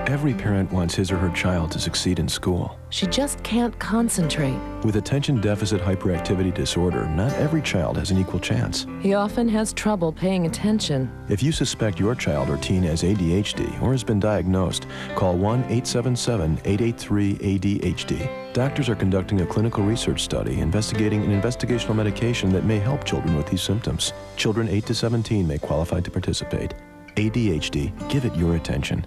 Every parent wants his or her child to succeed in school. She just can't concentrate. With attention deficit hyperactivity disorder, not every child has an equal chance. He often has trouble paying attention. If you suspect your child or teen has ADHD or has been diagnosed, call 1-877-883-ADHD. Doctors are conducting a clinical research study investigating an investigational medication that may help children with these symptoms. Children 8 to 17 may qualify to participate. ADHD, give it your attention.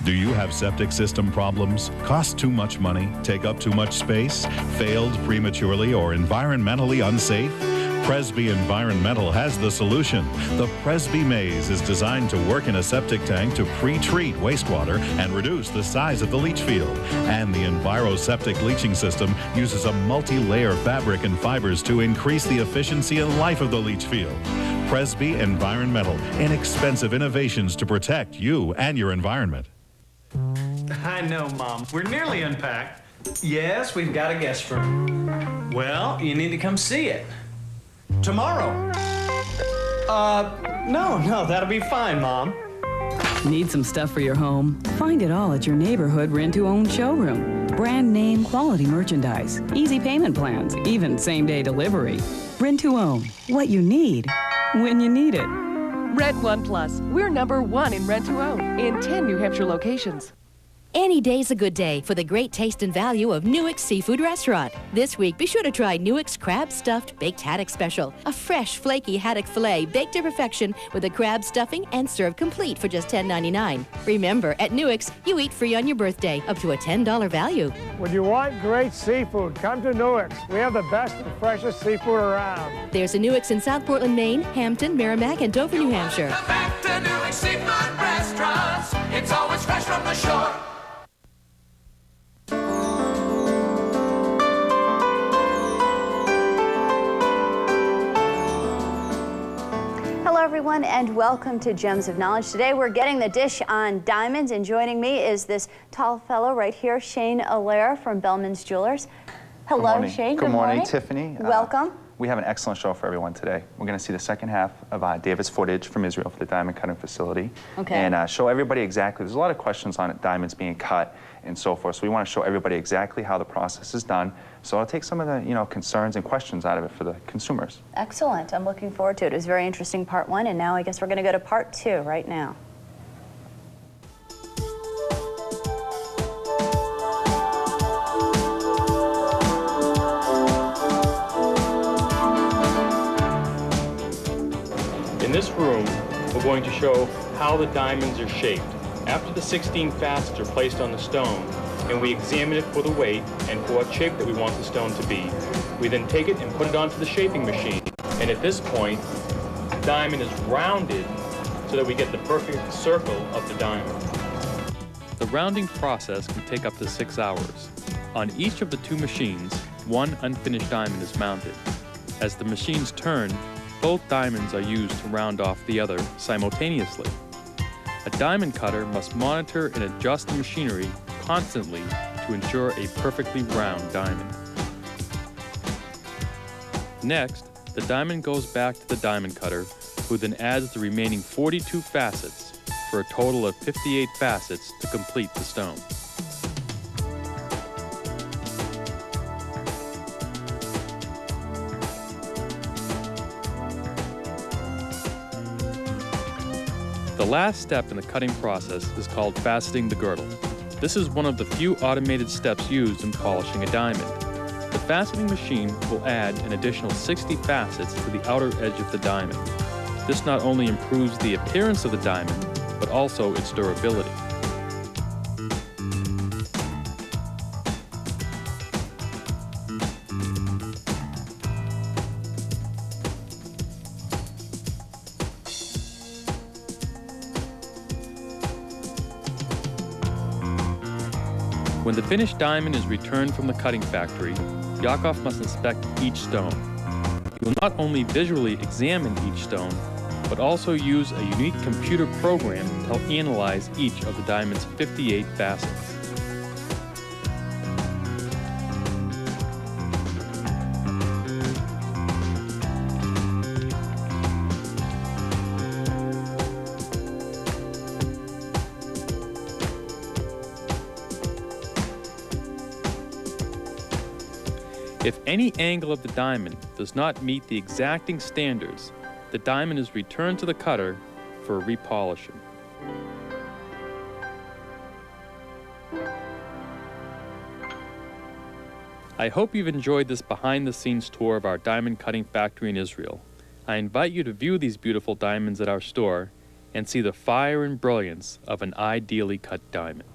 Do you have septic system problems? Cost too much money? Take up too much space? Failed prematurely or environmentally unsafe? Presby Environmental has the solution. The Presby Maze is designed to work in a septic tank to pre-treat wastewater and reduce the size of the leach field. And the EnviroSeptic leaching system uses a multi-layer fabric and fibers to increase the efficiency and life of the leach field. Presby Environmental, inexpensive innovations to protect you and your environment. I know, Mom. We're nearly unpacked. Yes, we've got a guest room. Well, you need to come see it. Tomorrow. No, that'll be fine, Mom. Need some stuff for your home? Find it all at your neighborhood rent-to-own showroom. Brand name quality merchandise, easy payment plans, even same-day delivery. Rent-to-own. What you need, when you need it. Rent One Plus. We're #1 in rent-to-own in 10 New Hampshire locations. Any day's a good day for the great taste and value of Newick's Seafood Restaurant. This week, be sure to try Newick's Crab Stuffed Baked Haddock Special. A fresh, flaky haddock filet baked to perfection with a crab stuffing and served complete for just $10.99. Remember, at Newick's, you eat free on your birthday, up to a $10 value. When you want great seafood, come to Newick's. We have the best and freshest seafood around. There's a Newick's in South Portland, Maine, Hampton, Merrimack, and Dover, New Hampshire. Come back to Newick's Seafood Restaurants. It's always fresh from the shore. Hello, everyone, and welcome to Gems of Knowledge. Today, we're getting the dish on diamonds, and joining me is this tall fellow right here, Shane Allaire from Bellman's Jewelers. Hello, Shane. Good morning, Tiffany. Welcome. We have an excellent show for everyone today. We're going to see the second half of David's footage from Israel for the diamond cutting facility. Okay. And show everybody exactly, there's a lot of questions on diamonds being cut and so forth, so we want to show everybody exactly how the process is done. So I'll take some of the concerns and questions out of it for the consumers. Excellent. I'm looking forward to it. It was very interesting, part 1, and now I guess we're going to go to part 2 right now. In this room, we're going to show how the diamonds are shaped. After the 16 facets are placed on the stone, and we examine it for the weight and for what shape that we want the stone to be, we then take it and put it onto the shaping machine. And at this point, the diamond is rounded so that we get the perfect circle of the diamond. The rounding process can take up to 6 hours. On each of the two machines, one unfinished diamond is mounted. As the machines turn, both diamonds are used to round off the other simultaneously. A diamond cutter must monitor and adjust the machinery constantly to ensure a perfectly round diamond. Next, the diamond goes back to the diamond cutter, who then adds the remaining 42 facets for a total of 58 facets to complete the stone. The last step in the cutting process is called faceting the girdle. This is one of the few automated steps used in polishing a diamond. The faceting machine will add an additional 60 facets to the outer edge of the diamond. This not only improves the appearance of the diamond, but also its durability. When the finished diamond is returned from the cutting factory, Yakov must inspect each stone. He will not only visually examine each stone, but also use a unique computer program to help analyze each of the diamond's 58 facets. If any angle of the diamond does not meet the exacting standards, the diamond is returned to the cutter for repolishing. I hope you've enjoyed this behind-the-scenes tour of our diamond cutting factory in Israel. I invite you to view these beautiful diamonds at our store and see the fire and brilliance of an ideally cut diamond.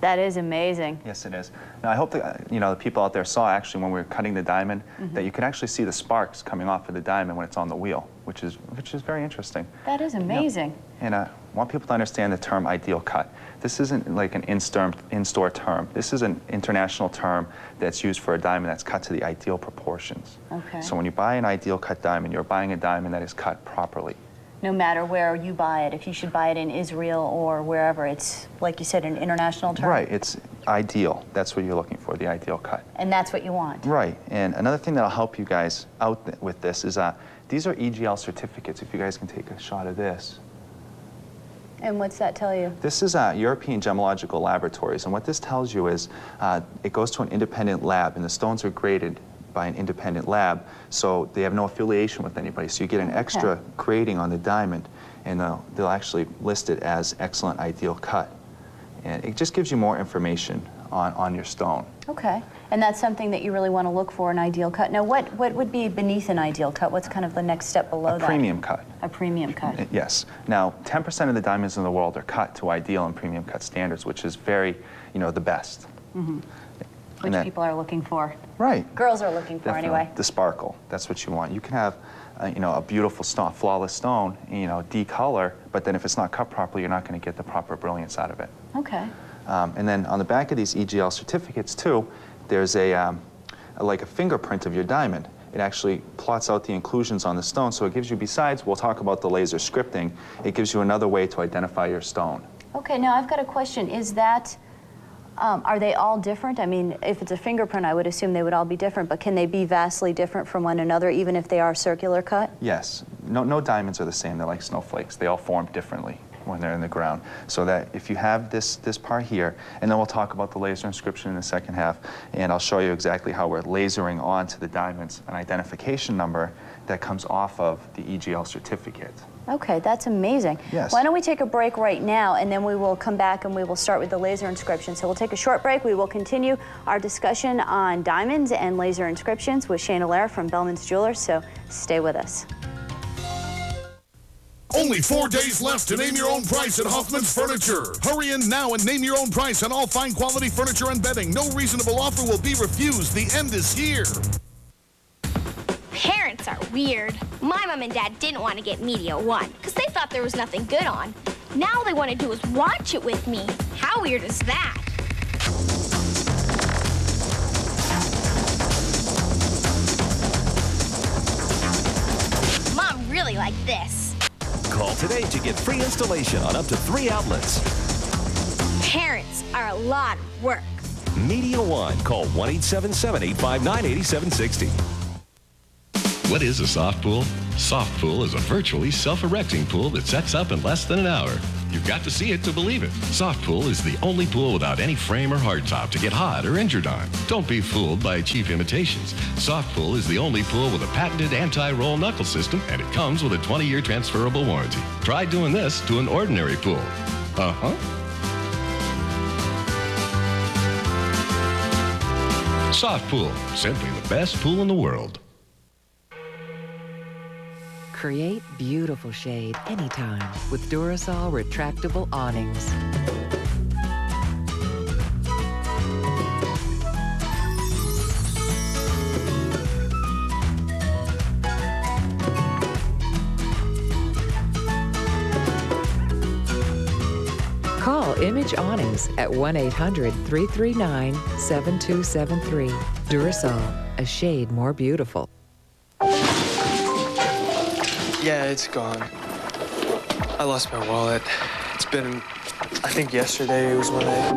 That is amazing. Yes, it is. Now, I hope that the people out there saw actually when we were cutting the diamond that you can actually see the sparks coming off of the diamond when it's on the wheel, which is very interesting. That is amazing. Yeah. And I want people to understand the term ideal cut. This isn't like an in-store term. This is an international term that's used for a diamond that's cut to the ideal proportions. Okay. So when you buy an ideal cut diamond, you're buying a diamond that is cut properly. No matter where you buy it, if you should buy it in Israel or wherever, it's, like you said, an international term? Right, it's ideal. That's what you're looking for, the ideal cut. And that's what you want? Right, and another thing that'll help you guys out with this is these are EGL certificates, if you guys can take a shot of this. And what's that tell you? This is European Gemological Laboratories, and what this tells you is it goes to an independent lab, and the stones are graded by an independent lab, so they have no affiliation with anybody. So you get an extra grading on the diamond, and they'll actually list it as excellent ideal cut. And it just gives you more information on your stone. Okay, and that's something that you really want to look for, an ideal cut. Now, what would be beneath an ideal cut? What's kind of the next step below that? A premium cut. A premium cut. Yes. Now, 10% of the diamonds in the world are cut to ideal and premium cut standards, which is very, the best. Mm-hmm. Which people are looking for. Right. Girls are looking for anyway. The sparkle, that's what you want. You can have, a beautiful stone, flawless stone, decolor, but then if it's not cut properly, you're not going to get the proper brilliance out of it. Okay. And then on the back of these EGL certificates too, there's like a fingerprint of your diamond. It actually plots out the inclusions on the stone, so it gives you, besides, we'll talk about the laser scripting, it gives you another way to identify your stone. Okay, now I've got a question. Is that, are they all different? I mean, if it's a fingerprint, I would assume they would all be different, but can they be vastly different from one another, even if they are circular cut? Yes. No diamonds are the same. They're like snowflakes. They all form differently when they're in the ground. So that if you have this part here, and then we'll talk about the laser inscription in the second half, and I'll show you exactly how we're lasering onto the diamonds an identification number that comes off of the EGL certificate. Okay, that's amazing. Yes. Why don't we take a break right now, and then we will come back and we will start with the laser inscription. So we'll take a short break. We will continue our discussion on diamonds and laser inscriptions with Shane Allaire from Bellman's Jewelers, so stay with us. Only 4 days left to name your own price at Hoffman's Furniture. Hurry in now and name your own price on all fine quality furniture and bedding. No reasonable offer will be refused. The end is here. Parents are weird. My mom and dad didn't want to get Media One because they thought there was nothing good on. Now all they want to do is watch it with me. How weird is that? Mom really liked this. Call today to get free installation on up to 3 outlets. Parents are a lot of work. Media One. Call 1-877-859-8760. What is a soft pool? Soft pool is a virtually self-erecting pool that sets up in less than an hour. You've got to see it to believe it. Soft pool is the only pool without any frame or hardtop to get hot or injured on. Don't be fooled by cheap imitations. Soft pool is the only pool with a patented anti-roll knuckle system, and it comes with a 20-year transferable warranty. Try doing this to an ordinary pool. Soft pool, simply the best pool in the world. Create beautiful shade anytime with Durasol retractable awnings. Call Image Awnings at 1-800-339-7273. Durasol, a shade more beautiful. Yeah, it's gone. I lost my wallet. It's been, I think yesterday was when I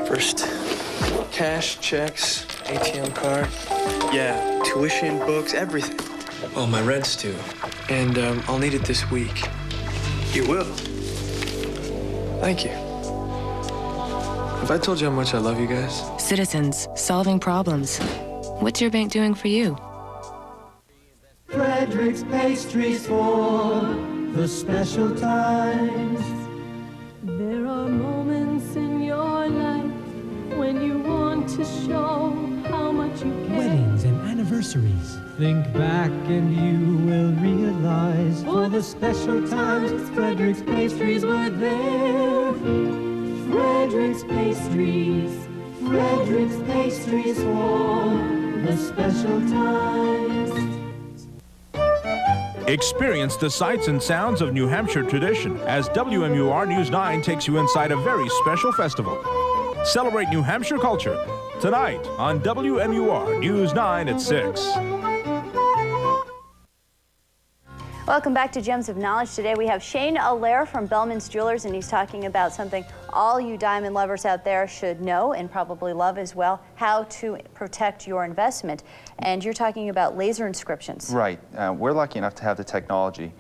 first cash, checks, ATM card. Yeah, tuition, books, everything. Well, my rent's due. And I'll need it this week. You will? Thank you. Have I told you how much I love you guys? Citizens, solving problems. What's your bank doing for you? Frederick's Pastries for the special times. There are moments in your life when you want to show how much you care. Weddings and anniversaries. Think back and you will realize for the special times Frederick's Pastries were there. Frederick's Pastries. Frederick's Pastries for the special times. Experience the sights and sounds of New Hampshire tradition as WMUR News 9 takes you inside a very special festival. Celebrate New Hampshire culture tonight on WMUR News 9 at 6. Welcome back to Gems of Knowledge. Today we have Shane Allaire from Bellman's Jewelers, and he's talking about something all you diamond lovers out there should know and probably love as well, how to protect your investment. And you're talking about laser inscriptions. Right. We're lucky enough to have the technology.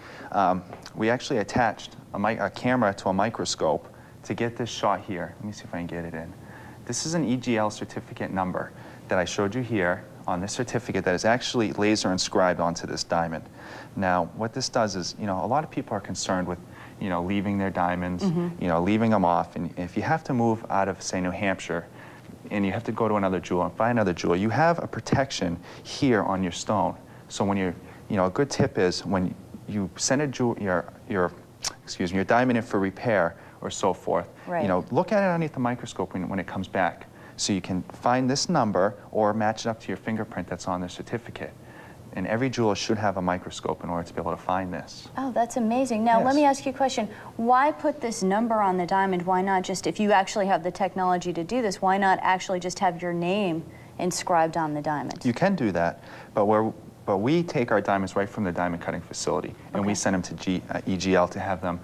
We actually attached a camera to a microscope to get this shot here. Let me see if I can get it in. This is an EGL certificate number that I showed you here on this certificate that is actually laser inscribed onto this diamond. Now, what this does is, a lot of people are concerned with, leaving their diamonds, leaving them off. And if you have to move out of, say, New Hampshire, and you have to go to another jeweler and buy another jeweler, you have a protection here on your stone. So when you're, a good tip is when you send your diamond in for repair or so forth, right. Look at it underneath the microscope when it comes back. So you can find this number or match it up to your fingerprint that's on the certificate. And every jeweler should have a microscope in order to be able to find this. Oh, that's amazing. Now, let me ask you a question. Why put this number on the diamond? Why not just, if you actually have the technology to do this, why not actually just have your name inscribed on the diamond? You can do that, but we take our diamonds right from the diamond cutting facility, and we send them to EGL to have them,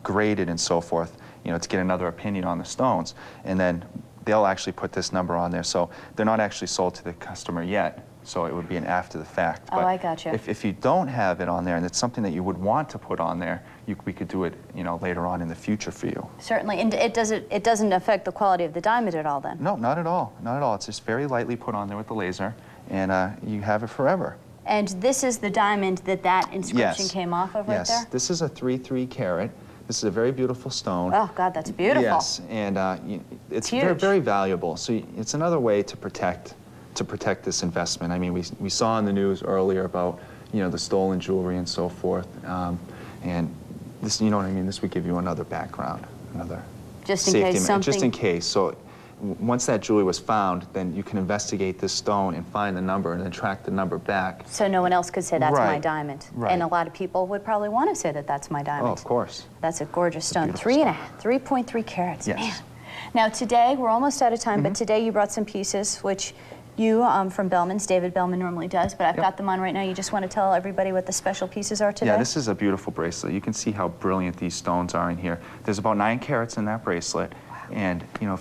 graded and so forth, to get another opinion on the stones. And then they'll actually put this number on there. So they're not actually sold to the customer yet. So it would be an after the fact. Oh, but I gotcha. If you don't have it on there and it's something that you would want to put on there, we could do it, later on in the future for you. Certainly, and it doesn't affect the quality of the diamond at all then? No, not at all, not at all. It's just very lightly put on there with the laser, and you have it forever. And this is the diamond that inscription came off of right there? Yes, this is a 3.3 carat. This is a very beautiful stone. Oh, God, that's beautiful. Yes, and it's huge. very, very valuable. So it's another way to protect this investment. I mean, we saw in the news earlier about, the stolen jewelry and so forth. And this, you know what I mean, this would give you another background, another Just in safety case something... Just in case. So once that jewelry was found, then you can investigate this stone and find the number and then track the number back. So no one else could say that's my Right. diamond. Right. And a lot of people would probably want to say that that's my diamond. Oh, of course. That's a gorgeous stone. beautiful stone. 3.3 carats, Yes. man. Now today, we're almost out of time, but today you brought some pieces, which you from Bellman's, David Bellman normally does, but I've got them on right now. You just want to tell everybody what the special pieces are today? Yeah, this is a beautiful bracelet. You can see how brilliant these stones are in here. There's about 9 carats in that bracelet. Wow. And, you know,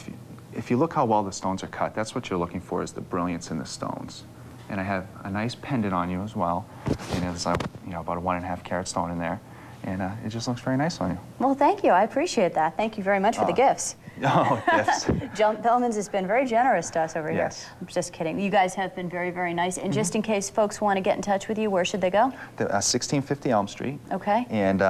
if you look how well the stones are cut, that's what you're looking for, is the brilliance in the stones. And I have a nice pendant on you as well. And it's you know, about a 1.5 carat stone in there. And it just looks very nice on you. Well, thank you. I appreciate that. Thank you very much for the gifts. Oh, yes. John Bellman's has been very generous to us over Yes. here. I'm just kidding. You guys have been very, very nice. And just in case folks want to get in touch with you, where should they go? 1650 Elm Street. Okay. And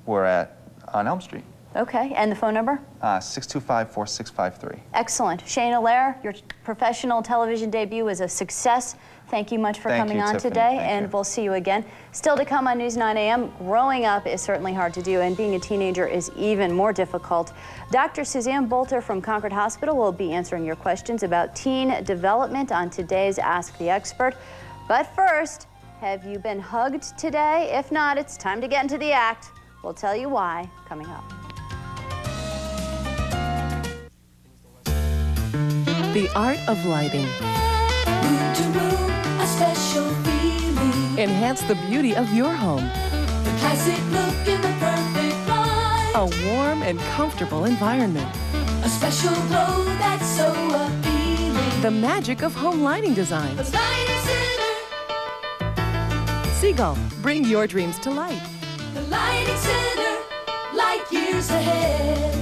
we're on Elm Street. Okay. And the phone number? 625-4653. Excellent. Shane Allaire, your professional television debut was a success. Thank you much for coming on Tiffany. today, and we'll see you again. Still to come on News 9 AM, growing up is certainly hard to do, and being a teenager is even more difficult. Dr. Suzanne Bolter from Concord Hospital will be answering your questions about teen development on today's Ask the Expert. But first, have you been hugged today? If not, it's time to get into the act. We'll tell you why coming up. The art of lighting. A special feeling. Enhance the beauty of your home. The classic look in the perfect light. A warm and comfortable environment. A special glow that's so appealing. The magic of home lighting design. The lighting center. Seagull, bring your dreams to light. The lighting center. Light years ahead.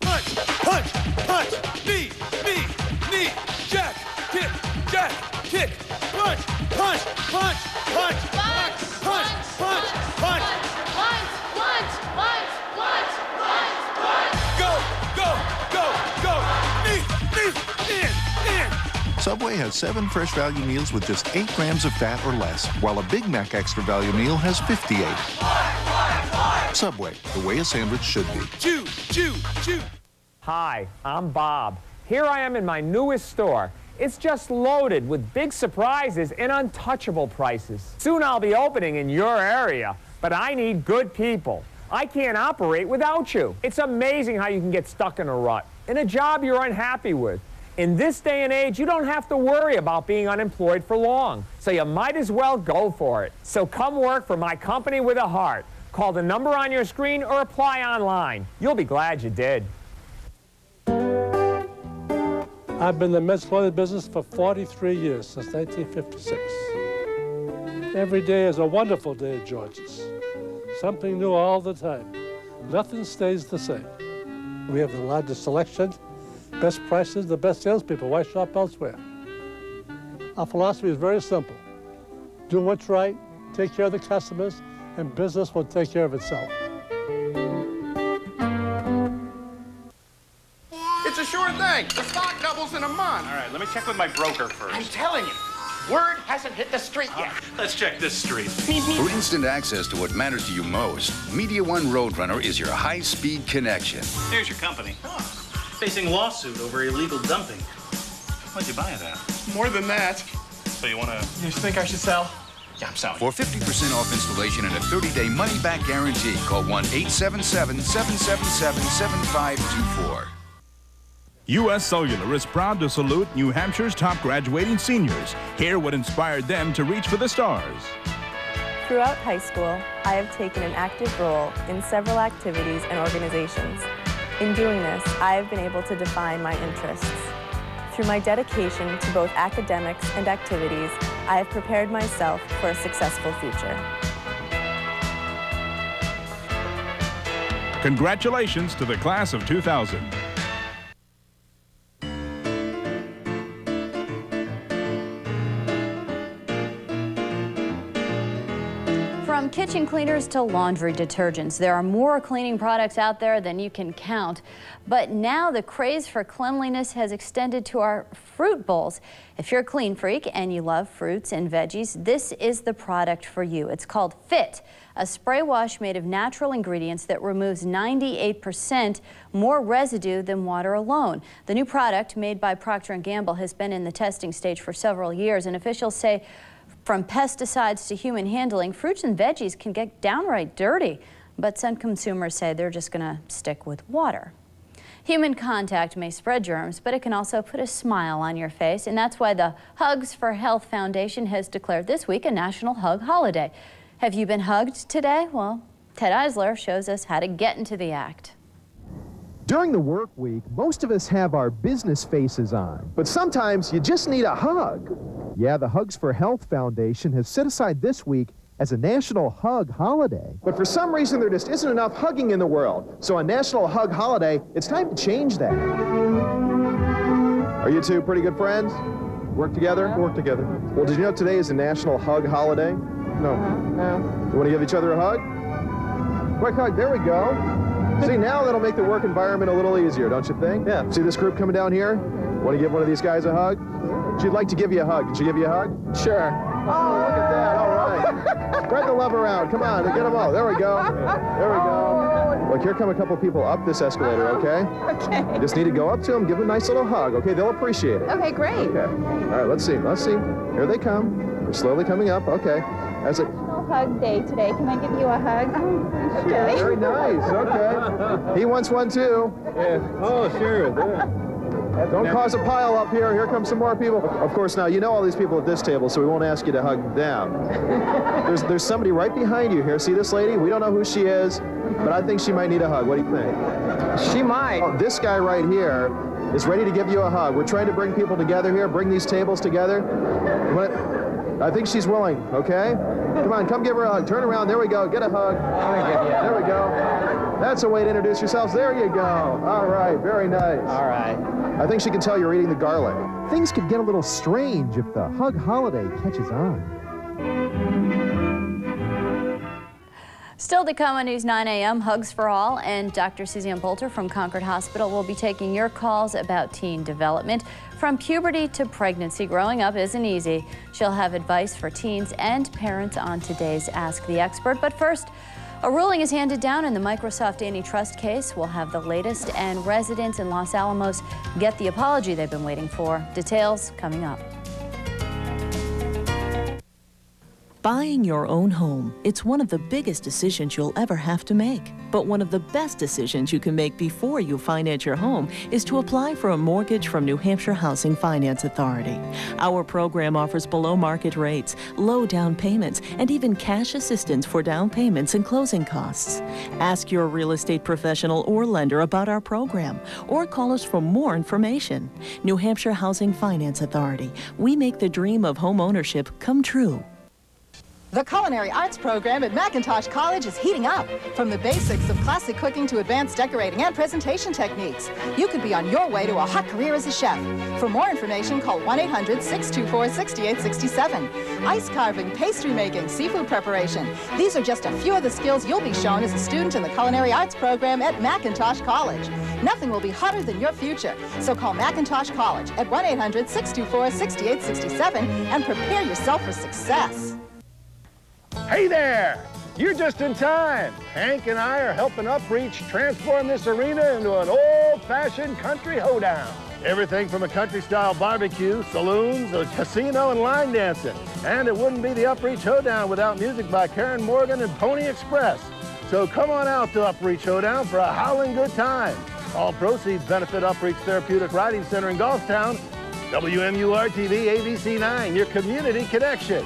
Punch, punch, punch, knee, jack, kick, punch, punch, punch, punch, punch, punch, punch, punch, go, knee, in. Subway has 7 fresh value meals with just 8 grams of fat or less, while a Big Mac extra value meal has 58. Subway, the way a sandwich should be. Chew. Hi, I'm Bob. Here I am in my newest store. It's just loaded with big surprises and untouchable prices. Soon I'll be opening in your area, but I need good people. I can't operate without you. It's amazing how you can get stuck in a rut, in a job you're unhappy with. In this day and age, you don't have to worry about being unemployed for long, so you might as well go for it. So come work for my company with a heart. Call the number on your screen or apply online. You'll be glad you did. I've been in the men's clothing business for 43 years, since 1956. Every day is a wonderful day at George's. Something new all the time. Nothing stays the same. We have the largest selection, best prices, the best salespeople. Why shop elsewhere? Our philosophy is very simple. Do what's right, take care of the customers, and business will take care of itself. It's a sure thing. The stock doubles in a month. All right, let me check with my broker first. I'm telling you, word hasn't hit the street yet. Let's check this street. For instant access to what matters to you most, Media One Roadrunner is your high-speed connection. Here's your company. Facing lawsuit over illegal dumping. What'd you buy it at? More than that. So you want to... You think I should sell? Yeah, I'm selling. For 50% off installation and a 30-day money-back guarantee, call 1-877-777-7524. U.S. Cellular is proud to salute New Hampshire's top graduating seniors. Hear what inspired them to reach for the stars. Throughout high school, I have taken an active role in several activities and organizations. In doing this, I have been able to define my interests. Through my dedication to both academics and activities, I have prepared myself for a successful future. Congratulations to the class of 2000. From kitchen cleaners to laundry detergents, there are more cleaning products out there than you can count. But now the craze for cleanliness has extended to our fruit bowls. If you're a clean freak and you love fruits and veggies, this is the product for you. It's called Fit, a spray wash made of natural ingredients that removes 98% more residue than water alone. The new product, made by Procter & Gamble, has been in the testing stage for several years, and officials say from pesticides to human handling, fruits and veggies can get downright dirty. But some consumers say they're just going to stick with water. Human contact may spread germs, but it can also put a smile on your face, and that's why the Hugs for Health Foundation has declared this week a National Hug Holiday. Have you been hugged today? Well, Ted Eisler shows us how to get into the act. During the work week, most of us have our business faces on, but sometimes you just need a hug. Yeah, the Hugs for Health Foundation has set aside this week as a National Hug Holiday. But for some reason, there just isn't enough hugging in the world. So on National Hug Holiday, it's time to change that. Are you two pretty good friends? Work together? Work together. Well, did you know today is a National Hug Holiday? No. No. You want to give each other a hug? Quick hug, there we go. See, now that'll make the work environment a little easier, don't you think? Yeah. See this group coming down here? Want to give one of these guys a hug? She'd like to give you a hug. Can she give you a hug? Sure. Oh, look at that. All right. Spread the love around. Come on, get them all. There we go. There we go. Look, here come a couple people up this escalator, okay? Okay. You just need to go up to them, give them a nice little hug, okay? They'll appreciate it. Okay, great. Okay. All right, let's see. Let's see. Here they come. They're slowly coming up. Okay. That's it. Hug day today. Can I give you a hug? Oh, Okay, very nice. Okay. He wants one too. Yeah. Oh, sure. Don't cause a pile up here. Here come some more people. Of course, now you know all these people at this table, so we won't ask you to hug them. There's somebody right behind you here. See this lady? We don't know who she is, but I think she might need a hug. What do you think? She might. Oh, this guy right here is ready to give you a hug. We're trying to bring people together here, bring these tables together. I think she's willing, okay? Come on, come give her a hug. Turn around, there we go, get a hug. There we go. That's a way to introduce yourselves. There you go. All right, very nice. All right. I think she can tell you're eating the garlic. Things could get a little strange if the hug holiday catches on. Still to come on News 9 a.m., Hugs for All, and Dr. Suzanne Bolter from Concord Hospital will be taking your calls about teen development. From puberty to pregnancy, growing up isn't easy. She'll have advice for teens and parents on today's Ask the Expert. But first, a ruling is handed down in the Microsoft antitrust case. We'll have the latest, and residents in Los Alamos get the apology they've been waiting for. Details coming up. Buying your own home, it's one of the biggest decisions you'll ever have to make. But one of the best decisions you can make before you finance your home is to apply for a mortgage from New Hampshire Housing Finance Authority. Our program offers below market rates, low down payments, and even cash assistance for down payments and closing costs. Ask your real estate professional or lender about our program, or call us for more information. New Hampshire Housing Finance Authority. We make the dream of home ownership come true. The Culinary Arts program at McIntosh College is heating up. From the basics of classic cooking to advanced decorating and presentation techniques, you could be on your way to a hot career as a chef. For more information, call 1-800-624-6867. Ice carving, pastry making, seafood preparation. These are just a few of the skills you'll be shown as a student in the Culinary Arts program at McIntosh College. Nothing will be hotter than your future. So call McIntosh College at 1-800-624-6867 and prepare yourself for success. Hey there! You're just in time. Hank and I are helping UpReach transform this arena into an old-fashioned country hoedown. Everything from a country-style barbecue, saloons, a casino, and line dancing. And it wouldn't be the UpReach Hoedown without music by Karen Morgan and Pony Express. So come on out to UpReach Hoedown for a howling good time. All proceeds benefit UpReach Therapeutic Riding Center in Goffstown. WMUR TV, ABC 9, your community connection.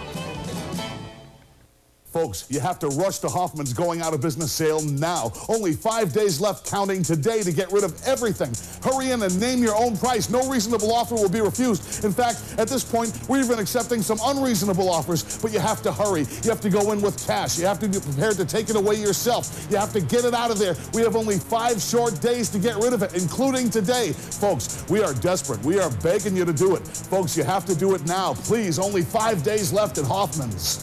Folks, you have to rush to Hoffman's going out of business sale now. Only 5 days left counting today to get rid of everything. Hurry in and name your own price. No reasonable offer will be refused. In fact, at this point, we're even accepting some unreasonable offers, but you have to hurry. You have to go in with cash. You have to be prepared to take it away yourself. You have to get it out of there. We have only 5 short days to get rid of it, including today. Folks, we are desperate. We are begging you to do it. Folks, you have to do it now. Please, only 5 days left at Hoffman's.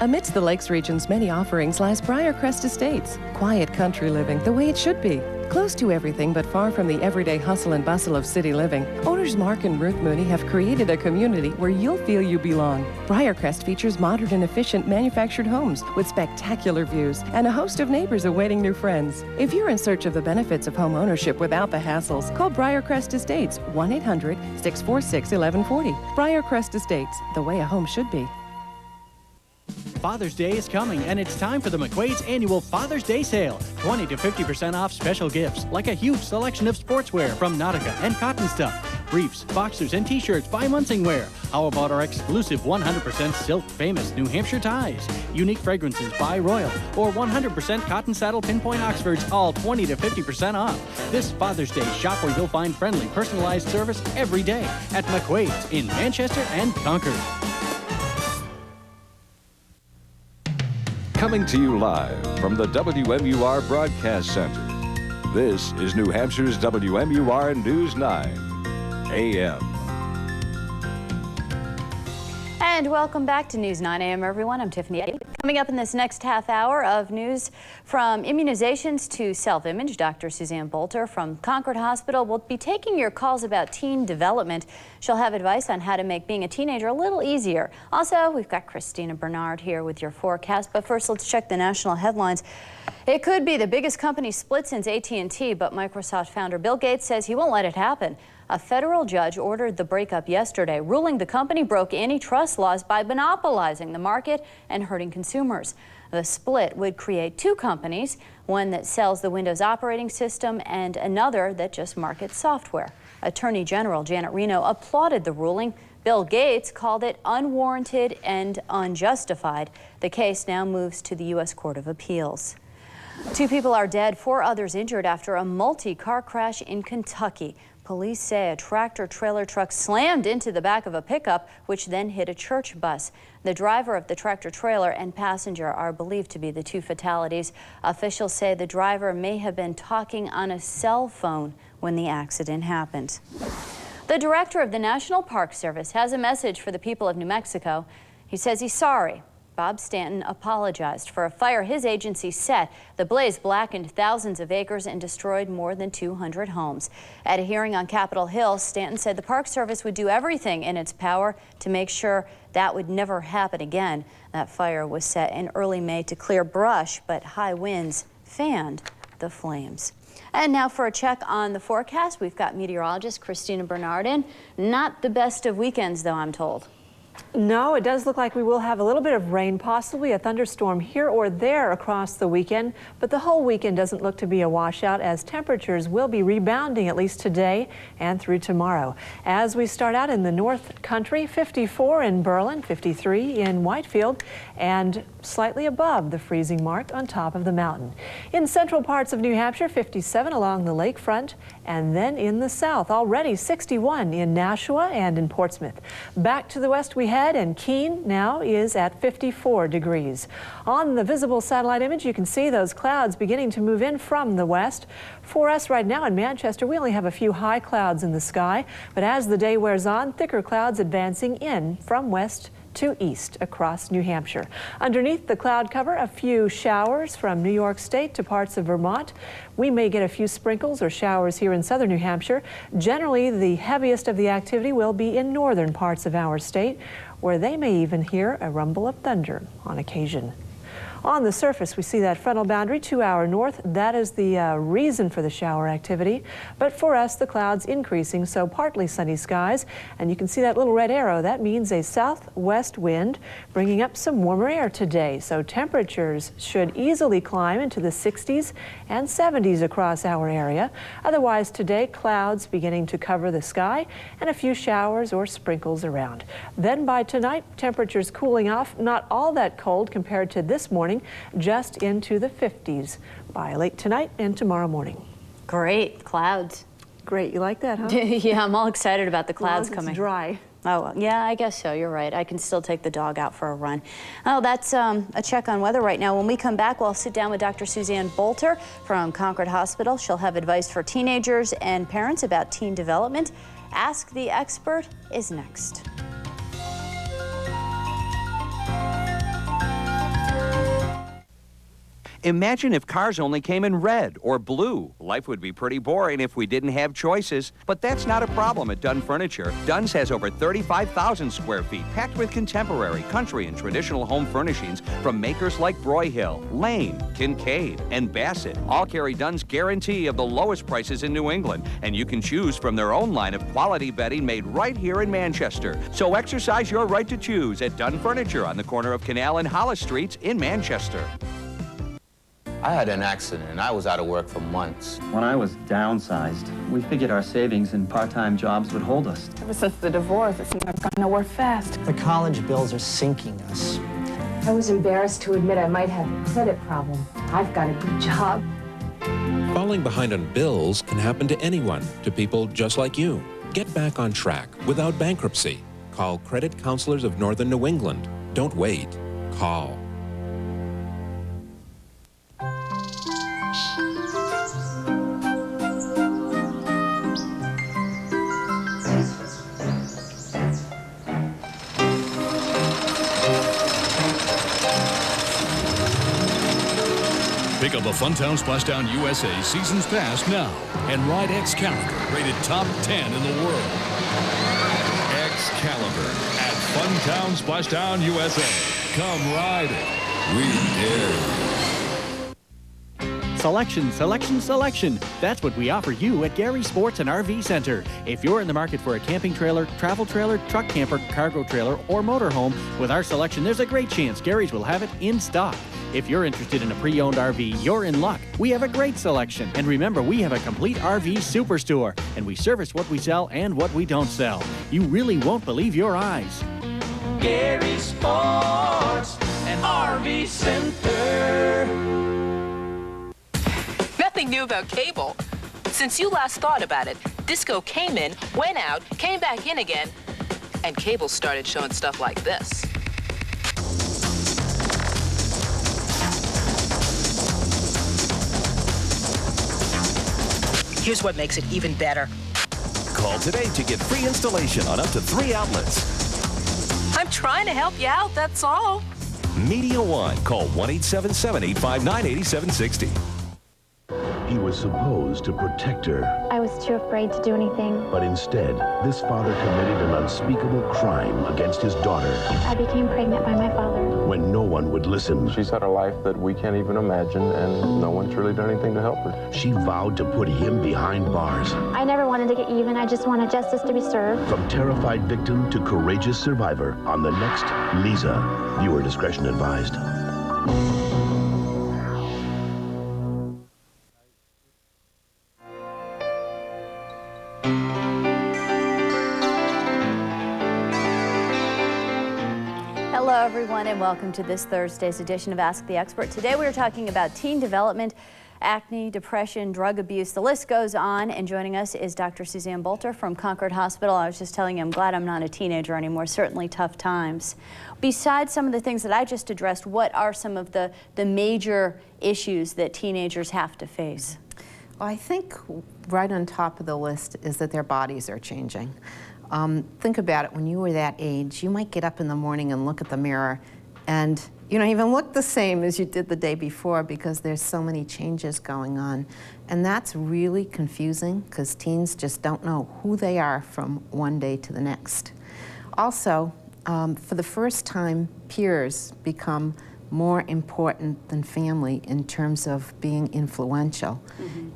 Amidst the Lakes region's many offerings lies Briarcrest Estates. Quiet country living the way it should be. Close to everything but far from the everyday hustle and bustle of city living, owners Mark and Ruth Mooney have created a community where you'll feel you belong. Briarcrest features modern and efficient manufactured homes with spectacular views and a host of neighbors awaiting new friends. If you're in search of the benefits of home ownership without the hassles, call Briarcrest Estates 1-800-646-1140. Briarcrest Estates, the way a home should be. Father's Day is coming, and it's time for the McQuaid's annual Father's Day sale. 20 to 50% off special gifts, like a huge selection of sportswear from Nautica and Cotton Stuff, briefs, boxers, and t-shirts by Munsing Wear. How about our exclusive 100% silk famous New Hampshire ties, unique fragrances by Royal, or 100% cotton saddle pinpoint Oxfords, all 20 to 50% off. This Father's Day, shop where you'll find friendly, personalized service every day at McQuaid's in Manchester and Concord. Coming to you live from the WMUR Broadcast Center. This is New Hampshire's WMUR News 9 AM. And welcome back to News 9 AM, everyone. I'm Tiffany Eddy. Coming up in this next half hour of news, from immunizations to self-image, Dr. Suzanne Bolter from Concord Hospital will be taking your calls about teen development. She'll have advice on how to make being a teenager a little easier. Also, we've got Christina Bernard here with your forecast. But first, let's check the national headlines. It could be the biggest company split since AT&T, but Microsoft founder Bill Gates says he won't let it happen. A federal judge ordered the breakup yesterday, ruling the company broke antitrust laws by monopolizing the market and hurting consumers. The split would create two companies, one that sells the Windows operating system and another that just markets software. Attorney General Janet Reno applauded the ruling. Bill Gates called it unwarranted and unjustified. The case now moves to the U.S. Court of Appeals. 2 people are dead, 4 others injured after a multi-car crash in Kentucky. Police say a tractor-trailer truck slammed into the back of a pickup, which then hit a church bus. The driver of the tractor-trailer and passenger are believed to be the 2 fatalities. Officials say the driver may have been talking on a cell phone when the accident happened. The director of the National Park Service has a message for the people of New Mexico. He says he's sorry. Bob Stanton apologized for a fire his agency set. The blaze blackened thousands of acres and destroyed more than 200 homes. At a hearing on Capitol Hill, Stanton said the Park Service would do everything in its power to make sure that would never happen again. That fire was set in early May to clear brush, but high winds fanned the flames. And now for a check on the forecast, we've got meteorologist Christina Bernard in. Not the best of weekends, though, I'm told. No, it does look like we will have a little bit of rain, possibly a thunderstorm here or there across the weekend, but the whole weekend doesn't look to be a washout as temperatures will be rebounding at least today and through tomorrow. As we start out in the North Country, 54 in Berlin, 53 in Whitefield, and slightly above the freezing mark on top of the mountain. In central parts of New Hampshire, 57 along the lakefront, and then in the south, already 61 in Nashua and in Portsmouth. Back to the west we head, and Keene now is at 54 degrees. On the visible satellite image, you can see those clouds beginning to move in from the west. For us right now in Manchester, we only have a few high clouds in the sky, but as the day wears on, thicker clouds advancing in from west to east across New Hampshire. Underneath the cloud cover, a few showers from New York State to parts of Vermont. We may get a few sprinkles or showers here in southern New Hampshire. Generally, the heaviest of the activity will be in northern parts of our state, where they may even hear a rumble of thunder on occasion. On the surface, we see that frontal boundary to our north. That is the reason for the shower activity. But for us, the clouds increasing, so partly sunny skies. And you can see that little red arrow. That means a southwest wind bringing up some warmer air today. So temperatures should easily climb into the 60s and 70s across our area. Otherwise, today, clouds beginning to cover the sky and a few showers or sprinkles around. Then by tonight, temperatures cooling off, not all that cold compared to this morning, just into the 50s by late tonight and tomorrow morning. Great clouds. Great, you like that, huh? Yeah, I'm all excited about the clouds coming. It's dry. Oh, yeah, I guess so. You're right. I can still take the dog out for a run. Oh, that's a check on weather right now. When we come back, we'll sit down with Dr. Suzanne Bolter from Concord Hospital. She'll have advice for teenagers and parents about teen development. Ask the Expert is next. Imagine if cars only came in red or blue. Life would be pretty boring if we didn't have choices. But that's not a problem at Dunn Furniture. Dunn's has over 35,000 square feet, packed with contemporary, country, and traditional home furnishings from makers like Broyhill, Lane, Kincaid, and Bassett. All carry Dunn's guarantee of the lowest prices in New England, and you can choose from their own line of quality bedding made right here in Manchester. So exercise your right to choose at Dunn Furniture on the corner of Canal and Hollis Streets in Manchester. I had an accident and I was out of work for months. When I was downsized, we figured our savings and part-time jobs would hold us. Ever since the divorce, it seemed I've gone nowhere fast. The college bills are sinking us. I was embarrassed to admit I might have a credit problem. I've got a good job. Falling behind on bills can happen to anyone, to people just like you. Get back on track without bankruptcy. Call Credit Counselors of Northern New England. Don't wait. Call. Pick up a Funtown Splashdown USA Seasons Pass now and ride Excalibur, rated top 10 in the world. Excalibur at Funtown Splashdown USA. Come ride it. We dare. Selection, selection, selection. That's what we offer you at Gary Sports and RV Center. If you're in the market for a camping trailer, travel trailer, truck camper, cargo trailer, or motorhome, with our selection, there's a great chance Gary's will have it in stock. If you're interested in a pre-owned RV, you're in luck. We have a great selection. And remember, we have a complete RV superstore, and we service what we sell and what we don't sell. You really won't believe your eyes. Gary Sports and RV Center. Nothing new about cable. Since you last thought about it, disco came in, went out, came back in again, and cable started showing stuff like this. Here's what makes it even better. Call today to get free installation on up to 3 outlets. I'm trying to help you out, that's all. Media One. Call 1-877-859-8760. He was supposed to protect her. I was too afraid to do anything. But instead, this father committed an unspeakable crime against his daughter. I became pregnant by my father. When no one would listen. She's had a life that we can't even imagine, and no one's really done anything to help her. She vowed to put him behind bars. I never wanted to get even. I just wanted justice to be served. From terrified victim to courageous survivor on the next Lisa. Viewer discretion advised. Hello, everyone, and welcome to this Thursday's edition of Ask the Expert. Today we are talking about teen development, acne, depression, drug abuse. The list goes on, and joining us is Dr. Suzanne Bolter from Concord Hospital. I was just telling you, I'm glad I'm not a teenager anymore. Certainly tough times. Besides some of the things that I just addressed, what are some of the major issues that teenagers have to face? Well, I think right on top of the list is that their bodies are changing. Think about it, when you were that age, you might get up in the morning and look at the mirror and you don't even look the same as you did the day before because there's so many changes going on. And that's really confusing because teens just don't know who they are from one day to the next. Also, for the first time, peers become more important than family in terms of being influential.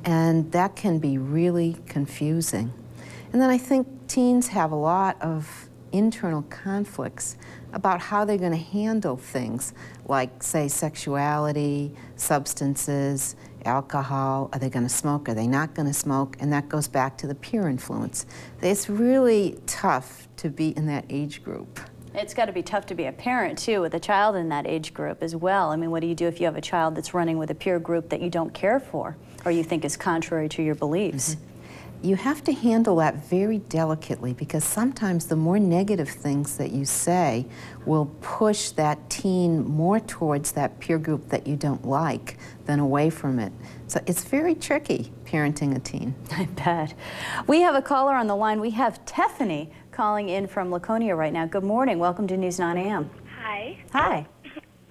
And that can be really confusing. And then I think teens have a lot of internal conflicts about how they're going to handle things like, say, sexuality, substances, alcohol. Are they going to smoke? Are they not going to smoke? And that goes back to the peer influence. It's really tough to be in that age group. It's got to be tough to be a parent, too, with a child in that age group as well. I mean, what do you do if you have a child that's running with a peer group that you don't care for or you think is contrary to your beliefs? You have to handle that very delicately because sometimes the more negative things that you say will push that teen more towards that peer group that you don't like than away from it. So it's very tricky parenting a teen. I bet. We have a caller on the line. We have Tiffany calling in from Laconia right now. Good morning. Welcome to News 9 AM. Hi. Hi.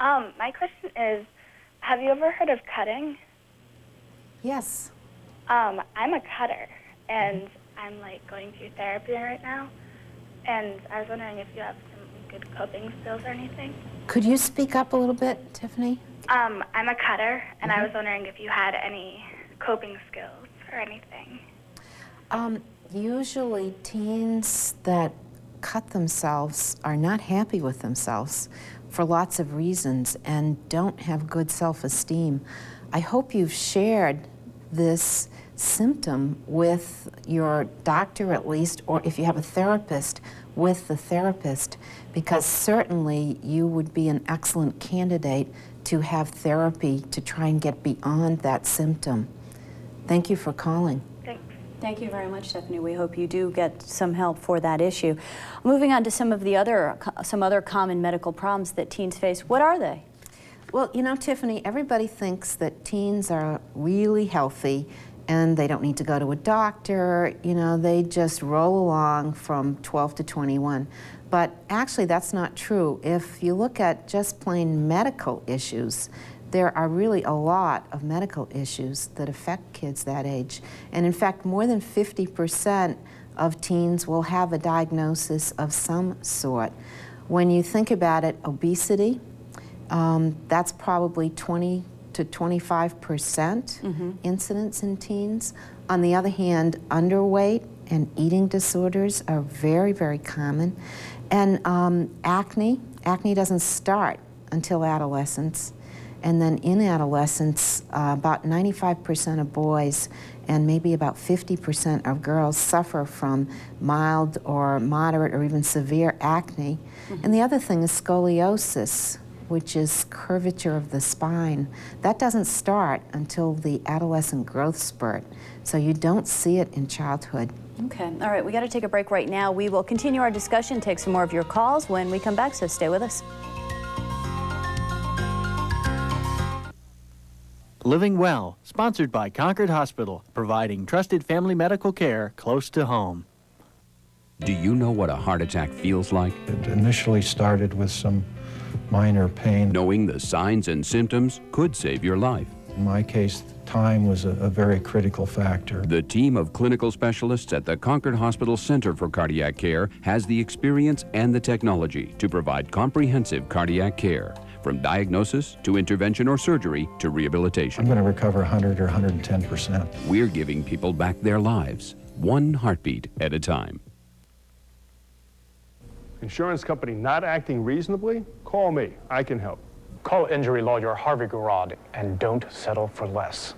My question is, Have you ever heard of cutting? Yes. I'm a cutter, and I'm like going through therapy right now. And I was wondering if you have some good coping skills or anything. Could you speak up a little bit, Tiffany? I'm a cutter, and I was wondering if you had any coping skills or anything. Usually teens that cut themselves are not happy with themselves for lots of reasons and don't have good self-esteem. I hope you've shared this symptom with your doctor at least, or if you have a therapist, with the therapist, because certainly you would be an excellent candidate to have therapy to try and get beyond that symptom. Thank you for calling. Thank you very much, Stephanie. We hope you do get some help for that issue. Moving on to some other common medical problems that teens face. What are they? Well, you know, Tiffany, everybody thinks that teens are really healthy and they don't need to go to a doctor. You know, they just roll along from 12 to 21. But actually, that's not true. If you look at just plain medical issues, there are really a lot of medical issues that affect kids that age. And in fact, more than 50% of teens will have a diagnosis of some sort. When you think about it, obesity, that's probably 20 to 25% incidence in teens. On the other hand, underweight and eating disorders are very, very common. And acne doesn't start until adolescence. And then in adolescence, about 95% of boys and maybe about 50% of girls suffer from mild or moderate or even severe acne. And the other thing is scoliosis, which is curvature of the spine. That doesn't start until the adolescent growth spurt, so you don't see it in childhood. Okay, all right, we got to take a break right now. We will continue our discussion, take some more of your calls when we come back, so stay with us. Living Well, sponsored by Concord Hospital, providing trusted family medical care close to home. Do you know what a heart attack feels like? It initially started with some minor pain. Knowing the signs and symptoms could save your life. In my case, time was a very critical factor. The team of clinical specialists at the Concord Hospital Center for Cardiac Care has the experience and the technology to provide comprehensive cardiac care, from diagnosis to intervention or surgery to rehabilitation. I'm going to recover 100 or 110%. We're giving people back their lives, one heartbeat at a time. Insurance company not acting reasonably? Call me. I can help. Call injury lawyer Harvey Garrod and don't settle for less.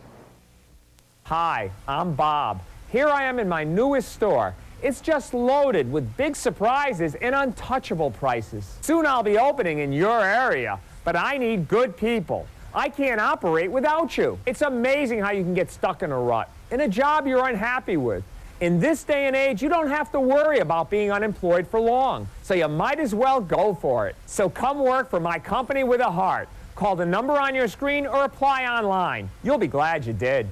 Hi, I'm Bob. Here I am in my newest store. It's just loaded with big surprises and untouchable prices. Soon I'll be opening in your area, but I need good people. I can't operate without you. It's amazing how you can get stuck in a rut, in a job you're unhappy with. In this day and age, you don't have to worry about being unemployed for long, so you might as well go for it. So come work for my company with a heart. Call the number on your screen or apply online. You'll be glad you did.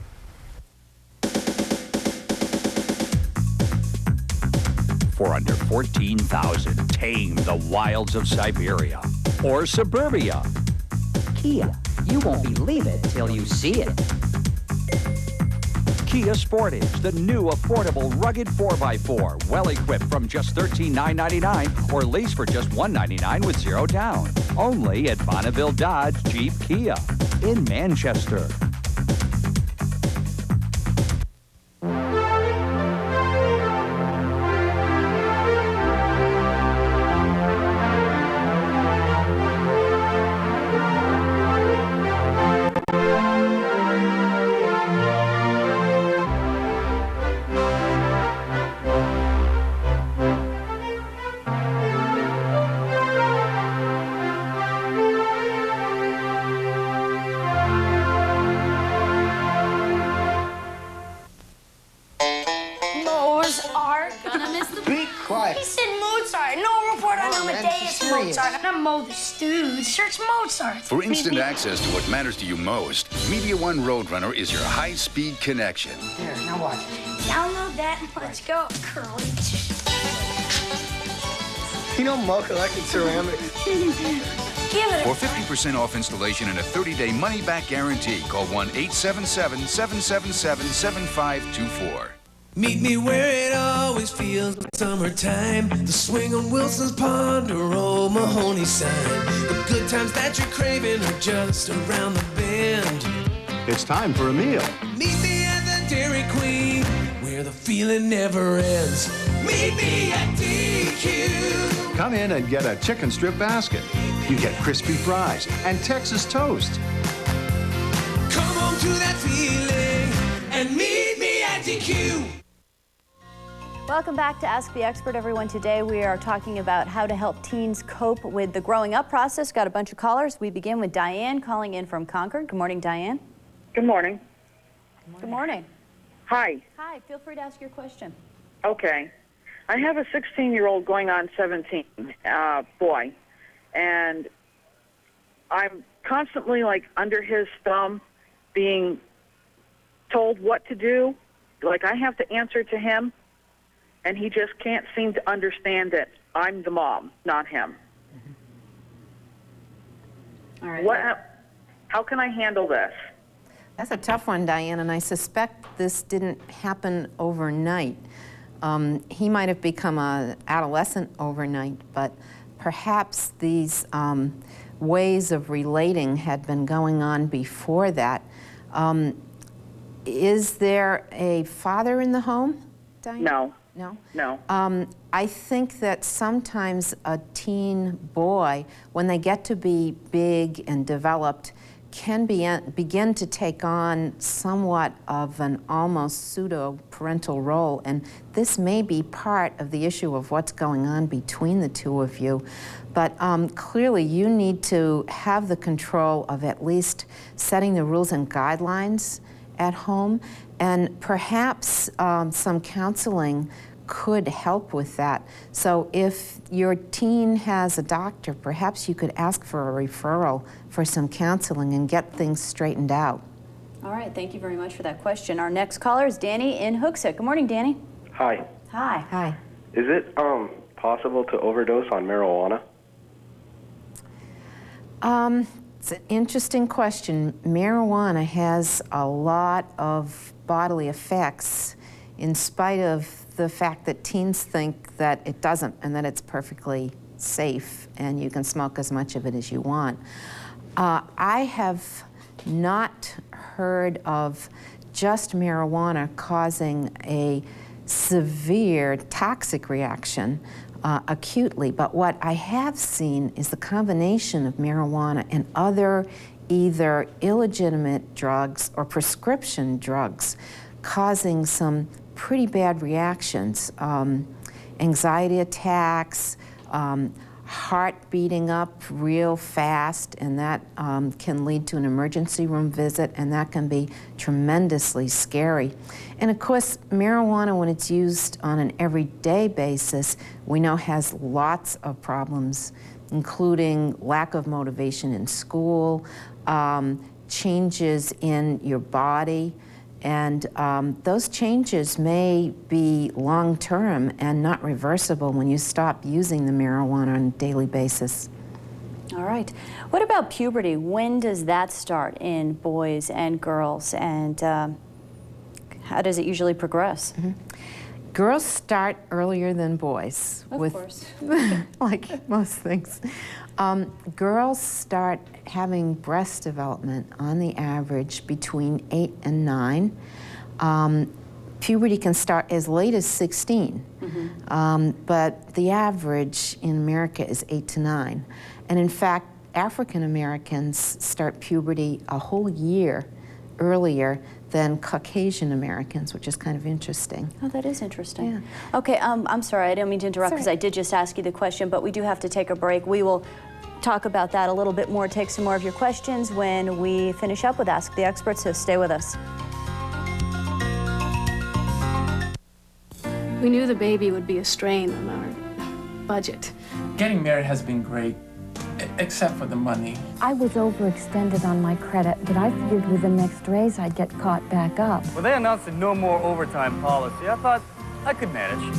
For under $14,000, tame the wilds of Siberia or suburbia. Kia, you won't believe it till you see it. Kia Sportage, the new affordable rugged 4x4, well-equipped from just $13,999 or lease for just $199 with zero down. Only at Bonneville Dodge Jeep Kia in Manchester. Search Mozart. For instant access to what matters to you most, Media One Roadrunner is your high-speed connection. Here, now watch. Download that and let's go, Curly. You know Mo collected ceramics. Give it For 50% off installation and a 30-day money-back guarantee, call 1-877-777-7524. Meet me where it always feels like summertime. The swing on Wilson's Pond or Old Mahoney sign. The good times that you're craving are just around the bend. It's time for a meal. Meet me at the Dairy Queen, where the feeling never ends. Meet me at DQ. Come in and get a chicken strip basket. You get crispy fries and Texas toast. Come on to that feeling and meet me at DQ. Welcome back to Ask the Expert, everyone. Today we are talking about how to help teens cope with the growing up process. Got a bunch of callers. We begin with Diane calling in from Concord. Good morning, Diane. Good morning. Good morning. Hi. Hi, feel free to ask your question. Okay. I have a 16-year-old going on 17, boy, and I'm constantly, like, under his thumb, being told what to do. Like, I have to answer to him, and he just can't seem to understand that I'm the mom, not him. All right. How can I handle this? That's a tough one, Diane, and I suspect this didn't happen overnight. He might have become an adolescent overnight, but perhaps these ways of relating had been going on before that. Is there a father in the home, Diane? No. No? No. I think that sometimes a teen boy, when they get to be big and developed, can begin to take on somewhat of an almost pseudo-parental role, and this may be part of the issue of what's going on between the two of you. But clearly you need to have the control of at least setting the rules and guidelines at home, and perhaps some counseling could help with that. So if your teen has a doctor, perhaps you could ask for a referral for some counseling and get things straightened out. All right, thank you very much for that question. Our next caller is Danny in Hooksett. Good morning, Danny. Hi. Hi. Hi. Is it possible to overdose on marijuana? It's an interesting question. Marijuana has a lot of bodily effects in spite of the fact that teens think that it doesn't and that it's perfectly safe and you can smoke as much of it as you want. I have not heard of just marijuana causing a severe toxic reaction acutely, but what I have seen is the combination of marijuana and other either illegitimate drugs or prescription drugs causing some pretty bad reactions, anxiety attacks, heart beating up real fast, and that can lead to an emergency room visit, and that can be tremendously scary. And of course, marijuana, when it's used on an everyday basis, we know has lots of problems, including lack of motivation in school, changes in your body, and those changes may be long-term and not reversible when you stop using the marijuana on a daily basis. All right. What about puberty? When does that start in boys and girls, and how does it usually progress? Mm-hmm. Girls start earlier than boys. Of course. Like most things. Girls start having breast development on the average between 8 and 9. Puberty can start as late as 16, but the average in America is 8 to 9. And in fact, African Americans start puberty a whole year earlier than Caucasian Americans, which is kind of interesting. Oh, that is interesting. Yeah. Okay, I'm sorry, I didn't mean to interrupt because I did just ask you the question, but we do have to take a break. We will talk about that a little bit more, take some more of your questions when we finish up with Ask the Expert, so stay with us. We knew the baby would be a strain on our budget. Getting married has been great, except for the money. I was overextended on my credit, but I figured with the next raise I'd get caught back up. When they announced a no more overtime policy, I thought I could manage.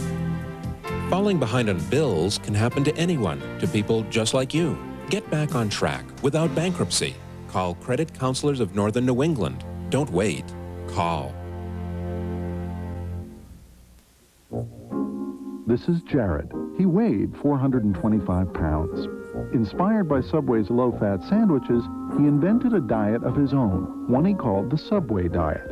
Falling behind on bills can happen to anyone, to people just like you. Get back on track without bankruptcy. Call Credit Counselors of Northern New England. Don't wait. Call. This is Jared. He weighed 425 pounds. Inspired by Subway's low-fat sandwiches, he invented a diet of his own, one he called the Subway diet.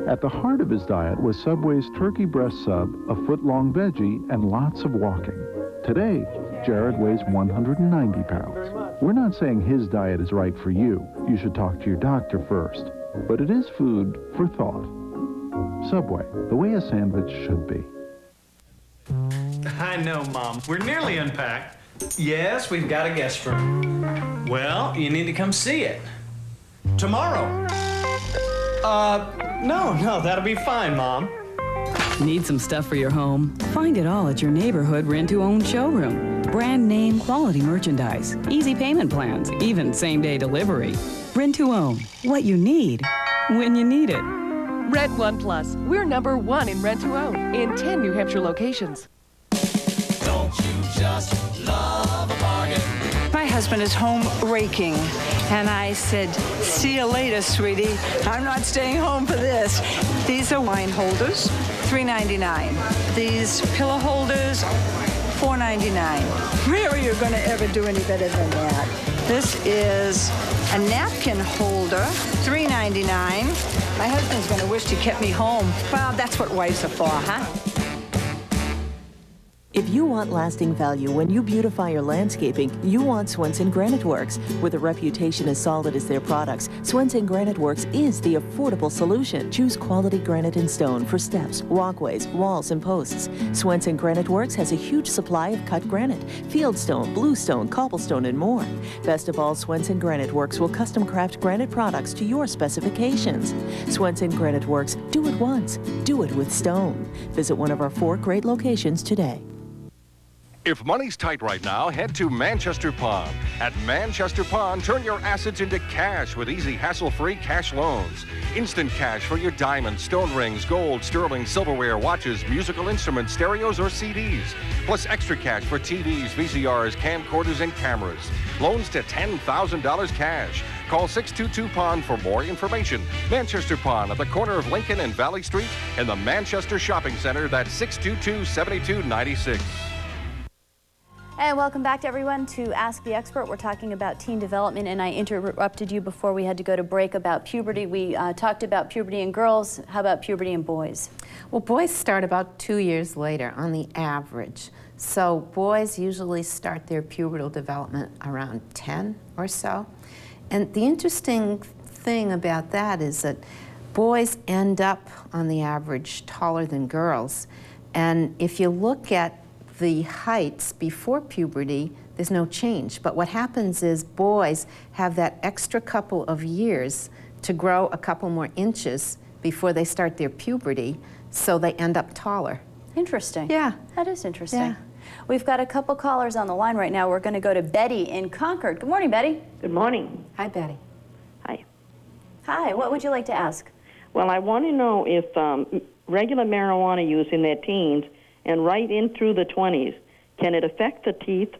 At the heart of his diet was Subway's turkey breast sub, a foot-long veggie, and lots of walking. Today, Jared weighs 190 pounds. We're not saying his diet is right for you. You should talk to your doctor first. But it is food for thought. Subway, the way a sandwich should be. I know, Mom. We're nearly unpacked. Yes, we've got a guest room. Well, you need to come see it. Tomorrow. No, that'll be fine, Mom. Need some stuff for your home? Find it all at your neighborhood rent-to-own showroom. Brand name quality merchandise, easy payment plans, even same-day delivery. Rent-to-own, what you need, when you need it. Rent One Plus. We're #1 in rent-to-own in 10 New Hampshire locations. Don't you just love a bargain? My husband is home raking, and I said, see you later, sweetie. I'm not staying home for this. These are wine holders, $3.99. These pillow holders, $4.99. Where are you going to ever do any better than that? This is a napkin holder, $3.99. My husband's going to wish he kept me home. Well, that's what wives are for, huh? If you want lasting value when you beautify your landscaping, you want Swenson Granite Works. With a reputation as solid as their products, Swenson Granite Works is the affordable solution. Choose quality granite and stone for steps, walkways, walls, and posts. Swenson Granite Works has a huge supply of cut granite, fieldstone, bluestone, cobblestone, and more. Best of all, Swenson Granite Works will custom craft granite products to your specifications. Swenson Granite Works, do it once, do it with stone. Visit one of our 4 great locations today. If money's tight right now, head to Manchester Pond. At Manchester Pond, turn your assets into cash with easy, hassle-free cash loans. Instant cash for your diamonds, stone rings, gold, sterling, silverware, watches, musical instruments, stereos, or CDs. Plus extra cash for TVs, VCRs, camcorders, and cameras. Loans to $10,000 cash. Call 622-POND for more information. Manchester Pond at the corner of Lincoln and Valley Street in the Manchester Shopping Center. That's 622-7296. And welcome back to everyone to Ask the Expert. We're talking about teen development, and I interrupted you before we had to go to break about puberty. We talked about puberty in girls. How about puberty in boys? Well, boys start about 2 years later on the average. So boys usually start their pubertal development around 10 or so. And the interesting thing about that is that boys end up on the average taller than girls. And if you look at the heights before puberty, there's no change. But what happens is boys have that extra couple of years to grow a couple more inches before they start their puberty, so they end up taller. Interesting. Yeah. That is interesting. Yeah. We've got a couple callers on the line right now. We're going to go to Betty in Concord. Good morning, Betty. Good morning. Hi, Betty. Hi. Hi, what would you like to ask? Well, I want to know if regular marijuana use in their teens and right in through the 20s, can it affect the teeth?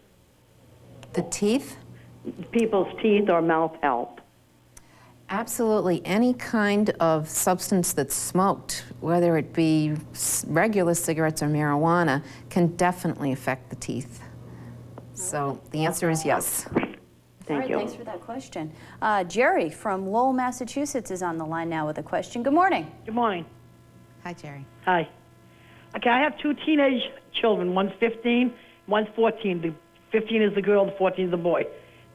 The teeth? People's teeth or mouth health? Absolutely. Any kind of substance that's smoked, whether it be regular cigarettes or marijuana, can definitely affect the teeth. So the answer is yes. Thank you. Thanks for that question. Jerry from Lowell, Massachusetts is on the line now with a question. Good morning. Good morning. Hi, Jerry. Hi. Okay, I have 2 teenage children. One's 15, one's 14. The 15 is the girl, the 14 is the boy.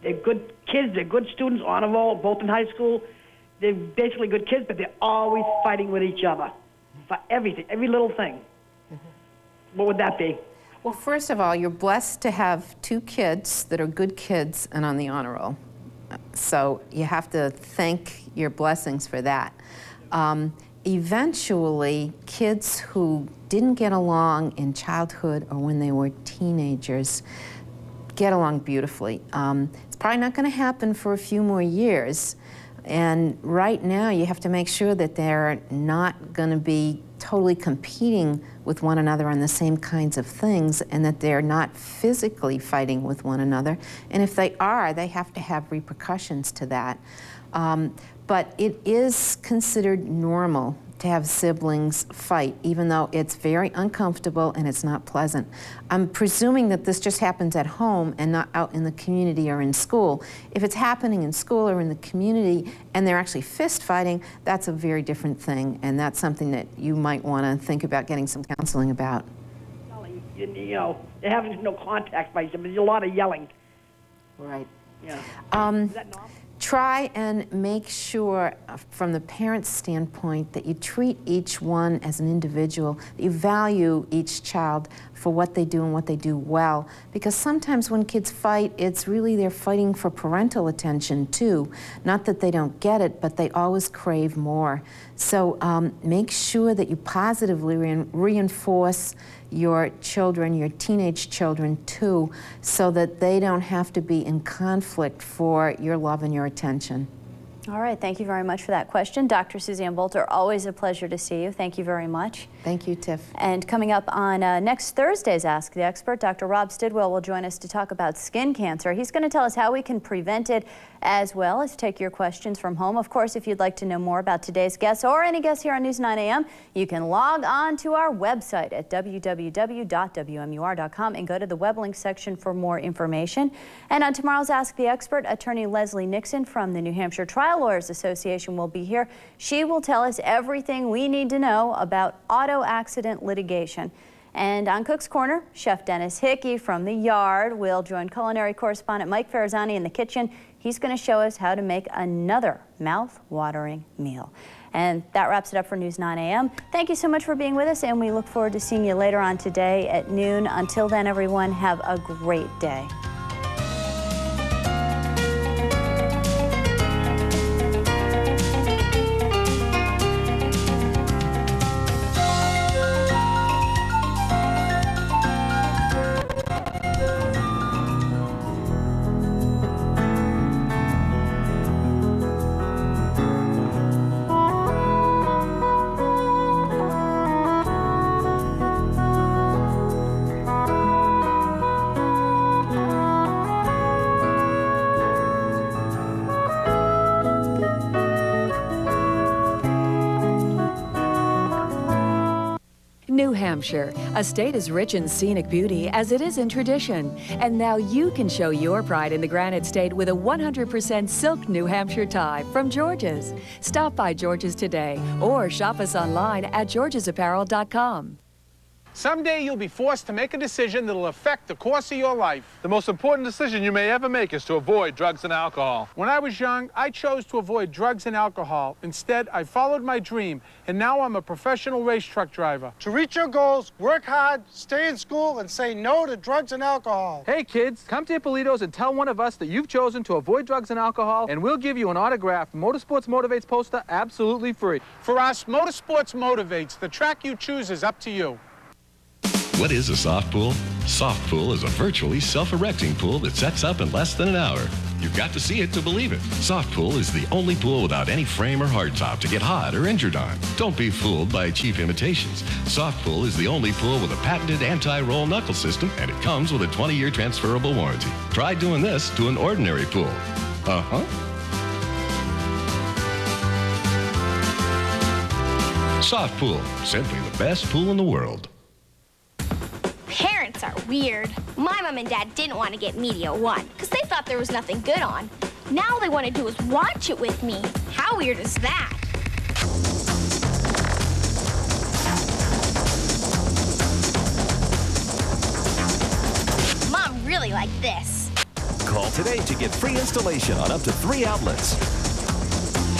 They're good kids, they're good students, honor roll, both in high school. They're basically good kids, but they're always fighting with each other for everything, every little thing. What would that be? Well, first of all, you're blessed to have 2 kids that are good kids and on the honor roll. So you have to thank your blessings for that. Eventually, kids who didn't get along in childhood or when they were teenagers get along beautifully. It's probably not going to happen for a few more years. And right now, you have to make sure that they're not going to be totally competing with one another on the same kinds of things, and that they're not physically fighting with one another. And if they are, they have to have repercussions to that. But it is considered normal to have siblings fight, even though it's very uncomfortable and it's not pleasant. I'm presuming that this just happens at home and not out in the community or in school. If it's happening in school or in the community and they're actually fist fighting, that's a very different thing, and that's something that you might want to think about getting some counseling about. Yelling, you know, they're having no contact by each other. There's a lot of yelling. Right. Yeah. Is that normal? Try and make sure, from the parent's standpoint, that you treat each one as an individual, that you value each child for what they do and what they do well. Because sometimes when kids fight, it's really they're fighting for parental attention too. Not that they don't get it, but they always crave more. So make sure that you positively reinforce your children, your teenage children too, so that they don't have to be in conflict for your love and your attention. All right, thank you very much for that question. Dr. Suzanne Bolter, always a pleasure to see you. Thank you very much. Thank you, Tiff. And coming up on next Thursday's Ask the Expert, Dr. Rob Stidwell will join us to talk about skin cancer. He's going to tell us how we can prevent it, as well as take your questions from home. Of course, if you'd like to know more about today's guests or any guests here on News 9 AM, you can log on to our website at www.wmur.com and go to the web link section for more information. And on tomorrow's Ask the Expert, attorney Leslie Nixon from the New Hampshire Trial Lawyers Association will be here. She will tell us everything we need to know about auto accident litigation. And on Cook's Corner, Chef Dennis Hickey from The Yard will join culinary correspondent Mike Ferrazzani in the kitchen. He's going to show us how to make another mouth-watering meal. And that wraps it up for News 9 AM. Thank you so much for being with us, and we look forward to seeing you later on today at noon. Until then, everyone, have a great day. New Hampshire, a state as rich in scenic beauty as it is in tradition. And now you can show your pride in the Granite State with a 100% silk New Hampshire tie from George's. Stop by George's today or shop us online at georgesapparel.com. Someday you'll be forced to make a decision that'll affect the course of your life. The most important decision you may ever make is to avoid drugs and alcohol. When I was young, I chose to avoid drugs and alcohol. Instead, I followed my dream, and now I'm a professional race truck driver. To reach your goals, work hard, stay in school, and say no to drugs and alcohol. Hey kids, come to Ippolito's and tell one of us that you've chosen to avoid drugs and alcohol, and we'll give you an autographed Motorsports Motivates poster absolutely free. For us, Motorsports Motivates. The track you choose is up to you. What is a soft pool? Soft pool is a virtually self-erecting pool that sets up in less than an hour. You've got to see it to believe it. Soft pool is the only pool without any frame or hardtop to get hot or injured on. Don't be fooled by cheap imitations. Soft pool is the only pool with a patented anti-roll knuckle system, and it comes with a 20-year transferable warranty. Try doing this to an ordinary pool. Soft pool, simply the best pool in the world. Parents are weird. My mom and dad didn't want to get Media One because they thought there was nothing good on. Now all they want to do is watch it with me. How weird is that? Mom really liked this. Call today to get free installation on up to 3 outlets.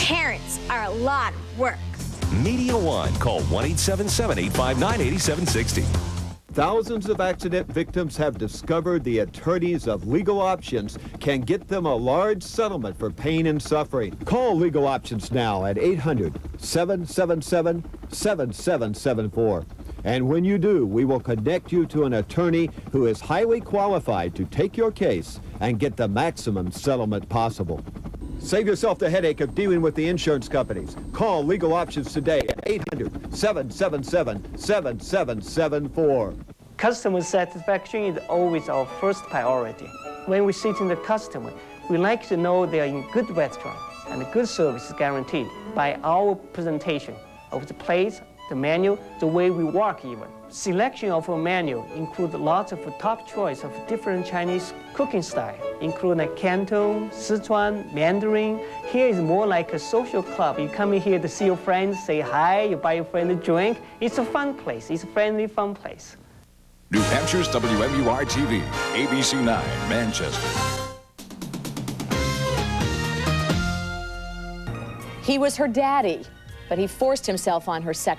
Parents are a lot of work. Media One. Call 1-877-859-8760. Thousands of accident victims have discovered the attorneys of Legal Options can get them a large settlement for pain and suffering. Call Legal Options now at 800-777-7774. And when you do, we will connect you to an attorney who is highly qualified to take your case and get the maximum settlement possible. Save yourself the headache of dealing with the insurance companies. Call Legal Options today at 800-777-7774. Customer satisfaction is always our first priority. When we sit in the customer, we like to know they are in good restaurant and the good service is guaranteed by our presentation of the place, the menu, the way we work even. Selection of a menu includes lots of top choice of different Chinese cooking style, including Canton, Sichuan, Mandarin. Here is more like a social club. You come in here to see your friends, say hi, you buy your friend a drink. It's a fun place. It's a friendly, fun place. New Hampshire's WMUR TV, ABC 9, Manchester. He was her daddy, but he forced himself on her sexually.